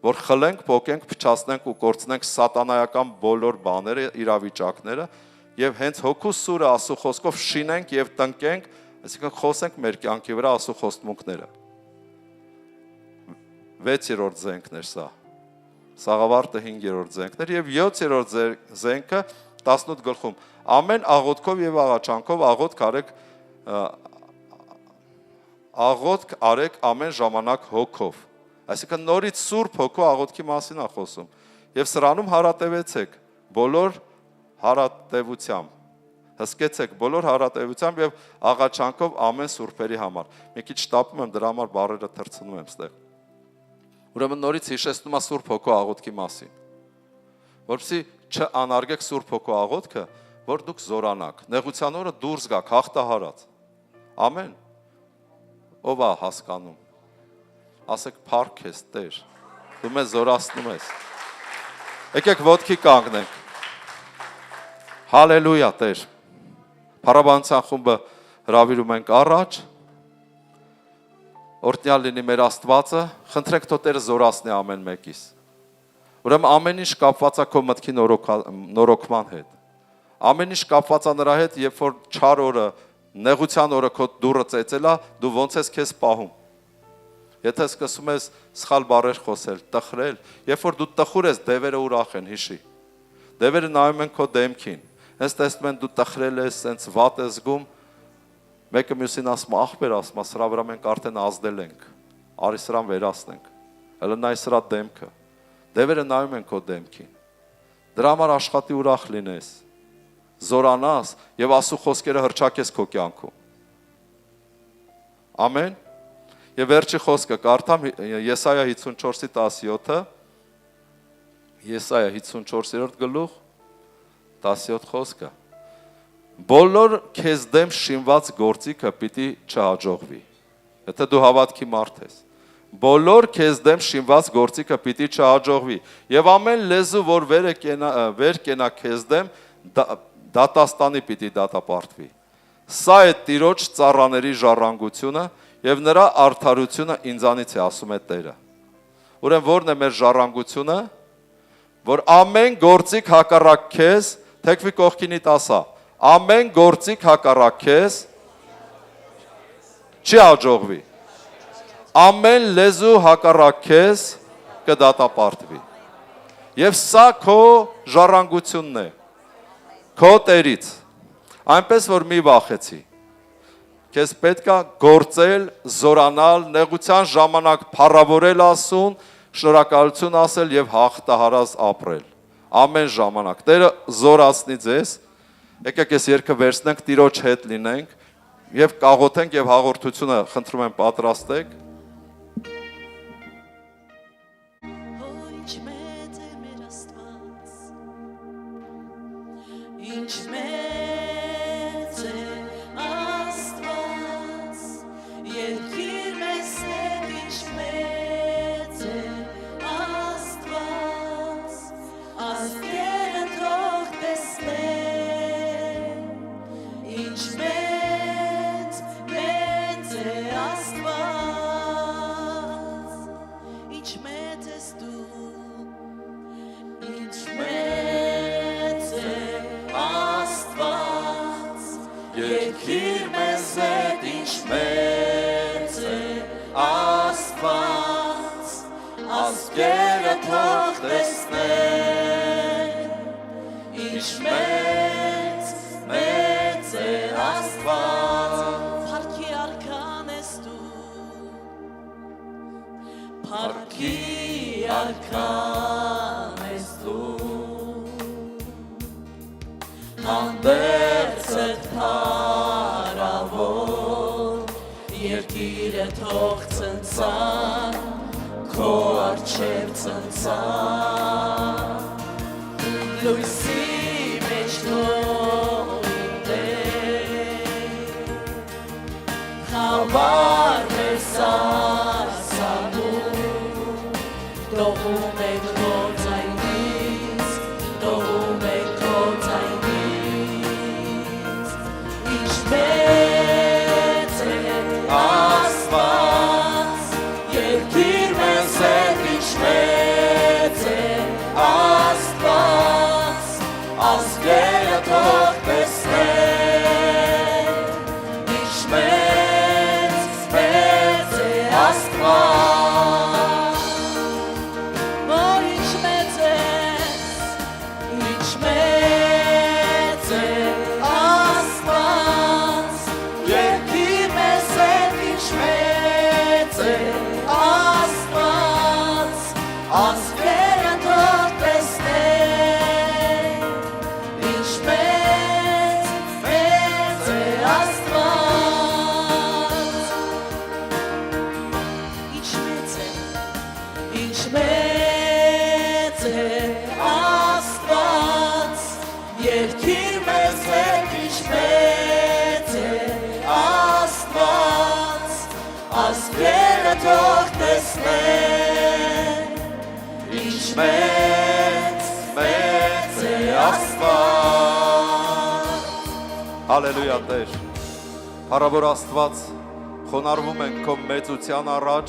Որ խլենք, փոկենք, փչացնենք ու կորցնենք սատանայական բոլոր բաները, իրավիճակները, եւ հենց հոգու սուրը Աստծո խոսքով շինենք եւ տնկենք, այսինքն խոսենք մեր կյանքի վրա Աստծո խոստմունքները։ 6-րդ զենքն էր սա։ Սաղավարտը 5-րդ զենքն էր եւ 7-րդ զենքը 18 գլխում։ Ամեն աղոթքով եւ աղաչանքով աղոթք արեք ամեն ժամանակ հոգով։ Այսինքն նորից Սուրբ Հոգու աղոթքի մասին է խոսում։ Եվ սրանում հարատևեցեք բոլոր հարատևությամբ։ Հսկեցեք բոլոր հարատևությամբ եւ աղաչանքով ամեն սուրբերի համար։ Մի քիչ շտապում եմ, դրա համար բառերը թրցնում եմ ստեղ։ Ուրեմն նորից հիշեցնում է Սուրբ Հոգու աղոթքի մասին, որպեսզի չանարգեք Սուրբ Հոգու աղոթքը, որ դուք զորանաք, նեղության օրը դուրս գաք հաղթահարած։ Ամեն։ Ով է հասկանում։ Ասեք փառք ես Տեր, դու մեզ զորացնում ես։ Եկեք ոտքի կանգնենք։ Հալելույա Տեր։ Փառաբանության խումբը հրավիրում ենք առաջ։ Օրհնյալ լինի մեր Աստվածը, խնդրենք թող Տերը զորացնի ամեն մեկիս։ Ուրեմն ամեն ինչ կապված է քո մտքի նորոգման հետ։ Ամեն ինչ կապված է նրա հետ, երբ որ չար օրը, նեղության օրը քո դուռը ծեծել է, դու ոնց ես քեզ պահում։ Եթե սկսում ես սխալ բառեր խոսել, տխրել, երբ որ դու տխուր ես, դևերը ուրախ են, հիշի։ Դևերը նայում են քո դեմքին։ Հենց տեսնում են դու տխրել ես, սենց վատ ես զգում, մեկը մյուսին ասում, ախպեր ասում, սրա վրա մենք արդեն ազդել ենք, արի սրան վերացնենք, հələ նայ սրա դեմքը, դևերը նայում են քո դեմքին, դրա համար աշխատի ուրախ լինես, զորանաս և Աստծո խոսքերը հռչակես քո կյանքում, ամեն, և վերջի խոսքը կարդամ Եսայա 54:17, Եսայա 54 գլուխ, 17 խոսքը, բոլոր քեզ դեմ շինված գործիքը պիտի չհաջողվի, եթե դու հավատքի մարդ ես, բոլոր քեզ դեմ շինված գործիքը պիտի չհաջողվի, և ամեն լեզու, որ վեր կենա քեզ դեմ, դատաստանի պիտի դատապարտվի, սա է Տիրոջ ծառաների ժառանգությունը, և նրա արդարությունը ինձանից է, ասում է Տերը, ուրեմն որն է մեր ժառանգությունը, որ ամեն գործիք հակառակ քեզ, թեքվի կողքինիդ ասա, ամեն գործիք հակառակ քեզ չի հաջողվի, ամեն լեզու հակառակ քեզ կդատապարտվի, և սա քո ժառանգությունն է, քո Տերից, այնպես որ մի վախեցի, քեզ պետք է գործել, զորանալ, նեղության ժամանակ փառավորել Աստծուն, շնորհակալություն ասել և հաղթահարած ապրել, ամեն ժամանակ, Տերը զորացնի ձեզ, եկեք ես երգը վերցնենք, Տիրոջ հետ լինենք և կաղոթենք և հաղորդությունը խնդրում եմ պատրաստեք։ Փառքի արքան ես դու Համբերցդ փառավոր Երկիրը թող ցնցան Քո առջև ցնցան Լույսի մեջ թող իներ Խավար մեր սարսափում Տողում եք քո ձայնից Տողում եք քո ձայնից Ինչպես է Աստված Երկիր մեզ հետ ինչպես է Աստված Ազգերը թող տեսնեն Ինչպես մեծ է Աստված Որ ինչ մեծ է Աստված Երկիր մեզ հետ ինչպես է Աստված Ազգերը թող տեսնեն Ինչպես մեծ է Աստված Ինչ մեծ է Աստված Երկիր մեզ հետ ինչպես է Աստված Ազգերը թող տեսնեն Ինչպես մեծ է Աստված Հալելույա Տեր, Փառավոր Աստված, խոնարհվում ենք քո մեծության առաջ,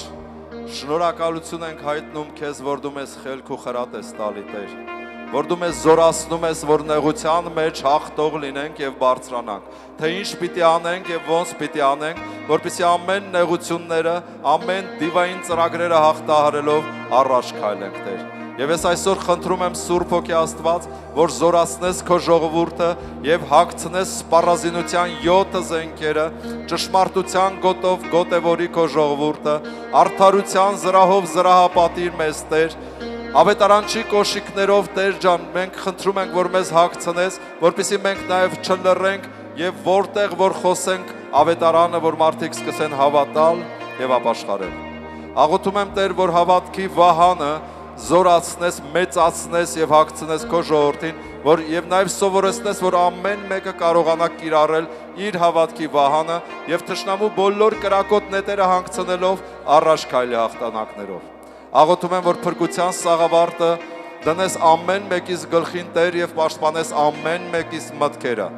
շնորհակալություն ենք հայտնում քեզ, որ դու մեզ խելք ու խրատ ես տալի Տեր, որ դու մեզ զորացնում ես, որ նեղության մեջ հաղթող լինենք եւ բարձրանանք, թե ինչ պիտի անենք եւ ոնց պիտի անենք, որպեսզի ամեն նեղությունները, ամեն դիվային ծրագրերը հաղթահարելով առաջ քայլենք Տեր։ Եվ ես այսօր խնդրում եմ Սուրբ Հոգի Աստված, որ զորացնես քո ժողովուրդը եւ հագցնես սպառազինության 7 զենքերը, ճշմարտության գոտով գոտևորի քո ժողովուրդը, արդարության զրահով զրահապատիր մեզ Տեր, ավետարանչի կոշիկներով Տեր ջան, մենք խնդրում ենք, որ մեզ հագցնես, որպեսզի մենք նաեւ չլռենք եւ որտեղ որ խոսենք ավետարանը, որ մարդիկ սկսեն հավատալ եւ ապաշխարել։ Աղոթում եմ Տեր, որ հավատքի վահանը զորացնես, մեծացնես եւ հագցնես քո ժողովրդին, որ եւ նաեւ սովորեցնես, որ ամեն մեկը կարողանա կիրառել իր հավատքի վահանը եւ թշնամու բոլոր կրակոտ նետերը հանգցնելով առաջ քայլի հաղթանակներով։ Աղոթում եմ, որ փրկության սաղավարտը դնես ամեն մեկիս գլխին Տեր եւ պաշտպանես ամեն մեկիս մտքերը։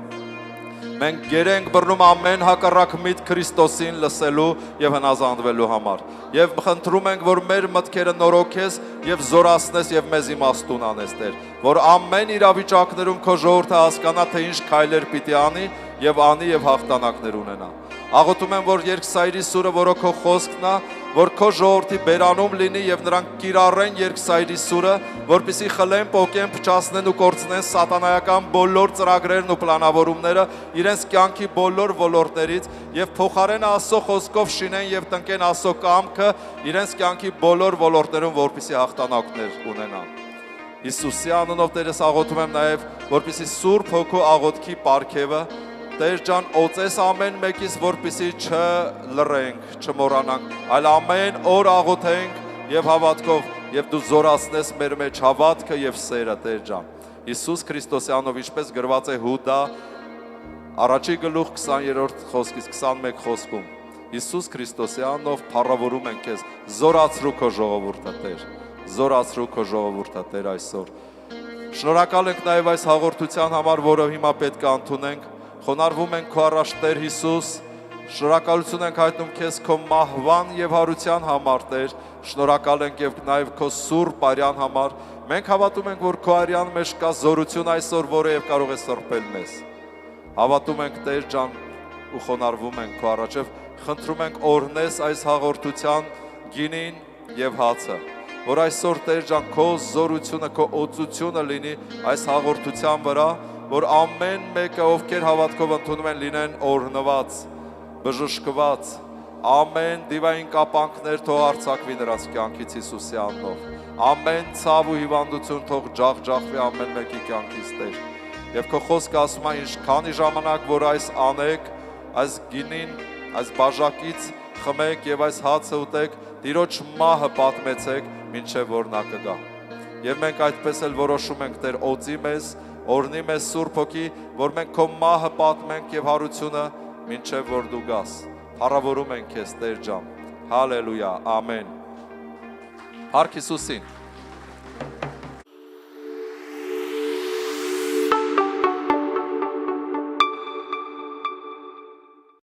Մենք գերենք բռնում ամեն հակառակ միտք Քրիստոսին լսելու եւ հնազանդվելու համար։ Եվ խնդրում ենք, որ մեր մտքերը նորոգես եւ զորացնես եւ մեզ իմաստուն անես Տեր, որ ամեն իրավիճակներում քո ժողովուրդը հասկանա, թե ինչ քայլեր պիտի անի եւ հաղթանակներ ունենա։ Աղոթում եմ, որ Երկսայրի սուրը, որը քո խոսքն է, որ քո ժողովրդի բերանում լինի եւ նրանք կիրառեն Երկսայրի սուրը, որպեսզի խլեն, պոկեն, փչացնեն ու կորցնեն սատանայական բոլոր ծրագրերն ու պլանավորումները իրենց կյանքի բոլոր ոլորտներից եւ փոխարեն Աստծո խոսքով շինեն եւ տնկեն Աստծո կամքը իրենց կյանքի բոլոր ոլորտներում, որպեսզի հաղթանակներ ունենան։ Հիսուսի անունով Տերս աղոթում եմ նաեւ, որպեսզի Սուրբ Հոգու աղոթքի պարգևը Տեր ջան, օծես ամեն մեկից, որպեսզի չլռենք, չմոռանանք, այլ ամեն օր աղոթենք եւ հավատքով, եւ դու զորացնես մեր մեջ հավատքը եւ սերը, Տեր ջան։ Հիսուս Քրիստոսի անունով, ինչպես գրված է Հուդա, առաջի գլուխ 20-րդ խոսքից 21 խոսքում։ Հիսուս Քրիստոսի անունով փառավորում ենք քեզ, զորացրու քո ժողովուրդը, Տեր, զորացրու քո ժողովուրդը, Տեր այսօր։ Շնորհակալ ենք նաեւ այս հաղորդության համար, որը հիմա պետք է ընդունենք։ Խոնարհվում ենք քո առաջ Տեր Հիսուս, շնորհակալություն ենք հայտնում քեզ քո մահվան եւ հարության համար Տեր, շնորհակալ ենք եւ նաեւ քո սուրբ արյան համար։ Մենք հավատում ենք, որ քո արյան մեջ կա զորություն այսօր, որը եւ կարող է սրբել մեզ։ Հավատում ենք Տեր ջան ու խոնարհվում ենք քո առաջ, խնդրում ենք օրհնես այս հաղորդության գինին եւ հացը, որ այսօր Տեր ջան քո զորությունը, քո օծությունը լինի այս հաղորդության վրա, որ ամեն մեկը ովքեր հավատքով ընդունում են լինեն օրհնված, բժշկված, Ամեն դիվային կապանքներ թող արձակվի նրանց կյանքից Հիսուսի անունով։ Ամեն ցավ ու հիվանդություն թող ջախջախվի ամեն մեկի կյանքից Տեր։ Եվ քո խոսքը ասում է ինչքանի ժամանակ որ այս անեք, այս գինին, այս բաժակից խմեք եւ այս հացը ուտեք, Տիրոջ մահը պատմեցեք, մինչեւ որ նա կգա։ Եվ մենք այդպես էլ որոշում ենք Տեր, օծի մեզ, օրհնի մեզ Սուրբ Հոգի, որ մենք քո մահը պատմենք եւ հարությունը, մինչեւ որ դու գաս։ Փառավորում ենք քեզ Տեր ջան։ Հալելույա, ամեն։ Փառք Հիսուսին։